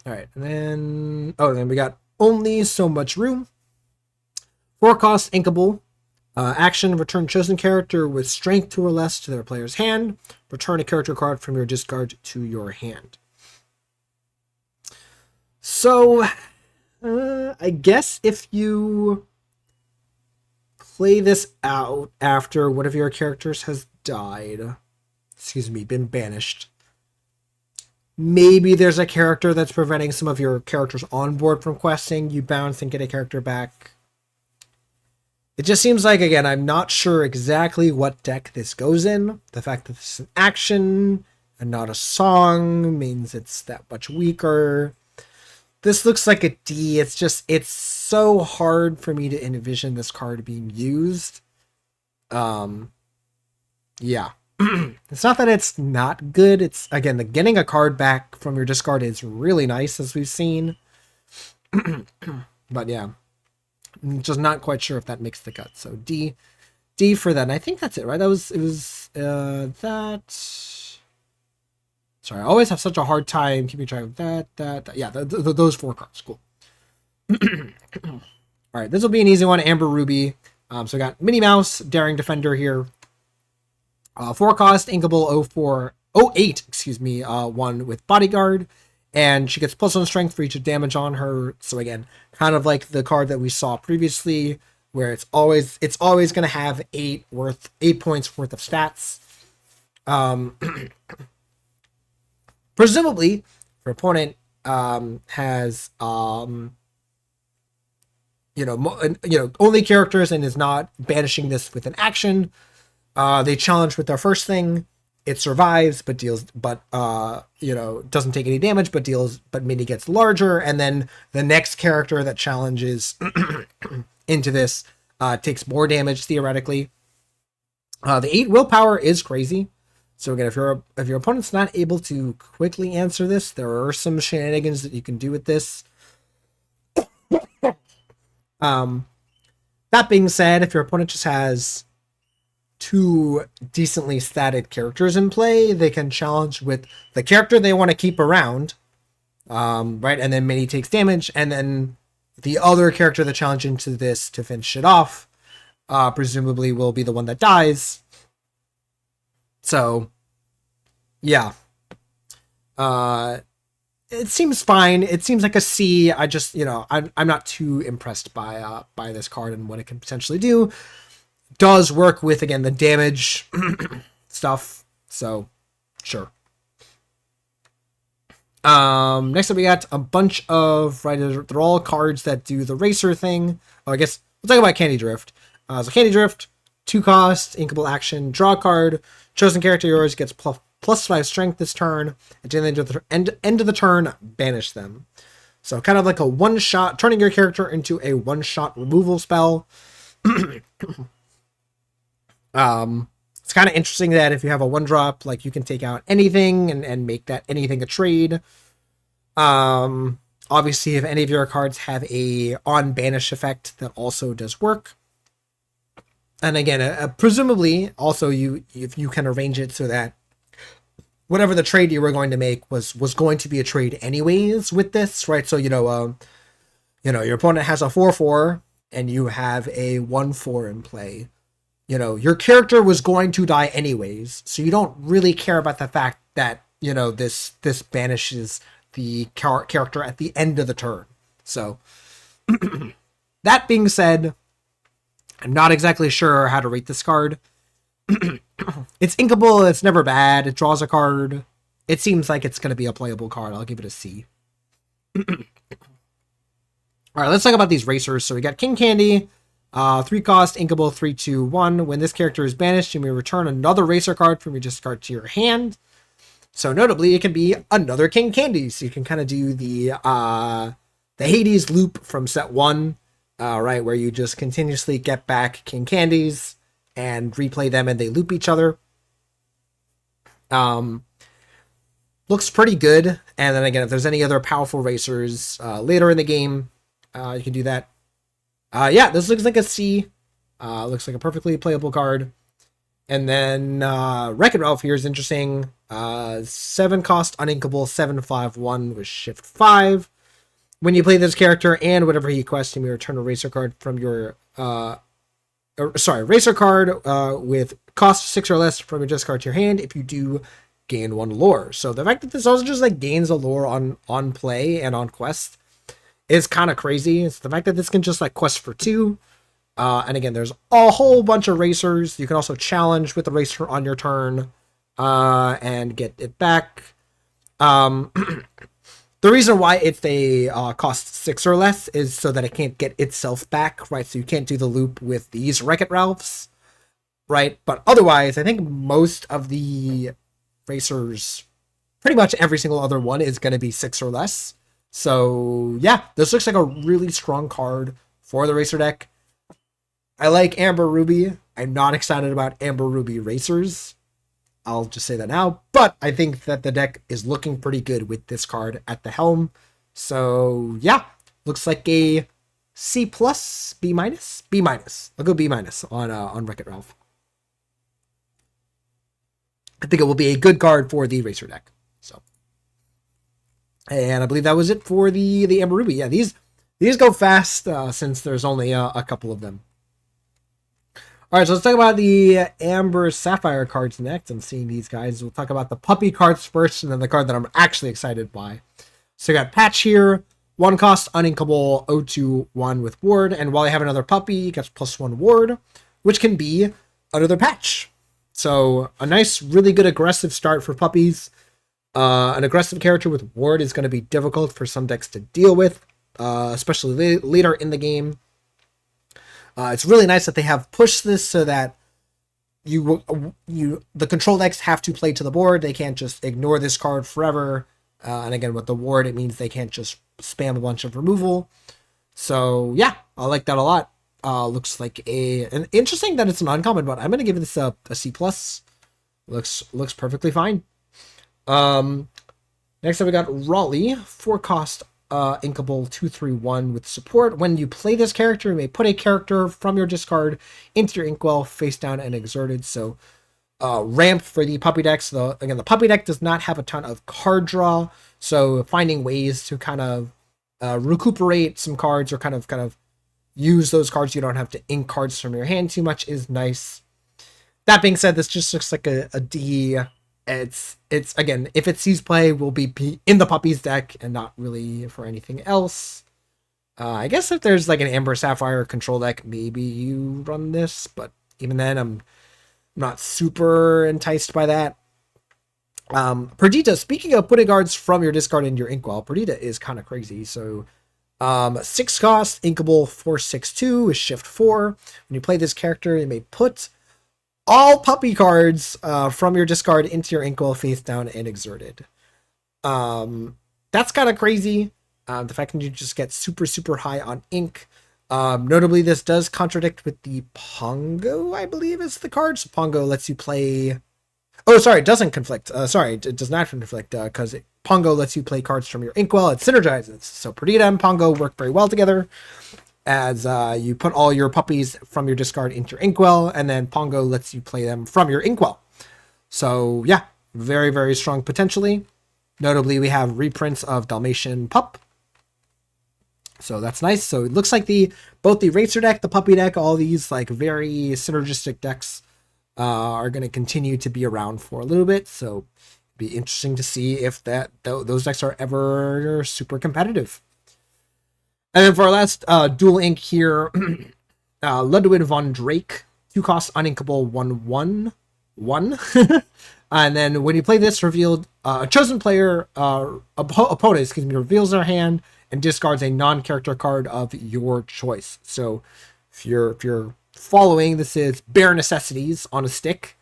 right, and then we got Only So Much Room. 4 cost, inkable. Action, return chosen character with strength 2 or less to their player's hand. Return a character card from your discard to your hand. So, I guess if you play this out after one of your characters has died, been banished, maybe there's a character that's preventing some of your characters on board from questing. You bounce and get a character back. It just seems like, again, I'm not sure exactly what deck this goes in. The fact that this is an action and not a song means it's that much weaker. This looks like a D. It's so hard for me to envision this card being used. Yeah. It's not that it's not good. It's, again, getting a card back from your discard is really nice, as we've seen. But yeah. I'm just not quite sure if that makes the cut. So D for that. And I think that's it, right? It was that. Sorry, I always have such a hard time keeping track of that. Yeah, those 4 cards. Cool. All right, this will be an easy one. Amber Ruby. So we got Minnie Mouse, Daring Defender here. 4 cost, inkable 08, 1 with Bodyguard. And she gets +1 strength for each damage on her. So again, kind of like the card that we saw previously, where it's always going to have 8 points worth of stats. Presumably, if your opponent has only characters and is not banishing this with an action, they challenge with their first thing. It survives, but doesn't take any damage, but Minnie gets larger, and then the next character that challenges into this takes more damage theoretically. The 8 willpower is crazy. So again, if your opponent's not able to quickly answer this, there are some shenanigans that you can do with this. That being said, if your opponent just has 2 decently statted characters in play, they can challenge with the character they want to keep around, right? And then Minnie takes damage, and then the other character that challenged into this to finish it off, presumably will be the one that dies. So, yeah. It seems fine. It seems like a C. I just, I'm not too impressed by this card and what it can potentially do. Does work with, again, the damage stuff. So, sure. Next up we got a bunch of, right, they're all cards that do the racer thing. Oh, I guess we'll talk about Candy Drift. So Candy Drift, 2 cost, inkable action, draw a card. Chosen character yours gets +5 strength this turn. At the end of the turn, banish them. So kind of like a one-shot, turning your character into a one-shot removal spell. It's kind of interesting that if you have a 1-drop, like, you can take out anything and make that anything a trade. Obviously, if any of your cards have a on banish effect, that also does work. And again, presumably, also if you can arrange it so that whatever the trade you were going to make was going to be a trade anyways with this, right? So your opponent has a 4/4 and you have a 1/4 in play. Your character was going to die anyways, so you don't really care about the fact that, this banishes the character at the end of the turn. So That being said, I'm not exactly sure how to rate this card. It's inkable, it's never bad, it draws a card. It seems like it's going to be a playable card. I'll give it a C. Alright, let's talk about these racers. So we got King Candy, 3 cost, inkable, 3/2/1. When this character is banished, you may return another racer card from your discard to your hand. So notably, it can be another King Candy. So you can kind of do the Hades loop from set 1, right, where you just continuously get back King Candies and replay them and they loop each other. Looks pretty good. And then again, if there's any other powerful racers later in the game, you can do that. Yeah, this looks like a C. Looks like a perfectly playable card. And then Wreck-It Ralph here is interesting. 7 cost, uninkable, 7/5/1 with shift 5. When you play this character and whatever he quests, you may return a racer card from your racer card with cost 6 or less from your discard to your hand. If you do, gain 1 lore. So the fact that this also just like gains a lore on play and on quest is kind of crazy. It's the fact that this can just like quest for 2. And again, there's a whole bunch of racers. You can also challenge with the racer on your turn and get it back. The reason why it's a cost 6 or less is so that it can't get itself back, right? So you can't do the loop with these Wreck-It Ralphs, right? But otherwise, I think most of the racers, pretty much every single other one is going to be 6 or less. So yeah, this looks like a really strong card for the racer deck. I like Amber Ruby. I'm not excited about Amber Ruby racers. I'll just say that now. But I think that the deck is looking pretty good with this card at the helm. So yeah, looks like a C+, B-, B-. I'll go B- on Wreck-It Ralph. I think it will be a good card for the racer deck. So, and I believe that was it for the Amber Ruby. Yeah, these go fast since there's only a couple of them. All right, so let's talk about the Amber Sapphire cards next. I'm seeing these guys. We'll talk about the puppy cards first, and then the card that I'm actually excited by. So you got Patch here, 1 cost, uninkable, 0/2/1 with ward, and while you have another puppy, it gets +1 ward, which can be another Patch. So a nice, really good aggressive start for puppies. An aggressive character with ward is going to be difficult for some decks to deal with, especially later in the game. It's really nice that they have pushed this so that the control decks have to play to the board. They can't just ignore this card forever. And again, with the ward, it means they can't just spam a bunch of removal. So yeah, I like that a lot. Looks like an interesting that it's an uncommon, but I'm gonna give this a C+. Looks perfectly fine. Next up we got Raleigh, 4 cost, inkable, 2/3/1 with support. When you play this character, you may put a character from your discard into your inkwell face down and exerted. So ramp for the puppy decks. Again, the puppy deck does not have a ton of card draw, so finding ways to kind of recuperate some cards or kind of use those cards you don't have to ink cards from your hand too much is nice. That being said, this just looks like a D. It's again, if it sees play, will be in the puppies deck and not really for anything else. I guess if there's like an Amber Sapphire control deck, maybe you run this, but even then, I'm not super enticed by that. Perdita, speaking of putting cards from your discard into your inkwell, Perdita is kind of crazy. So 6 cost, inkable, 4/6/2 with shift 4. When you play this character, you may put all puppy cards from your discard into your inkwell face down and exerted. That's kind of crazy. The fact that you just get super, super high on ink. Notably, this does contradict with the Pongo, I believe is the card. So Pongo lets you play... Oh, sorry, it doesn't conflict. It does not conflict because Pongo lets you play cards from your inkwell. It synergizes. So Perdita and Pongo work very well together, as you put all your puppies from your discard into your inkwell, and then Pongo lets you play them from your inkwell. So yeah, very, very strong potentially. Notably, we have reprints of Dalmatian Pup. So that's nice. So it looks like both the racer deck, the puppy deck, all these like very synergistic decks are going to continue to be around for a little bit. So it'd be interesting to see if those decks are ever super competitive. And then for our last dual ink here, Ludwig von Drake, 2 cost uninkable 1/1/1. And then when you play this, revealed a chosen player opponent, reveals their hand and discards a non-character card of your choice. So if you're following, this is Bare Necessities on a stick.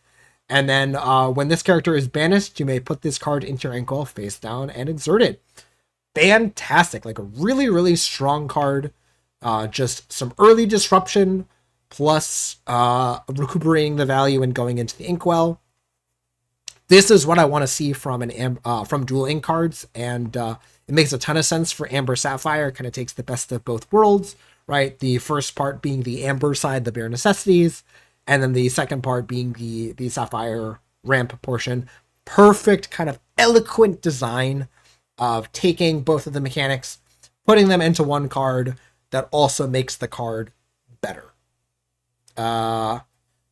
And then when this character is banished, you may put this card into your ankle face down and exert it. Fantastic. Like a really, really strong card. Just some early disruption plus recuperating the value and going into the inkwell. This is what I want to see from from dual ink cards, and it makes a ton of sense for Amber Sapphire. Kind of takes the best of both worlds, right? The first part being the Amber side, the bare necessities, and then the second part being the Sapphire ramp portion. Perfect kind of eloquent design of taking both of the mechanics, putting them into one card that also makes the card better.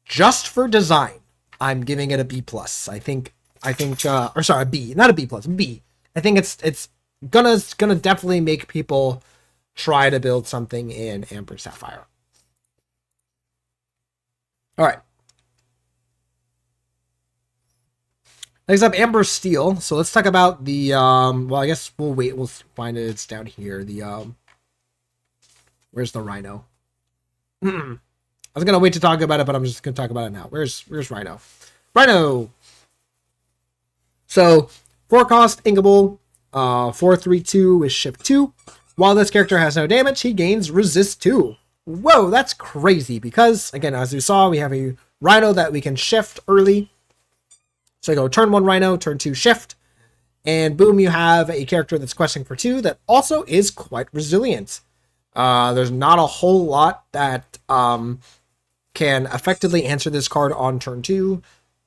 Just for design, I'm giving it a B plus. I think, or sorry, a B, not a B plus, B. I think it's gonna definitely make people try to build something in Amber Sapphire. All right. Next up, Amber Steel. So let's talk about the well, I guess we'll wait. We'll find it. It's down here. The where's the Rhino? I was gonna wait to talk about it, but I'm just gonna talk about it now. Where's Rhino? Rhino. So 4 cost inkable, 4/3/2 with shift 2. While this character has no damage, he gains resist 2. Whoa, that's crazy because again, as you saw, we have a Rhino that we can shift early. So I go turn 1 Rhino, turn 2 shift, and boom, you have a character that's questing for 2 that also is quite resilient. There's not a whole lot that can effectively answer this card on turn 2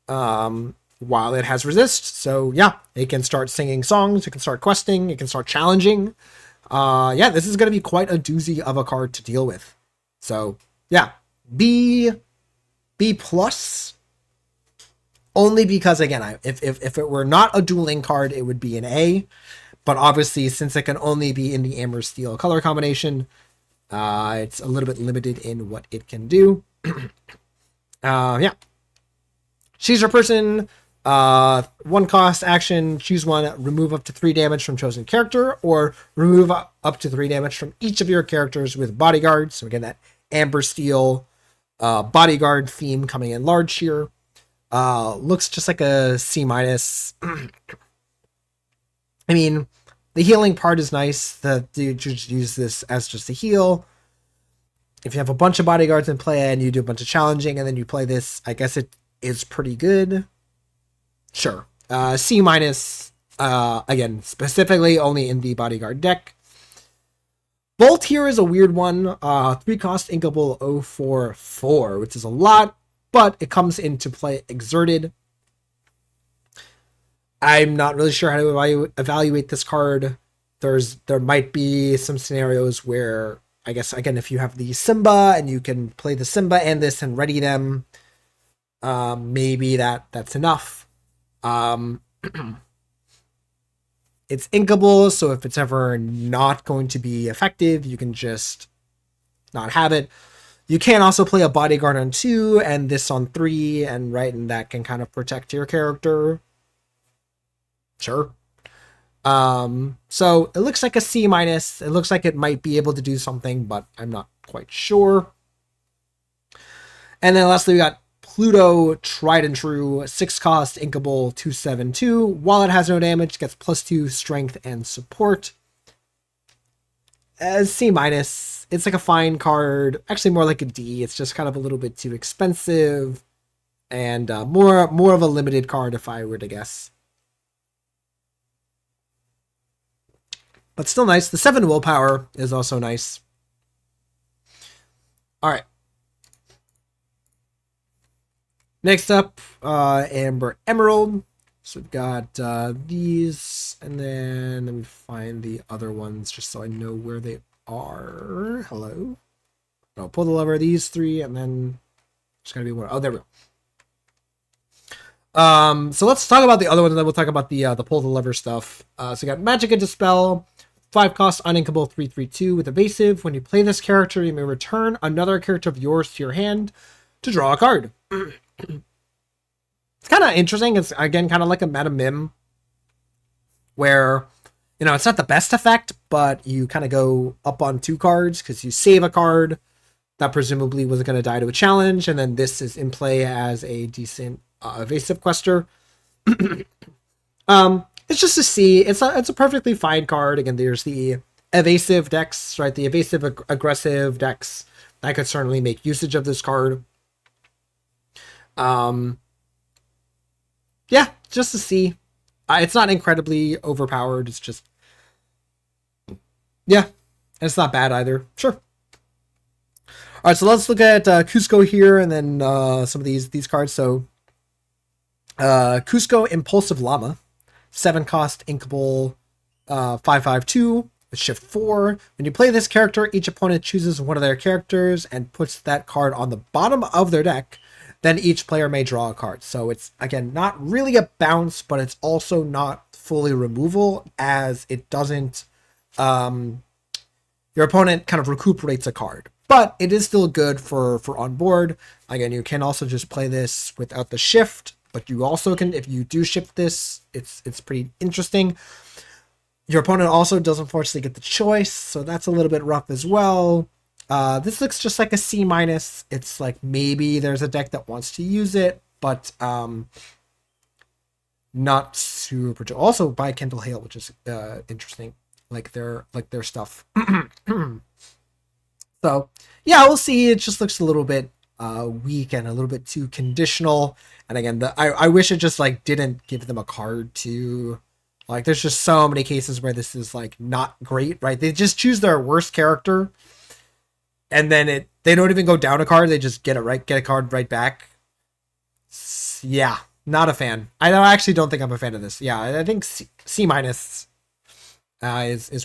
while it has resist. So yeah, it can start singing songs, it can start questing, it can start challenging. Yeah, this is going to be quite a doozy of a card to deal with. So yeah, B plus. Only because, again, if it were not a dual ink card, it would be an A. But obviously, since it can only be in the Amber Steel color combination, it's a little bit limited in what it can do. Yeah. Choose your person. 1 cost action. Choose one. Remove up to 3 damage from chosen character. Or remove up to 3 damage from each of your characters with bodyguard. So again, that Amber Steel bodyguard theme coming in large here. Looks just like a C minus. I mean, the healing part is nice. That you just use this as just a heal. If you have a bunch of bodyguards in play and you do a bunch of challenging and then you play this, I guess it is pretty good. Sure. C minus. Again, specifically only in the bodyguard deck. Bolt here is a weird one. 3 cost inkable 0/4/4, which is a lot. But it comes into play exerted. I'm not really sure how to evaluate this card. There might be some scenarios where, I guess, again, if you have the Simba and you can play the Simba and this and ready them, maybe that's enough. It's inkable, so if it's ever not going to be effective, you can just not have it. You can also play a bodyguard on 2 and this on 3, and that can kind of protect your character. Sure. So it looks like a C minus. It looks like it might be able to do something, but I'm not quite sure. And then lastly, we got Pluto, Tried and True, 6 cost inkable 2/7/2. While it has no damage, gets +2 strength and support. As C minus. It's like a fine card, actually more like a D. It's just kind of a little bit too expensive, and more of a limited card if I were to guess. But still nice. The 7 willpower is also nice. All right. Next up, Amber Emerald. So we've got these, and then let me find the other ones just so I know where they are. Hello. I'll pull the lever, these 3, and then there's gonna be one. Oh, there we go. So let's talk about the other one, and then we'll talk about the pull the lever stuff. So we got Magic and Dispel, 5 cost uninkable 3/3/2 with evasive. When you play this character, you may return another character of yours to your hand to draw a card. It's kind of interesting. It's again kind of like a meta mim where, you know, it's not the best effect, but you kind of go up on 2 cards because you save a card that presumably was going to die to a challenge, and then this is in play as a decent evasive quester. It's just to see. It's a perfectly fine card. Again, there's the evasive decks, right? The evasive aggressive decks. I could certainly make usage of this card. Yeah, just to see. It's not incredibly overpowered. It's just, yeah, it's not bad either. Sure. All right, so let's look at Cusco here, and then some of these cards. So, Cusco Impulsive Llama, 7 cost inkable, 5/5/2 with shift 4. When you play this character, each opponent chooses one of their characters and puts that card on the bottom of their deck. Then each player may draw a card. So it's, again, not really a bounce, but it's also not fully removal, as it doesn't, your opponent kind of recuperates a card. But it is still good for on board. Again, you can also just play this without the shift, but you also can, if you do shift this, it's pretty interesting. Your opponent also does unfortunately get the choice, so that's a little bit rough as well. This looks just like a C-. It's like maybe there's a deck that wants to use it, but not super. Also by Kendall Hale, which is interesting, like their stuff. So yeah, we'll see. It just looks a little bit weak and a little bit too conditional. And again, I wish it just like didn't give them a card to. Like, there's just so many cases where this is like not great, right? They just choose their worst character, and then they don't even go down a card. They just get a card right back. Yeah, not a fan. I actually don't think I'm a fan of this. Yeah, I think C- is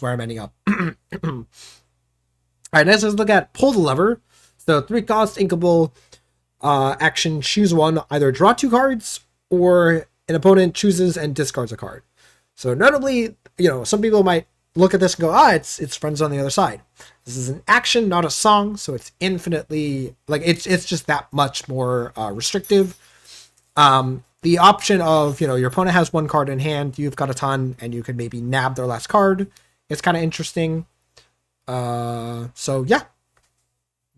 where I'm ending up. All right, next let's look at Pull the Lever. So 3 cost inkable action. Choose one. Either draw 2 cards, or an opponent chooses and discards a card. So notably, you know, some people might look at this and go, it's Friends on the Other Side. This is an action, not a song, so it's infinitely, like, it's just that much more restrictive. The option of, you know, your opponent has 1 card in hand, you've got a ton, and you could maybe nab their last card. It's kind of interesting. So yeah,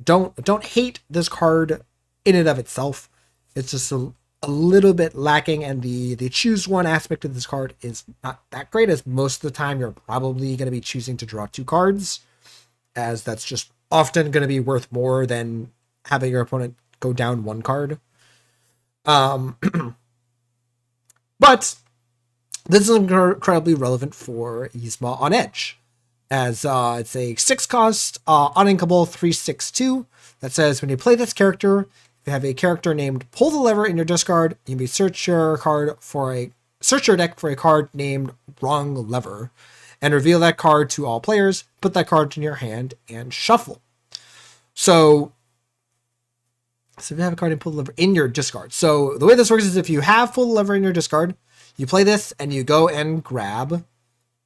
don't hate this card in and of itself. It's just a little bit lacking, and the choose one aspect of this card is not that great, as most of the time you're probably going to be choosing to draw 2 cards, as that's just often going to be worth more than having your opponent go down 1 card. But this is incredibly relevant for Yzma on Edge, as it's a 6 cost uninkable 3/6/2 that says when you play this character, if you have a character named Pull the Lever in your discard, you may search your deck for a card named Wrong Lever, and reveal that card to all players. Put that card in your hand and shuffle. So if you have a card named Pull the Lever in your discard. So the way this works is if you have Pull the Lever in your discard, you play this and you go and grab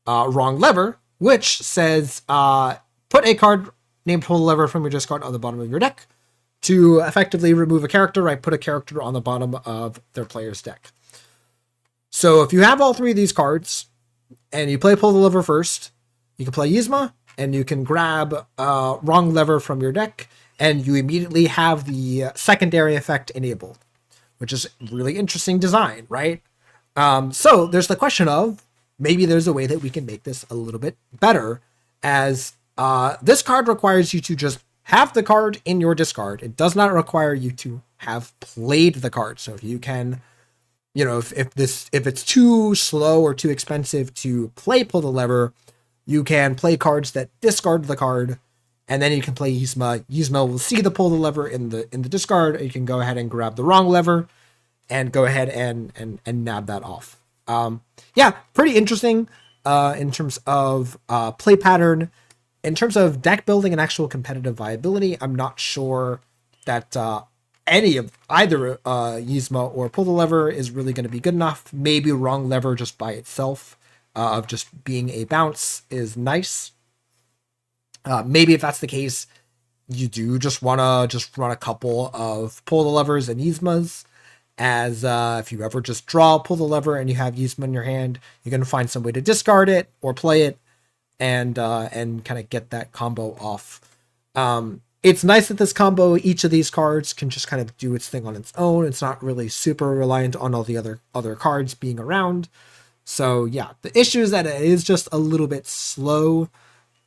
Wrong Lever, which says put a card named Pull the Lever from your discard on the bottom of your deck. To effectively remove a character, right? Put a character on the bottom of their player's deck. So if you have all 3 of these cards, and you play Pull the Lever first, you can play Yzma, and you can grab Wrong Lever from your deck, and you immediately have the secondary effect enabled, which is really interesting design, right? So there's the question of, maybe there's a way that we can make this a little bit better, as this card requires you to just have the card in your discard. It does not require you to have played the card. So if you can, you know, if it's too slow or too expensive to play Pull the Lever, you can play cards that discard the card, and then you can play Yzma. Yzma will see the Pull the Lever in the discard, and you can go ahead and grab the Wrong Lever and go ahead and nab that off. Yeah, pretty interesting in terms of play pattern. In terms of deck building and actual competitive viability, I'm not sure that any of either Yzma or Pull the Lever is really going to be good enough. Maybe Wrong Lever just by itself of just being a bounce is nice. Maybe if that's the case, you do just want to just run a couple of pull the levers and Yzmas, as if you ever just pull the lever and you have Yzma in your hand, you're going to find some way to discard it or play it and kind of get that combo off. It's nice that this combo, each of these cards can just kind of do its thing on its own. It's not really super reliant on all the other cards being around. So yeah, the issue is that it is just a little bit slow,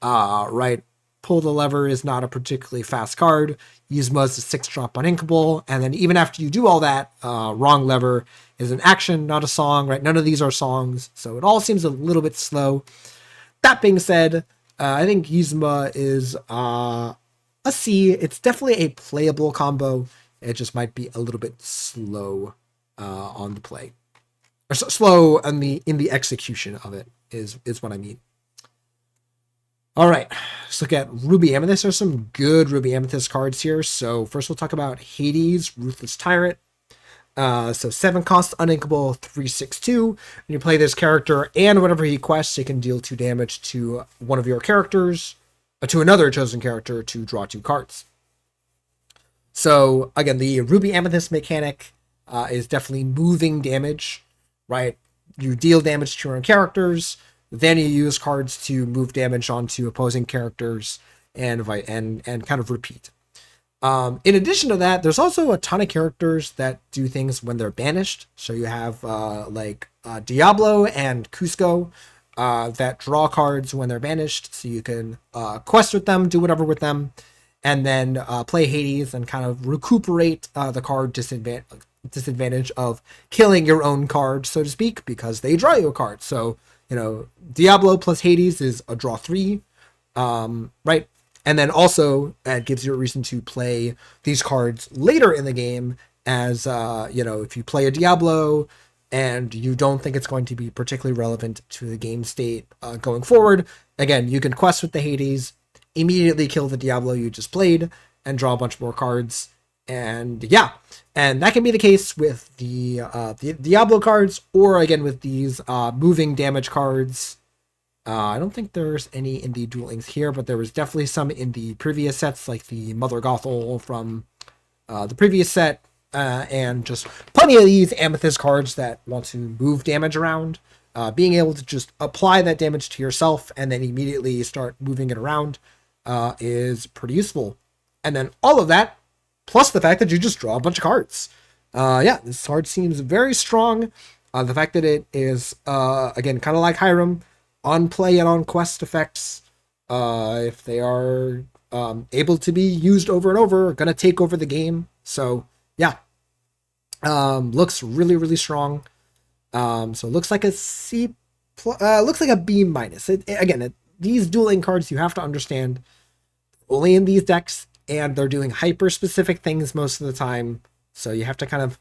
right? Pull the lever is not a particularly fast card. Yzma is a 6-drop uninkable, and then even after you do all that, wrong lever is an action, not a song, right? None of these are songs, so it all seems a little bit slow. That being said, I think Yzma is a C. It's definitely a playable combo. It just might be a little bit slow on the play, or slow in the execution of it is what I mean. All right, let's look at Ruby Amethyst. There's some good Ruby Amethyst cards here. So first we'll talk about Hades, Ruthless Tyrant. So 7 cost, uninkable, 3/6/2. When you play this character and whenever he quests, it can deal 2 damage to one of your characters, to another chosen character to draw 2 cards. So again, the Ruby Amethyst mechanic is definitely moving damage, right? You deal damage to your own characters, then you use cards to move damage onto opposing characters and kind of repeat. In addition to that, there's also a ton of characters that do things when they're banished. So you have Diablo and Cusco that draw cards when they're banished. So you can quest with them, do whatever with them, and then play Hades and kind of recuperate the card disadvantage of killing your own card, so to speak, because they draw you a card. So, Diablo plus Hades is a draw 3, right? And then also it gives you a reason to play these cards later in the game as, if you play a Diablo and you don't think it's going to be particularly relevant to the game state going forward, again, you can quest with the Hades, immediately kill the Diablo you just played, and draw a bunch more cards. And yeah, and that can be the case with the Diablo cards, or again with these moving damage cards. I don't think there's any in the Duel Links here, but there was definitely some in the previous sets, like the Mother Gothel from the previous set, and just plenty of these Amethyst cards that want to move damage around. Being able to just apply that damage to yourself and then immediately start moving it around is pretty useful. And then all of that, plus the fact that you just draw a bunch of cards. This card seems very strong. The fact that it is, again, kind of like Hiram, on play and on quest effects, if they are able to be used over and over, are going to take over the game. So, yeah. Looks really, really strong. So it looks like a C+, looks like a B-. These dueling cards, you have to understand, only in these decks, and they're doing hyper-specific things most of the time, so you have to kind of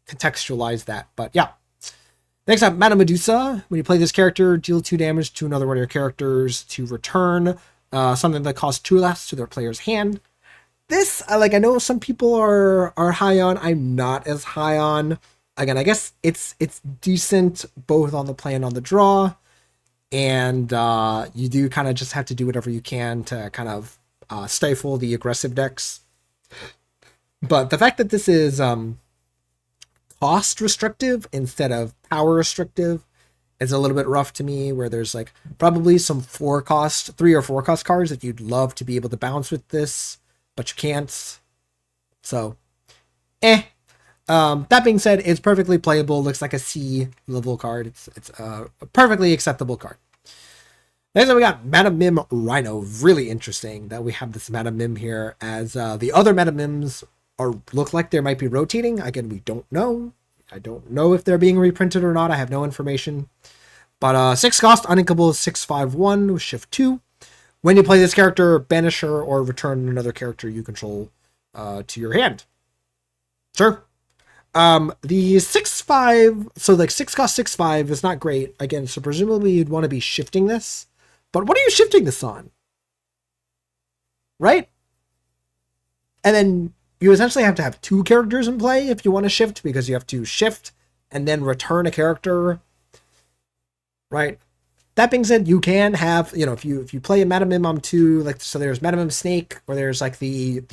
contextualize that. But yeah. Next up, Madame Medusa. When you play this character, deal 2 damage to another one of your characters to return something that costs 2 less to their player's hand. This, I know some people are high on. I'm not as high on. Again, I guess it's decent both on the play and on the draw. And you do kind of just have to do whatever you can to kind of stifle the aggressive decks. But the fact that this is cost restrictive instead of power restrictive is a little bit rough to me, where there's probably some 3 or 4 cost cards that you'd love to be able to bounce with this, but you can't. So, that being said, it's perfectly playable. Looks like a C level card. It's a perfectly acceptable card. Next up, we got Madame Mim Rhino. Really interesting that we have this Madame Mim here, as the other Madame Mims look like they might be rotating. Again, we don't know. I don't know if they're being reprinted or not. I have no information. But 6 cost, uninkable, 6/5/1 with shift 2. When you play this character, banish her or return another character you control to your hand. Sure. The 6/5, so 6 cost 6/5 is not great. Again, so presumably you'd want to be shifting this. But what are you shifting this on? Right? And then you essentially have to have 2 characters in play if you want to shift, because you have to shift and then return a character. Right? that being said, you can have, if you play a Madam Mim on 2, like, so there's Madam Mim Snake, or there's like the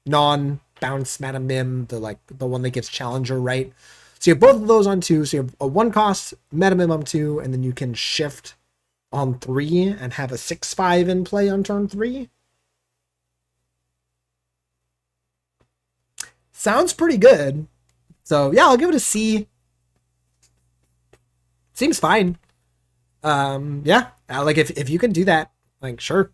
non-bounce Madam Mim, the one that gets Challenger, right? So you have both of those on 2, so you have a 1-cost Madam Mim on 2, and then you can shift on 3 and have a 6/5 in play on turn 3. Sounds pretty good. So yeah, I'll give it a C. Seems fine. Yeah, like if you can do that, like, sure.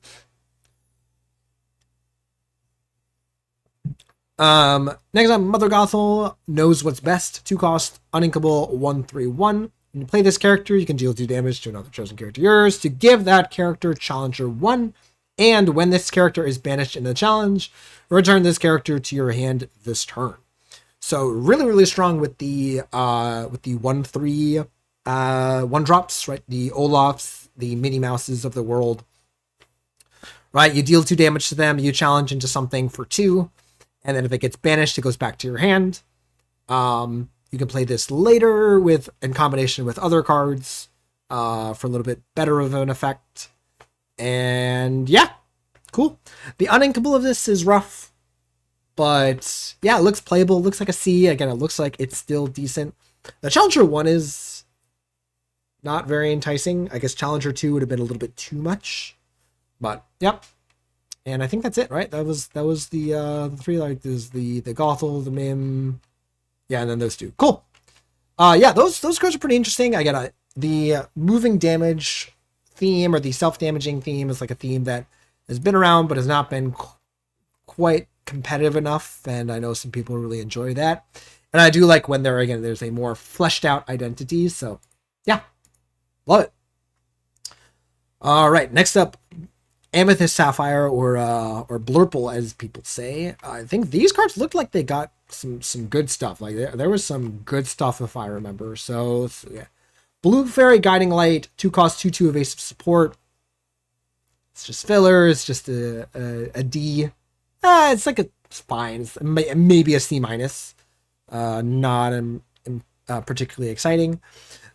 Next up, Mother Gothel knows what's best. 2-cost, uninkable, 1/3/1. When you play this character, you can deal 2 damage to another chosen character of yours to give that character Challenger 1. And when this character is banished in the challenge, return this character to your hand this turn. So really, really strong with the 1/3 1-drops, right? The Olafs, the Minnie Mouses of the world, right? You deal 2 damage to them, you challenge into something for 2, and then if it gets banished, it goes back to your hand. You can play this later in combination with other cards for a little bit better of an effect. And yeah, cool. The uninkable of this is rough, but yeah, it looks playable. It looks like a C. Again, it looks like it's still decent. The Challenger 1 is not very enticing. I guess Challenger 2 would have been a little bit too much, but yep. And I think that's it, right? That was the 3, like, there's the Gothel, the Mim, yeah, and then those 2. Cool. Yeah, those cards are pretty interesting. I got the moving damage theme, or the self-damaging theme, is like a theme that has been around but has not been quite competitive enough, and I know some people really enjoy that. And I do like when there's a more fleshed out identity. So yeah, love it. All right, next up, Amethyst Sapphire, or Blurple, as people say. I think these cards looked like they got some good stuff. Like there was some good stuff, if I remember. So yeah. Blue Fairy Guiding Light, 2-cost, 2/2 evasive support. It's just filler. It's just a D. It's like it's fine. It's maybe a C-. Not particularly exciting.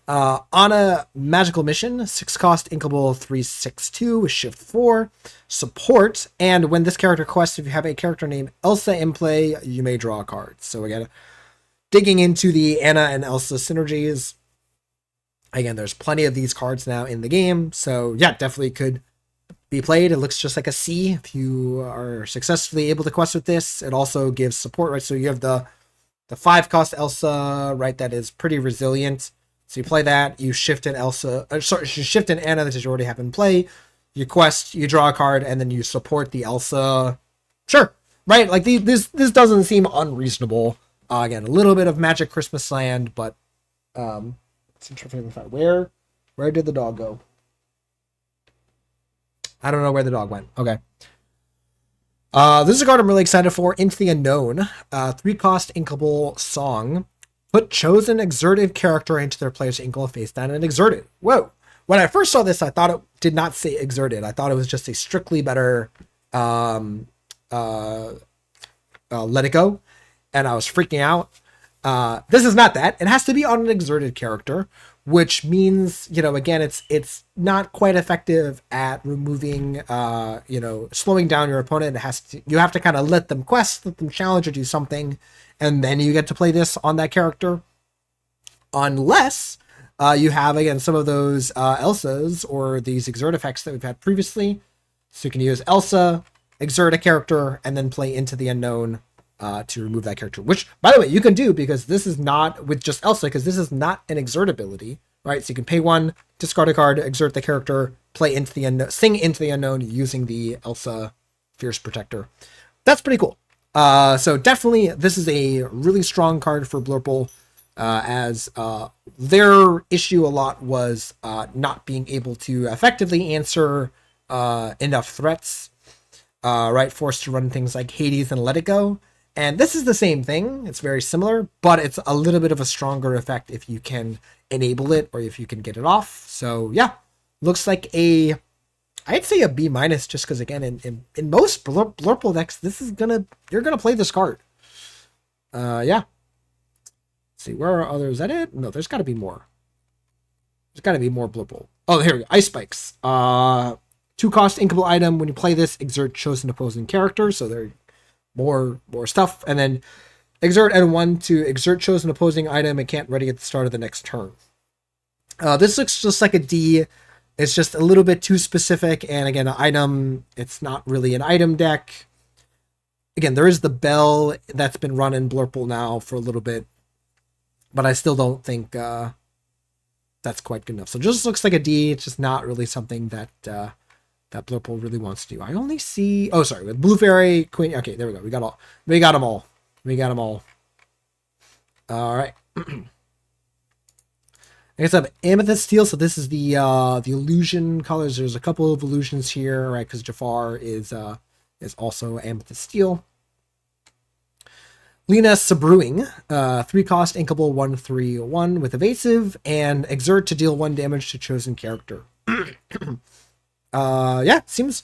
On a magical mission, 6-cost, inkable, 3/6/2 with shift 4 support. And when this character quests, if you have a character named Elsa in play, you may draw a card. So again, digging into the Anna and Elsa synergies. Again, there's plenty of these cards now in the game, so yeah, definitely could be played. It looks just like a C if you are successfully able to quest with this. It also gives support, right? So you have the 5-cost Elsa, right? That is pretty resilient. So you play that, you shift an Elsa, you shift an Anna that you already have in play. You quest, you draw a card, and then you support the Elsa. Sure, right? Like this doesn't seem unreasonable. Again, a little bit of Magic Christmas Land, but it's interesting to find where did the dog go? I don't know where the dog went. Okay. This is a card I'm really excited for. Into the Unknown. 3-cost inkable Song. Put chosen exerted character into their player's inkable face down and exerted. Whoa. When I first saw this, I thought it did not say exerted. I thought it was just a strictly better Let It Go. And I was freaking out. This is not that. It has to be on an exerted character, which means, again, it's not quite effective at removing, slowing down your opponent. You have to kind of let them quest, let them challenge, or do something, and then you get to play this on that character. Unless you have, again, some of those Elsas or these exert effects that we've had previously. So you can use Elsa, exert a character, and then play Into the Unknown to remove that character, which, by the way, you can do, because this is not with just Elsa, because this is not an exert ability, right? So you can pay 1, discard a card, exert the character, play Into the Unknown, sing Into the Unknown using the Elsa Fierce Protector. That's pretty cool. So definitely, this is a really strong card for Blurple, as their issue a lot was not being able to effectively answer enough threats, right? Forced to run things like Hades and Let It Go. And this is the same thing. It's very similar, but it's a little bit of a stronger effect if you can enable it or if you can get it off. So yeah, looks like I'd say a B-, just because, again, in most Blurple decks, you're gonna play this card. Yeah. Let's see, where are others? Is that it? No, there's got to be more. There's got to be more Blurple. Oh, here we go. Ice Spikes. 2-cost inkable item. When you play this, exert chosen opposing character. So there more stuff. And then exert N1 to exert chosen opposing item. It can't ready at the start of the next turn. This looks just like a D. It's just a little bit too specific. And again, an item, it's not really an item deck. Again, there is the Bell that's been run in Blurple now for a little bit. But I still don't think that's quite good enough. So it just looks like a D. It's just not really something that that Blurple really wants to do. I only see... Oh, sorry. With Blue Fairy, Queen... Okay, there we go. We got them all. All right. Next up, Amethyst Steel. So this is the illusion colors. There's a couple of illusions here, right? Because Jafar is also Amethyst Steel. Lena Sabruing, 3-cost inkable 1/3/1 with evasive and exert to deal 1 damage to chosen character. Yeah, seems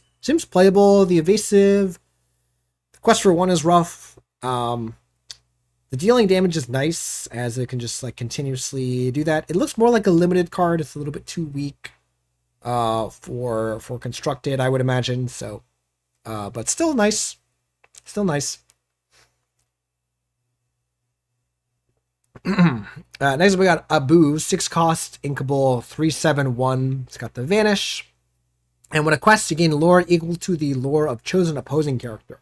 playable. The evasive, the quest for 1 is rough. The dealing damage is nice as it can just like continuously do that. It looks more like a limited card. It's a little bit too weak for constructed, I would imagine. So, but still nice. Next we got Abu, 6-cost inkable 3/7/1. It's got the vanish, and when a quest, you gain lore equal to the lore of chosen opposing character.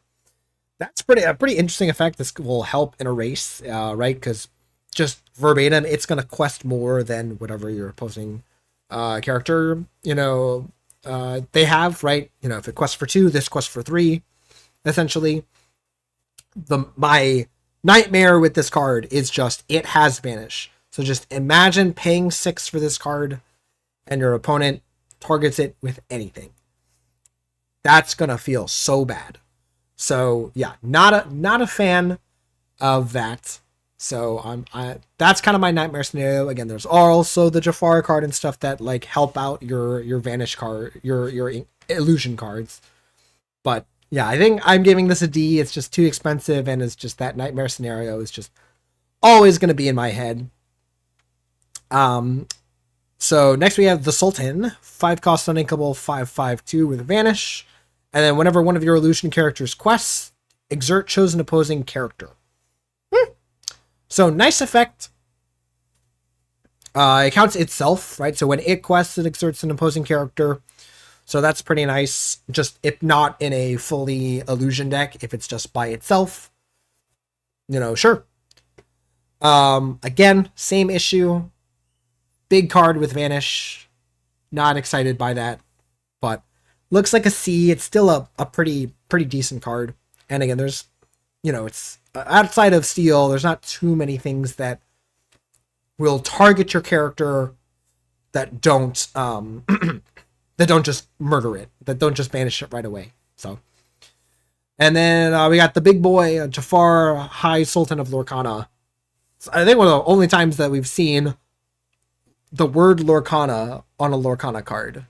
That's a pretty interesting effect. This will help in a race, right? Because just verbatim, it's going to quest more than whatever your opposing character, they have, right? If it quests for 2, this quests for 3, essentially. My nightmare with this card is just it has vanish. So just imagine paying 6 for this card and your opponent targets it with anything. That's gonna feel so bad. So yeah, not a fan of that. So that's kind of my nightmare scenario. Again, there's also the Jafar card and stuff that like help out your vanish card, your illusion cards. But yeah, I think I'm giving this a D. It's just too expensive, and it's just that nightmare scenario is just always going to be in my head. So next we have the Sultan, 5-cost uninkable 5/5/2 with vanish, and then whenever one of your illusion characters quests, exert chosen opposing character. So nice effect. It counts itself, right? So when it quests, it exerts an opposing character. So that's pretty nice. Just if not in a fully illusion deck, if it's just by itself, sure. Again, same issue. Big card with vanish. Not excited by that, but looks like a C. It's still a pretty decent card. And again, there's, it's outside of steel. There's not too many things that will target your character that don't that don't just murder it, that don't just banish it right away. So, and then we got the big boy, Jafar, High Sultan of Lorcana. So I think one of the only times that we've seen the word Lorcana on a Lorcana card.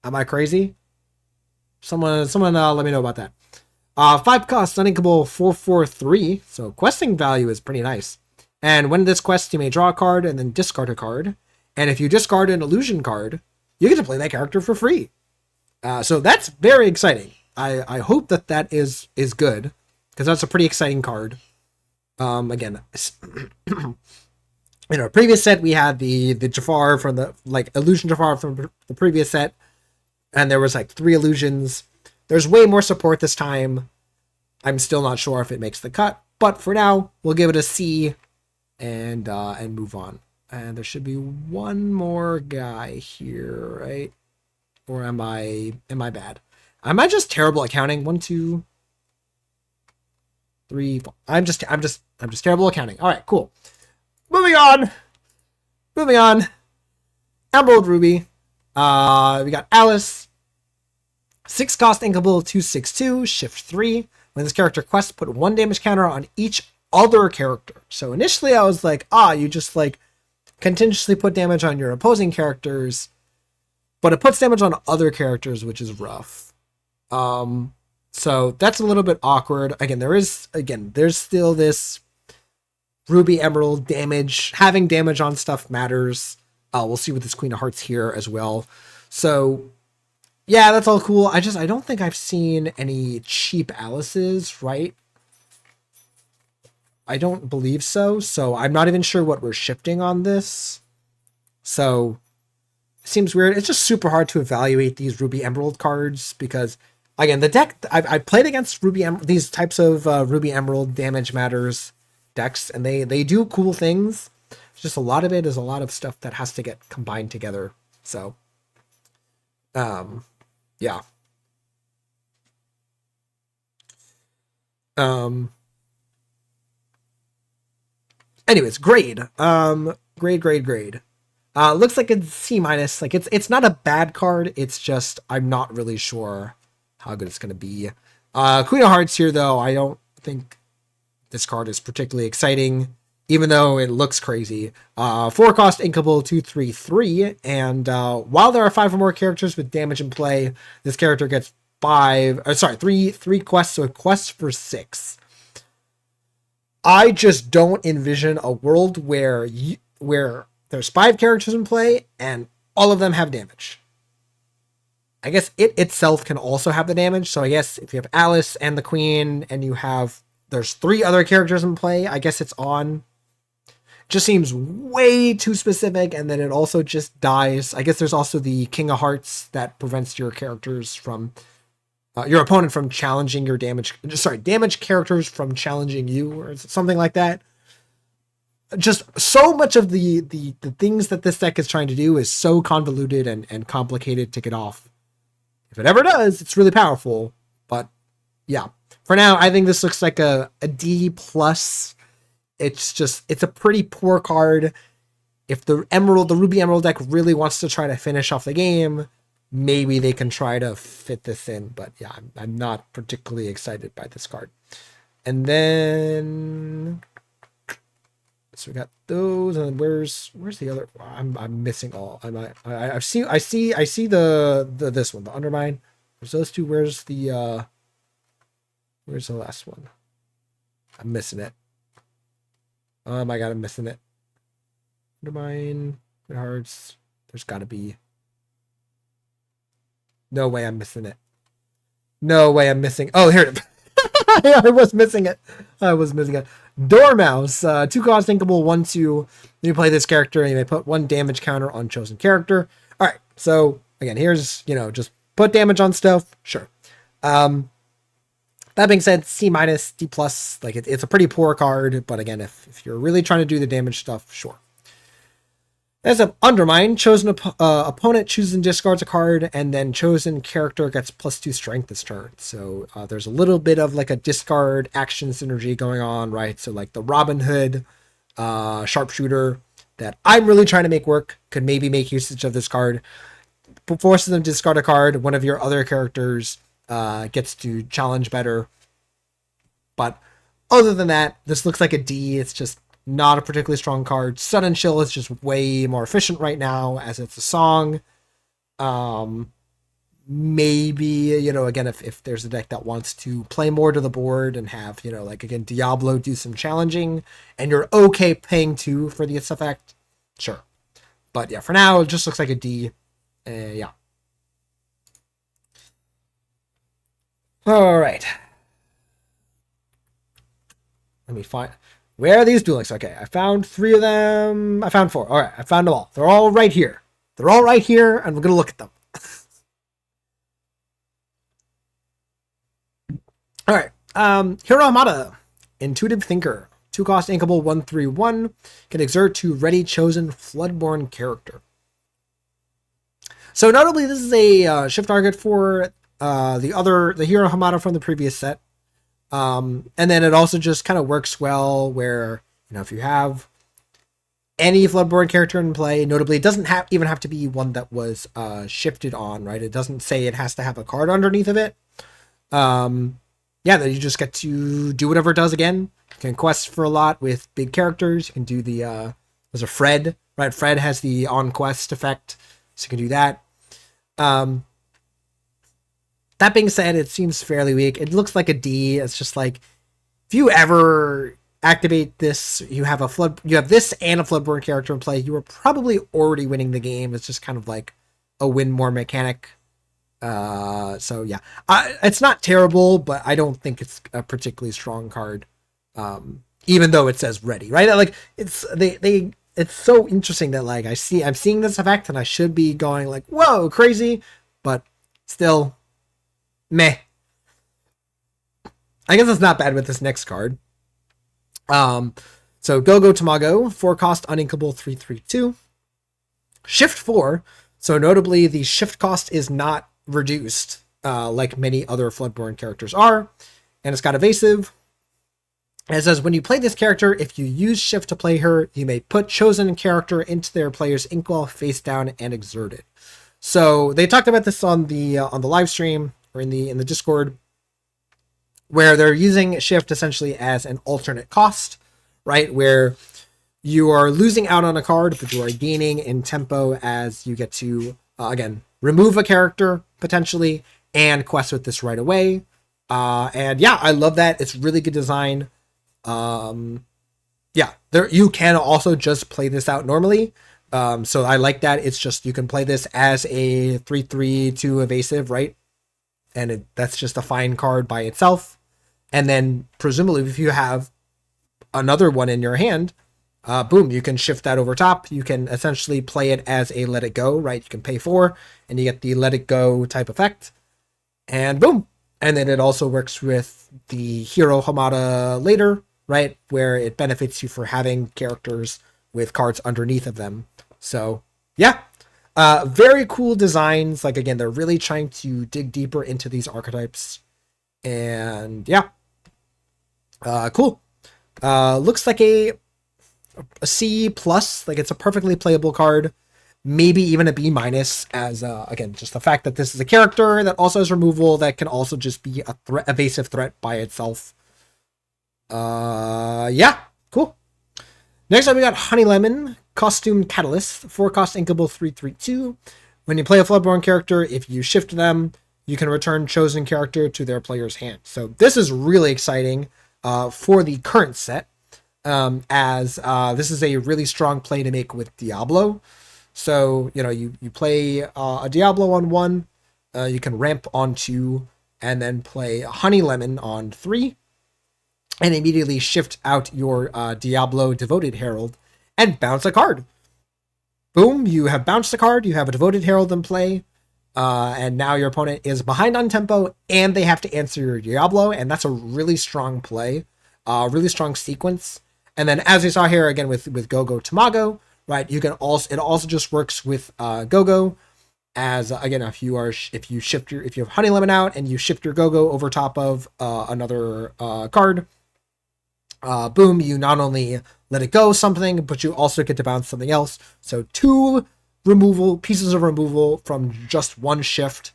Am I crazy? Someone let me know about that. 5-cost uninkable 4/4/3. So questing value is pretty nice. And when this quests, you may draw a card and then discard a card. And if you discard an illusion card, you get to play that character for free. So that's very exciting. I hope that is good, because that's a pretty exciting card. Again, in our previous set, we had the Jafar from the illusion Jafar from the previous set, and there was 3 illusions. There's way more support this time. I'm still not sure if it makes the cut, but for now, we'll give it a C and move on. And there should be one more guy here, right? Or am I bad? Am I just terrible at counting? 1, 2, 3, 4. I'm just terrible at counting. All right, cool. Moving on. Emerald Ruby. We got Alice. 6-cost inkable 2/6/2, shift 3. When this character quests, put 1 damage counter on each other character. So initially I was like, you just continuously put damage on your opposing characters, but it puts damage on other characters, which is rough. So that's a little bit awkward. There's still this Ruby Emerald damage. Having damage on stuff matters. We'll see with this Queen of Hearts here as well. So yeah, that's all cool. I don't think I've seen any cheap Alice's, right? I don't believe so. So I'm not even sure what we're shifting on this. So it seems weird. It's just super hard to evaluate these Ruby Emerald cards because, again, the deck I've played against these types of Ruby Emerald damage matters decks, and they do cool things. Just a lot of it is a lot of stuff that has to get combined together. So, yeah. Anyways, grade. Grade. Looks like it's C minus. Like it's not a bad card. It's just I'm not really sure how good it's gonna be. Queen of Hearts here though. I don't think this card is particularly exciting, even though it looks crazy. 4-cost inkable 2/3/3, and while there are 5 or more characters with damage in play, this character gets three quests, so a quest for 6. I just don't envision a world where there's 5 characters in play and all of them have damage. I guess it itself can also have the damage. So I guess if you have Alice and the Queen and there's 3 other characters in play, I guess it's on. Just seems way too specific, and then it also just dies. I guess there's also the King of Hearts that prevents your characters from your opponent from challenging your damage characters from challenging you or something like that. Just so much of the things that this deck is trying to do is so convoluted and complicated to get off. If it ever does, it's really powerful. But yeah, for now, I think this looks like a D plus. It's a pretty poor card. If the Ruby Emerald deck really wants to try to finish off the game, maybe they can try to fit this in. But yeah, I'm not particularly excited by this card. And then so we got those, and where's the other? I'm missing all. I see the this one, the Undermine. There's those two. Where's the last one? I'm missing it. Oh my god, I'm missing it. Undermine, Good Hearts. There's got to be. No way I'm missing it. No way I'm missing. Oh, here it is. I was missing it. Dormouse, 2-cost inkable 1/2. You play this character and you may put 1 damage counter on chosen character. All right. So again, here's, just put damage on stuff. Sure. That being said, C minus, D plus, like it's a pretty poor card. But again, if you're really trying to do the damage stuff, sure. As an Undermine, chosen opponent chooses and discards a card, and then chosen character gets +2 strength this turn. So there's a little bit of like a discard action synergy going on, right? So like the Robin Hood sharpshooter that I'm really trying to make work could maybe make usage of this card. Forces them to discard a card. One of your other characters gets to challenge better. But other than that, this looks like a D. It's just not a particularly strong card. Sudden Chill is just way more efficient right now as it's a song. Maybe, again, if there's a deck that wants to play more to the board and have, like, again, Diablo do some challenging and you're okay paying 2 for this effect, sure. But yeah, for now, it just looks like a D. Yeah. All right. Let me find... Where are these Duel Links? Okay, I found 3 of them. I found 4. All right, I found them all. They're all right here. And we're going to look at them. All right. Hero Hamada, Intuitive Thinker. 2-cost inkable 1/3/1. Can exert to ready chosen Floodborn character. So notably, this is a shift target for the Hero Hamada from the previous set. And then it also just kind of works well where, if you have any Floodborn character in play, notably it doesn't even have to be one that was shifted on, right? It doesn't say it has to have a card underneath of it. Yeah, then you just get to do whatever it does again. You can quest for a lot with big characters. You can do there's a Fred, right? Fred has the on quest effect, so you can do that. That being said, it seems fairly weak. It looks like a D. It's just like, if you ever activate this, you have this and a Floodborne character in play, you are probably already winning the game. It's just kind of like a win more mechanic. So yeah, it's not terrible, but I don't think it's a particularly strong card. Even though it says ready, right? Like it's it's so interesting that like I'm seeing this effect and I should be going like, whoa, crazy, but still meh. I guess it's not bad with this next card. So Go-Go Tamago, 4-cost uninkable 3/3/2. Shift 4. So notably, the shift cost is not reduced like many other Floodborne characters are. And it's got evasive. And it says, when you play this character, if you use shift to play her, you may put chosen character into their player's inkwell face down and exert it. So they talked about this on the live stream or in the Discord, where they're using shift essentially as an alternate cost, right? Where you are losing out on a card, but you are gaining in tempo as you get to, again, remove a character potentially and quest with this right away. And yeah, I love that. It's really good design. Yeah, you can also just play this out normally. So I like that. It's just, you can play this as a 3/3/2 evasive, right? And that's just a fine card by itself. And then presumably if you have another one in your hand, boom, you can shift that over top. You can essentially play it as a let it go, right? You can pay 4 and you get the let it go type effect. And boom. And then it also works with the Hero Hamada later, right? Where it benefits you for having characters with cards underneath of them. So yeah, very cool designs. Like again, they're really trying to dig deeper into these archetypes. And yeah, cool. Looks like a C plus, like it's a perfectly playable card, maybe even a B minus, as again, just the fact that this is a character that also has removal that can also just be a evasive threat by itself. Yeah, cool. Next up we got Honey Lemon, Costume Catalyst, 4-cost inkable 3/3/2. When you play a Floodborne character, if you shift them, you can return chosen character to their player's hand. So this is really exciting for the current set, as this is a really strong play to make with Diablo. So, you know, you play a Diablo on 1, you can ramp on 2, and then play Honey Lemon on 3, and immediately shift out your Diablo Devoted Herald and bounce a card. Boom, you have bounced a card, you have a Devoted Herald in play, and now your opponent is behind on tempo, and they have to answer your Diablo, and that's a really strong play, really strong sequence. And then, as we saw here again with Go-Go Tamago, right? You can also, it also just works with Go-Go, as again, if you have Honey Lemon out and you shift your Go-Go over top of another card, boom, you not only let it go something, but you also get to bounce something else. So 2 pieces of removal from just one shift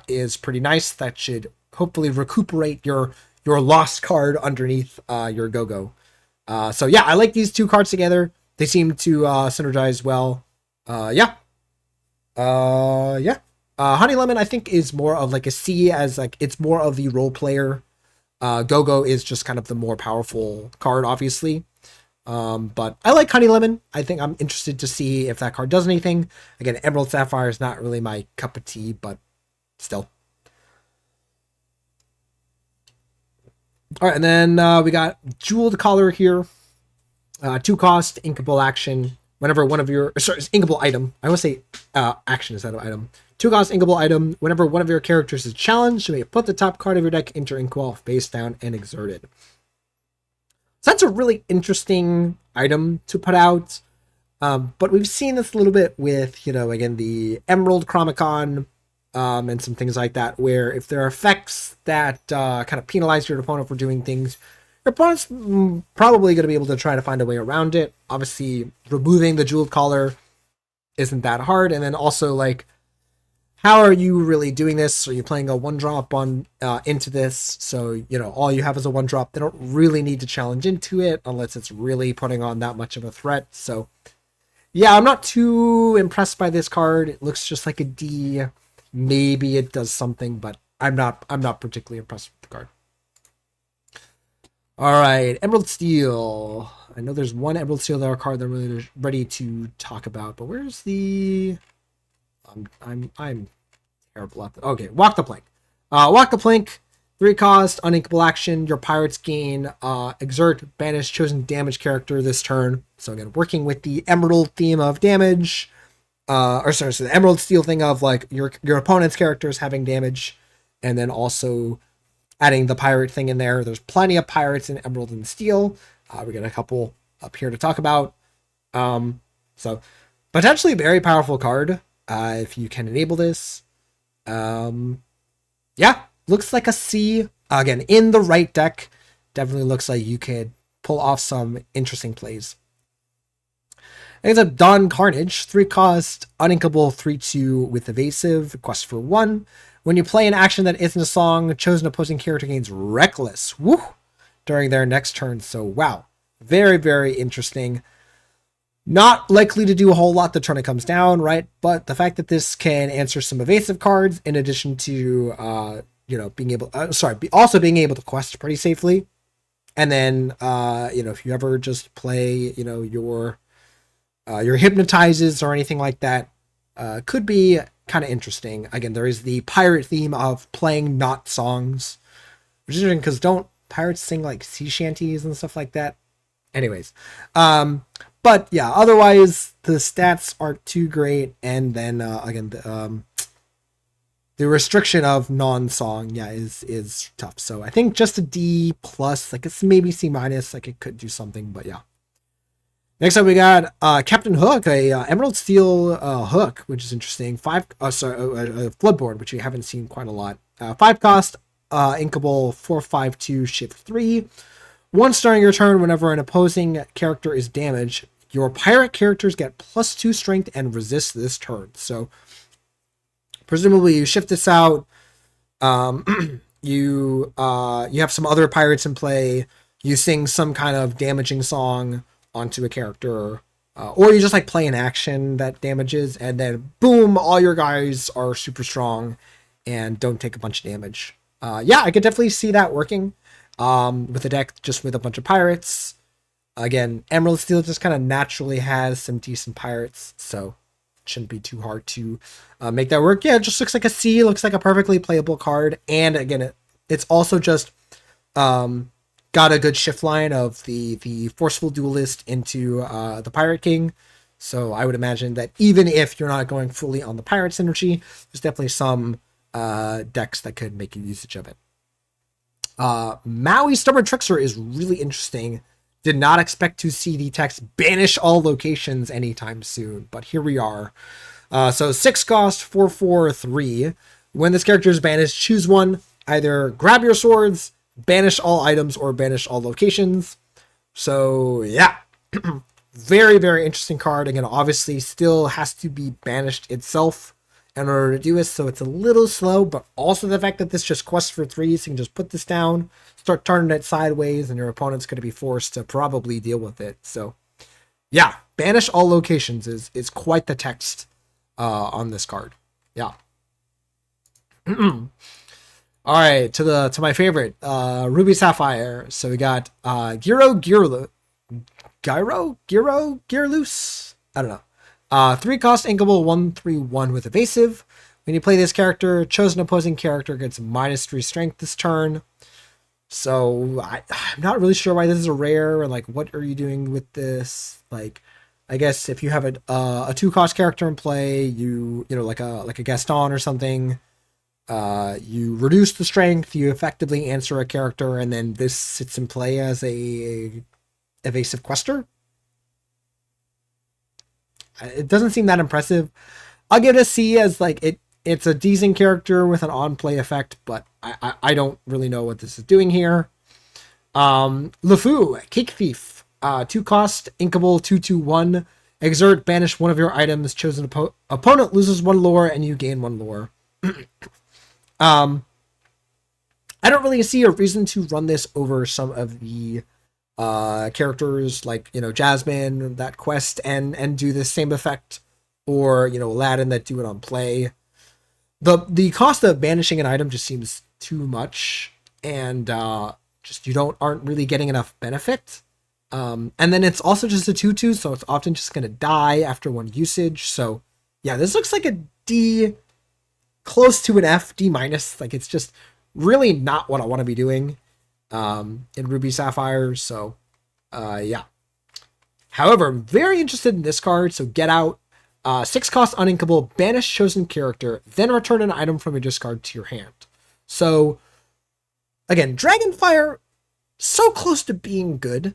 is pretty nice. That should hopefully recuperate your lost card underneath your Go-Go. So yeah, I like these 2 cards together. They seem to synergize well. Yeah. Honey Lemon, I think, is more of like a C, as like it's more of the role player. Go-Go is just kind of the more powerful card, obviously. But I like Honey Lemon. I think I'm interested to see if that card does anything. Again, Emerald Sapphire is not really my cup of tea, but still. All right, and then we got Jeweled Collar here. 2-cost, inkable action. Whenever one of your... Sorry, it's inkable item. I want to say action instead of item. 2-cost, inkable item. Whenever one of your characters is challenged, you may put the top card of your deck into your inkwell face down and exert it. So that's a really interesting item to put out. But we've seen this a little bit with, you know, again, the Emerald Chromicon, and some things like that, where if there are effects that kind of penalize your opponent for doing things, your opponent's probably going to be able to try to find a way around it. Obviously, removing the Jeweled Collar isn't that hard. And then also, like, how are you really doing this? Are you playing a 1-drop on into this? So, you know, all you have is a 1-drop. They don't really need to challenge into it unless it's really putting on that much of a threat. So, yeah, I'm not too impressed by this card. It looks just like a D. Maybe it does something, but I'm not particularly impressed with the card. All right, Emerald Steel. I know there's one Emerald Steel card that I'm really ready to talk about, but where's the? I'm terrible at that. Okay, Walk the Plank. Walk the Plank. 3 cost, uninkable action. Your pirates gain exert, banish chosen damage character this turn. So again, working with the Emerald theme of damage. So the Emerald Steel thing of like your opponent's characters having damage, and then also adding the pirate thing in there. There's plenty of pirates in Emerald and Steel. We got a couple up here to talk about. So potentially a very powerful card if you can enable this. Yeah, looks like a C. Again, in the right deck, definitely looks like you could pull off some interesting plays. Next up, Dawn Carnage. 3 cost, uninkable, 3/2 with evasive, quest for 1. When you play an action that isn't a song, chosen opposing character gains Reckless. Woo! During their next turn. So, wow. Very, very interesting. Not likely to do a whole lot the turn it comes down, right? But the fact that this can answer some evasive cards, in addition to, being able, also being able to quest pretty safely. And then, if you ever just play, your hypnotizes or anything like that, could be kind of interesting. Again, there is the pirate theme of playing not songs, which is interesting because don't pirates sing like sea shanties and stuff like that? Anyways, but yeah, otherwise the stats aren't too great, and then again, the restriction of non-song, is tough. So I think just a D plus, like it's maybe C minus, like it could do something, but yeah. Next up, we got Captain Hook, a Emerald Steel hook, which is interesting. Floodboard, which we haven't seen quite a lot. 5 cost, inkable, 4/5/2, shift 3. Once during your turn, whenever an opposing character is damaged, your pirate characters get +2 strength and resist this turn. So, presumably, you shift this out. You have some other pirates in play. You sing some kind of damaging song onto a character, or you just like play an action that damages, and then boom, all your guys are super strong and don't take a bunch of damage. I could definitely see that working with a deck just with a bunch of pirates. Again, Emerald Steel just kind of naturally has some decent pirates, so it shouldn't be too hard to make that work. Yeah, it just looks like a C, looks like a perfectly playable card, and again, it's also just got a good shift line of the Forceful Duelist into the Pirate King. So I would imagine that even if you're not going fully on the Pirate synergy, there's definitely some decks that could make usage of it. Maui Stubborn Trickster is really interesting. Did not expect to see the text banish all locations anytime soon, but here we are. So 6 cost, 4/4/3. When this character is banished, choose one. Either grab your swords, banish all items, or banish all locations. So yeah, very, very interesting card. Again, obviously still has to be banished itself in order to do this, so it's a little slow, but also the fact that this just quests for 3, so you can just put this down, start turning it sideways, and your opponent's going to be forced to probably deal with it. So yeah, banish all locations is quite the text on this card. Yeah. All right, to my favorite, Ruby Sapphire. So we got Gyro Gearloose. I don't know. 3 cost, inkable, 1/3/1 with evasive. When you play this character, chosen opposing character gets -3 strength this turn. So I'm not really sure why this is a rare, and like what are you doing with this? Like, I guess if you have a 2 cost character in play, you know like a Gaston or something. You reduce the strength, you effectively answer a character, and then this sits in play as a evasive quester. It doesn't seem that impressive. I'll give it a C as like it's a decent character with an on-play effect, but I don't really know what this is doing here. LeFou, Cake Thief. 2 cost, inkable, 2/2/1. Exert, banish one of your items. Chosen opponent loses 1 lore, and you gain 1 lore. I don't really see a reason to run this over some of the characters like, Jasmine, that quest, and do the same effect, or, Aladdin that do it on play. The cost of banishing an item just seems too much, and just you aren't really getting enough benefit. And then it's also just a 2/2, so it's often just going to die after one usage. So yeah, this looks like a D, close to an F, D minus. Like, it's just really not what I want to be doing in Ruby Sapphire. So yeah. However, I'm very interested in this card. So Get Out. 6 cost uninkable, banish chosen character, then return an item from your discard to your hand. So again, Dragonfire, so close to being good.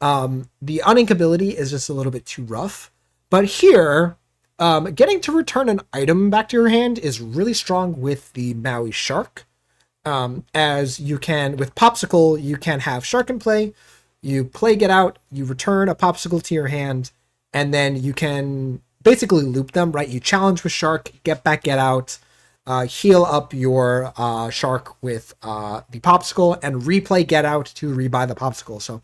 The uninkability is just a little bit too rough. But here, getting to return an item back to your hand is really strong with the Maui Shark. As you can, with Popsicle, you can have Shark in play. You play Get Out, you return a Popsicle to your hand, and then you can basically loop them, right? You challenge with Shark, get back Get Out, heal up your Shark with the Popsicle, and replay Get Out to rebuy the Popsicle. So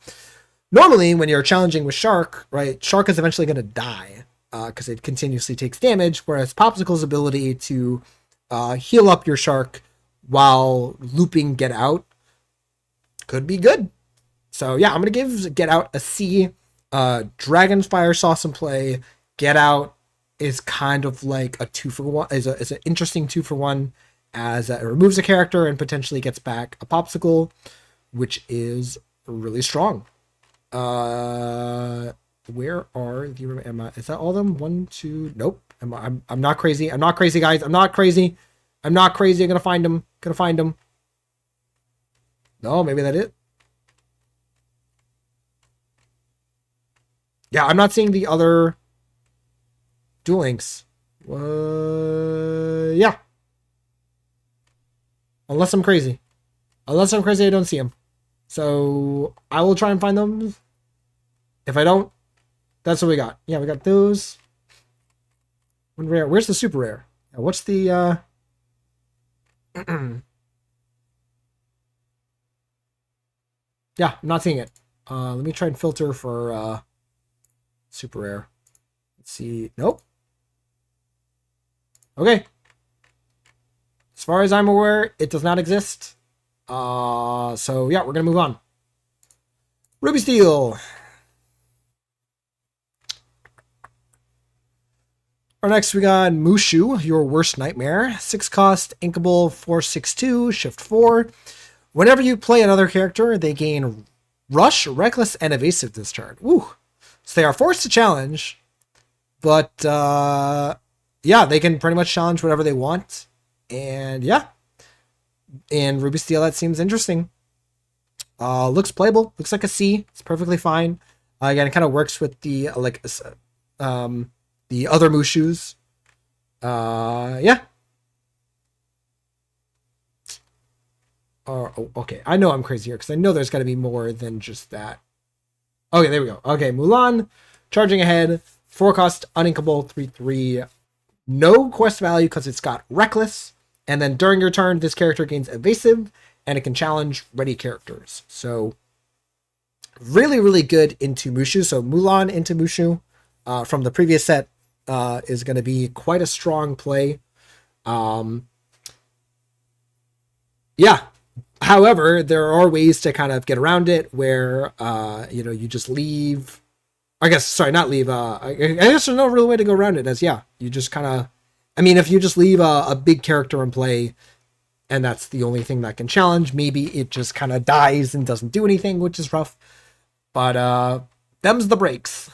normally when you're challenging with Shark, right, Shark is eventually going to die because it continuously takes damage, whereas Popsicle's ability to heal up your Shark while looping Get Out could be good. So yeah, I'm going to give Get Out a C. Dragonfire saw some play. Get Out is kind of like a 2-for-1, is an interesting 2-for-1, as it removes a character and potentially gets back a Popsicle, which is really strong. Where are the, is that all of them? 1, 2, nope. I'm not crazy. I'm not crazy, guys. I'm not crazy. I'm not crazy. I'm gonna find them. No, maybe that it. Yeah, I'm not seeing the other Duel Links. Yeah. Unless I'm crazy. I don't see them. So I will try and find them. If I don't, that's what we got. Yeah, we got those. One rare. Where's the super rare? What's the yeah, I'm not seeing it. Let me try and filter for super rare. Let's see. Nope. Okay. As far as I'm aware, it does not exist. So yeah, we're gonna move on. Ruby Steel. Our next we got Mushu, Your Worst Nightmare. 6 cost, inkable, 4/6/2, shift 4. Whenever you play another character, they gain Rush, Reckless, and Evasive this turn. Woo. So they are forced to challenge, but yeah, they can pretty much challenge whatever they want. And yeah, in Ruby Steel, that seems interesting. Looks playable. Looks like a C. It's perfectly fine. Again, it kind of works with the the other Mushus. Yeah. Oh, okay. I know I'm crazy here because I know there's got to be more than just that. Okay, there we go. Okay, Mulan, charging ahead, 4 cost, uninkable, 3/3. No quest value because it's got Reckless. And then during your turn, this character gains Evasive, and it can challenge ready characters. So really, really good into Mushu. So Mulan into Mushu from the previous set is going to be quite a strong play. Yeah. However, there are ways to kind of get around it where, you just leave. I guess, sorry, not leave. I guess there's no real way to go around it, as, yeah, you just kind of, I mean, if you just leave a big character in play and that's the only thing that can challenge, maybe it just kind of dies and doesn't do anything, which is rough. But them's the breaks.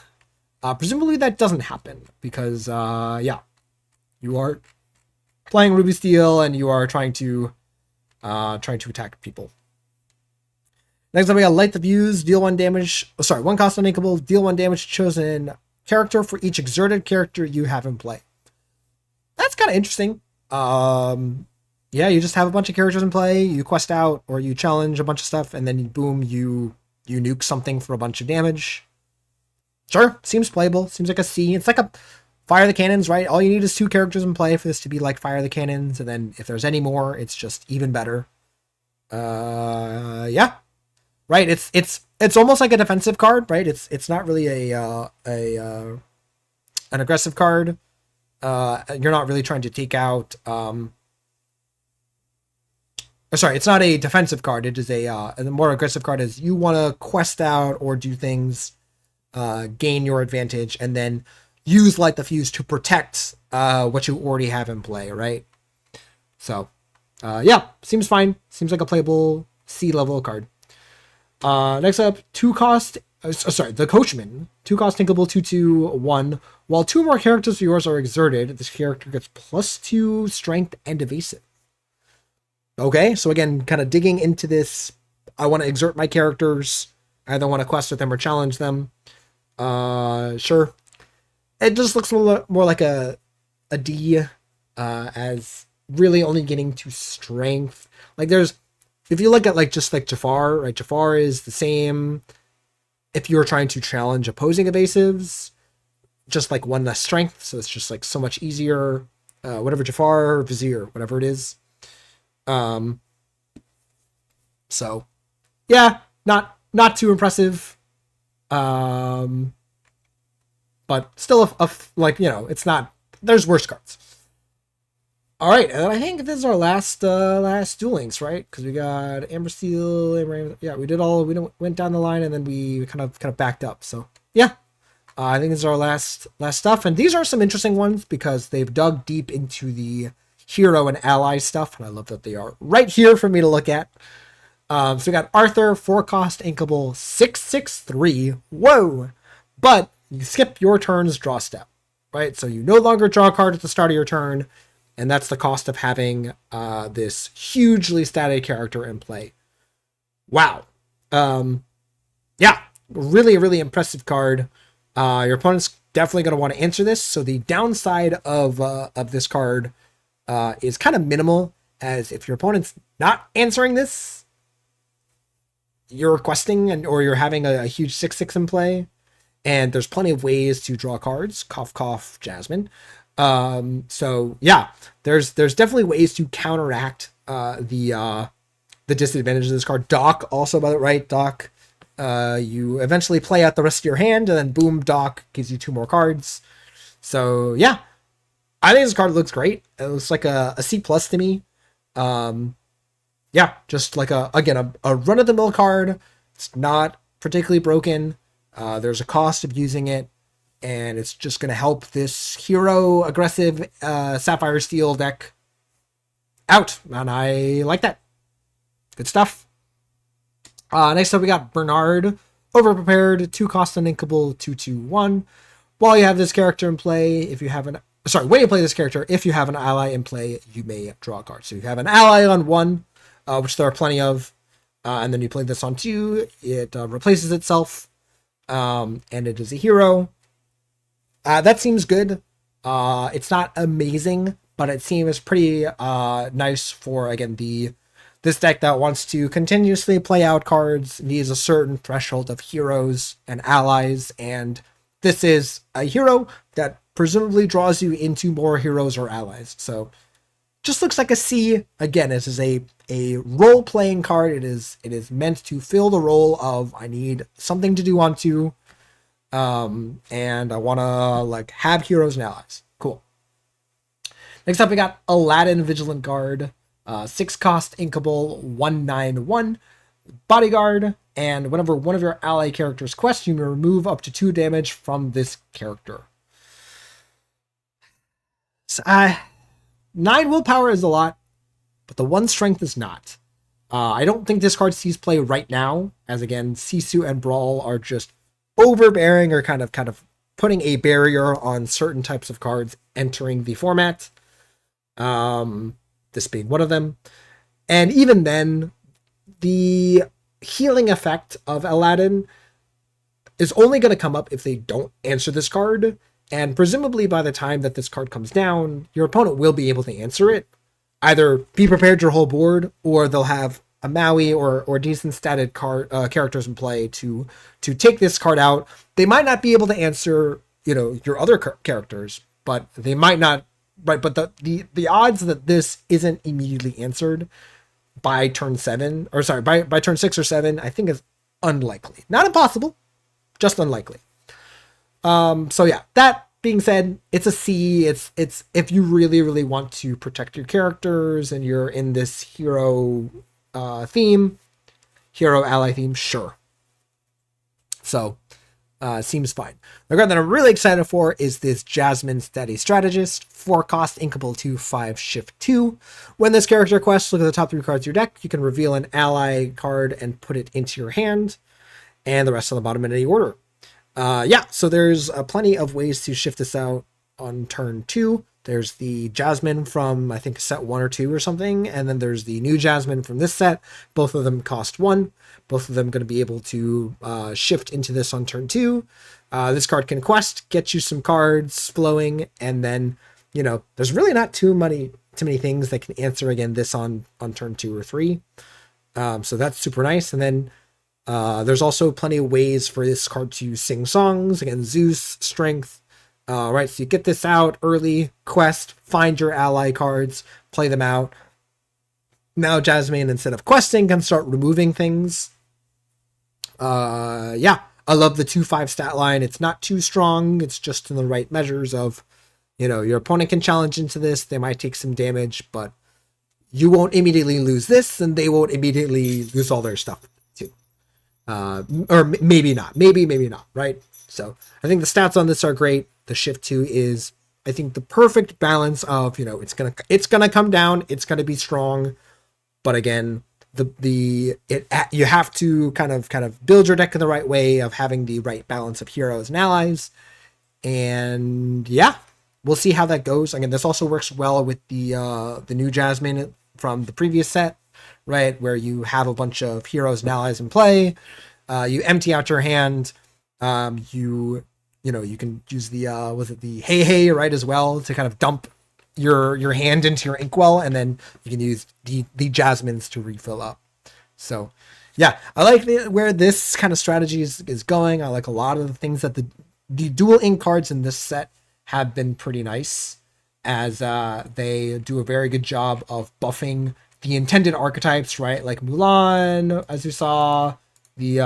Presumably that doesn't happen because, yeah, you are playing Ruby Steel and you are trying to attack people. Next up, we got Light the Fuse, deal 1 damage. Oh, sorry, 1 cost uninkable, deal 1 damage to chosen character for each exerted character you have in play. That's kind of interesting. Yeah, you just have a bunch of characters in play, you quest out, or you challenge a bunch of stuff, and then boom, you nuke something for a bunch of damage. Sure, seems playable. Seems like a C. It's like a Fire the Cannons, right? All you need is 2 characters in play for this to be like Fire the Cannons, and then if there's any more, it's just even better. Yeah. Right, it's almost like a defensive card, right? It's not really an aggressive card. You're not really trying to take out sorry, it's not a defensive card. It is a more aggressive card. Is you want to quest out or do things, gain your advantage, and then use Light the Fuse to protect what you already have in play, right? So, yeah, seems fine. Seems like a playable C level card. Next up, the Coachman. 2-cost Tinkable 2/2/1. While 2 more characters of yours are exerted, this character gets +2 strength and evasive. Okay, so again, kind of digging into this. I want to exert my characters. I either want to quest with them or challenge them. Sure. It just looks more like a D, as really only getting to strength. Like if you look at just like Jafar, right? Jafar is the same if you're trying to challenge opposing evasives, just like 1 less strength. So it's just like so much easier. Whatever Jafar, Vizier, whatever it is. So yeah, not too impressive. But still it's not, there's worse cards. All right, and I think this is our last Duel Links, right? Because we got Amber Steel, yeah, we went down the line and then we kind of backed up. So yeah, I think this is our last stuff, and these are some interesting ones because they've dug deep into the hero and ally stuff, and I love that they are right here for me to look at. So we got Arthur, 4-cost Inkable, 6/6/3. Whoa! But you skip your turn's draw step, right? So you no longer draw a card at the start of your turn. And that's the cost of having this hugely static character in play. Wow. Yeah, really, really impressive card. Your opponent's definitely going to want to answer this. So the downside of this card is kind of minimal, as if your opponent's not answering this, you're questing or you're having a huge 6/6 in play. And there's plenty of ways to draw cards. Cough, cough, Jasmine. So yeah, there's definitely ways to counteract the disadvantage of this card. Dock also, by the right, Dock, you eventually play out the rest of your hand, and then boom, Dock gives you 2 more cards. So yeah, I think this card looks great. It looks like a C+ to me. Yeah, just like a run-of-the-mill card. It's not particularly broken. There's a cost of using it, and it's just going to help this hero aggressive Sapphire Steel deck out, and I like that. Good stuff. Next up, we got Bernard, overprepared, 2-cost uninkable, 2/2/1. While you have this character in play, when you play this character, if you have an ally in play, you may draw a card. So you have an ally on 1, which there are plenty of, and then you play this on 2, it replaces itself, and it is a hero. That seems good. It's not amazing, but it seems pretty nice for, again, this deck that wants to continuously play out cards, needs a certain threshold of heroes and allies, and this is a hero that presumably draws you into more heroes or allies. So just looks like a C. Again, this is a role-playing card. It is meant to fill the role of, I need something to do on 2, and I want to have heroes and allies. Cool. Next up, we got Aladdin, Vigilant Guard, 6-cost inkable, 1/9/1 bodyguard, and whenever one of your ally characters quests, you may remove up to 2 damage from this character. So, 9 willpower is a lot, but the 1 strength is not. I don't think this card sees play right now, as again, Sisu and Brawl are just overbearing or kind of putting a barrier on certain types of cards entering the format. This being one of them. And even then, the healing effect of Aladdin is only going to come up if they don't answer this card. And presumably by the time that this card comes down, your opponent will be able to answer it. Either be prepared your whole board, or they'll have a Maui or decent statted characters in play to take this card out. They might not be able to answer, your other characters, but they might not. Right, but the odds that this isn't immediately answered by turn 7, or sorry, by turn 6 or 7, I think is unlikely. Not impossible, just unlikely. So yeah, that being said, it's a C. It's if you really want to protect your characters and you're in this hero theme, hero ally theme, sure. So seems fine. The card that I'm really excited for is this Jasmine Steady Strategist. 4 cost, inkable 2, 5, shift 2. When this character quests, look at the top 3 cards of your deck. You can reveal an ally card and put it into your hand, and the rest on the bottom in any order. Yeah, so there's plenty of ways to shift this out on turn 2. There's the Jasmine from, I think, set 1 or 2 or something, and then there's the new Jasmine from this set. Both of them cost 1. Both of them going to be able to shift into this on turn 2. This card can quest, get you some cards flowing, and then, you know, there's really not too many things that can answer, again, this on turn 2 or 3. So that's super nice. And then there's also plenty of ways for this card to sing songs. Again, Zeus, Strength. Right, so you get this out early, quest, find your ally cards, play them out. Now Jasmine, instead of questing, can start removing things. Yeah, I love the 2/5 stat line. It's not too strong. It's just in the right measures of, you know, your opponent can challenge into this. They might take some damage, but you won't immediately lose this, and they won't immediately lose all their stuff too. Or maybe not. Maybe not, right? So I think the stats on this are great. The shift 2 is, I think, the perfect balance of, you know, it's gonna come down, it's gonna be strong, but again, you have to kind of build your deck in the right way of having the right balance of heroes and allies, and yeah, we'll see how that goes. Again, this also works well with the new Jasmine from the previous set, right, where you have a bunch of heroes and allies in play. You empty out your hand. You know, you can use the the hey right as well to kind of dump your hand into your inkwell, and then you can use the Jasmines to refill up. So yeah, I like where this kind of strategy is going. I like a lot of the things that the dual ink cards in this set have been pretty nice, as they do a very good job of buffing the intended archetypes, right? Like Mulan, as you saw, the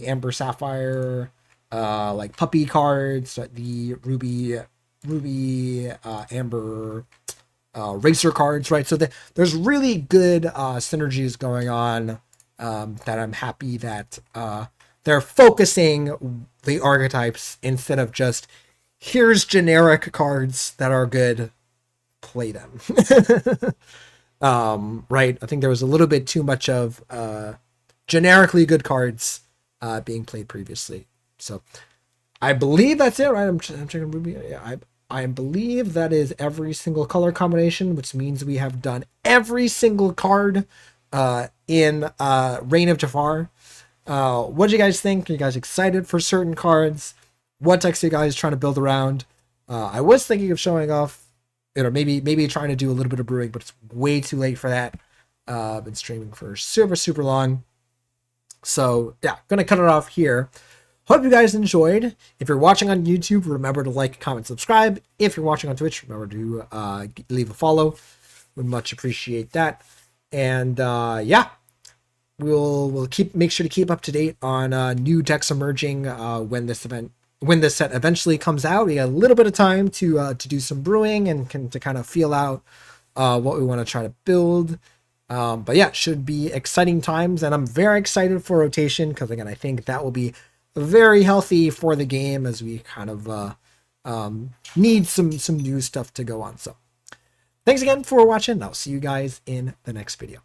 Amber Sapphire, like puppy cards, the ruby amber racer cards, right? So there's really good synergies going on, that I'm happy that they're focusing the archetypes instead of just, here's generic cards that are good, play them. Right, I think there was a little bit too much of generically good cards being played previously. So I believe that's it, right? I'm checking Ruby. Yeah, I believe that is every single color combination, which means we have done every single card in Reign of Jafar. What do you guys think? Are you guys excited for certain cards? What decks are you guys trying to build around? I was thinking of showing off, you know, maybe trying to do a little bit of brewing, but it's way too late for that. Been streaming for super long. So yeah, gonna cut it off here. Hope you guys enjoyed. If you're watching on YouTube, remember to like, comment, subscribe. If you're watching on Twitch, remember to leave a follow. Would much appreciate that. And yeah, we'll make sure to keep up to date on new decks emerging when this set eventually comes out. We got a little bit of time to do some brewing and to kind of feel out what we want to try to build. But yeah, should be exciting times, and I'm very excited for rotation, because again, I think that will be very healthy for the game as we kind of need some new stuff to go on. So thanks again for watching. I'll see you guys in the next video.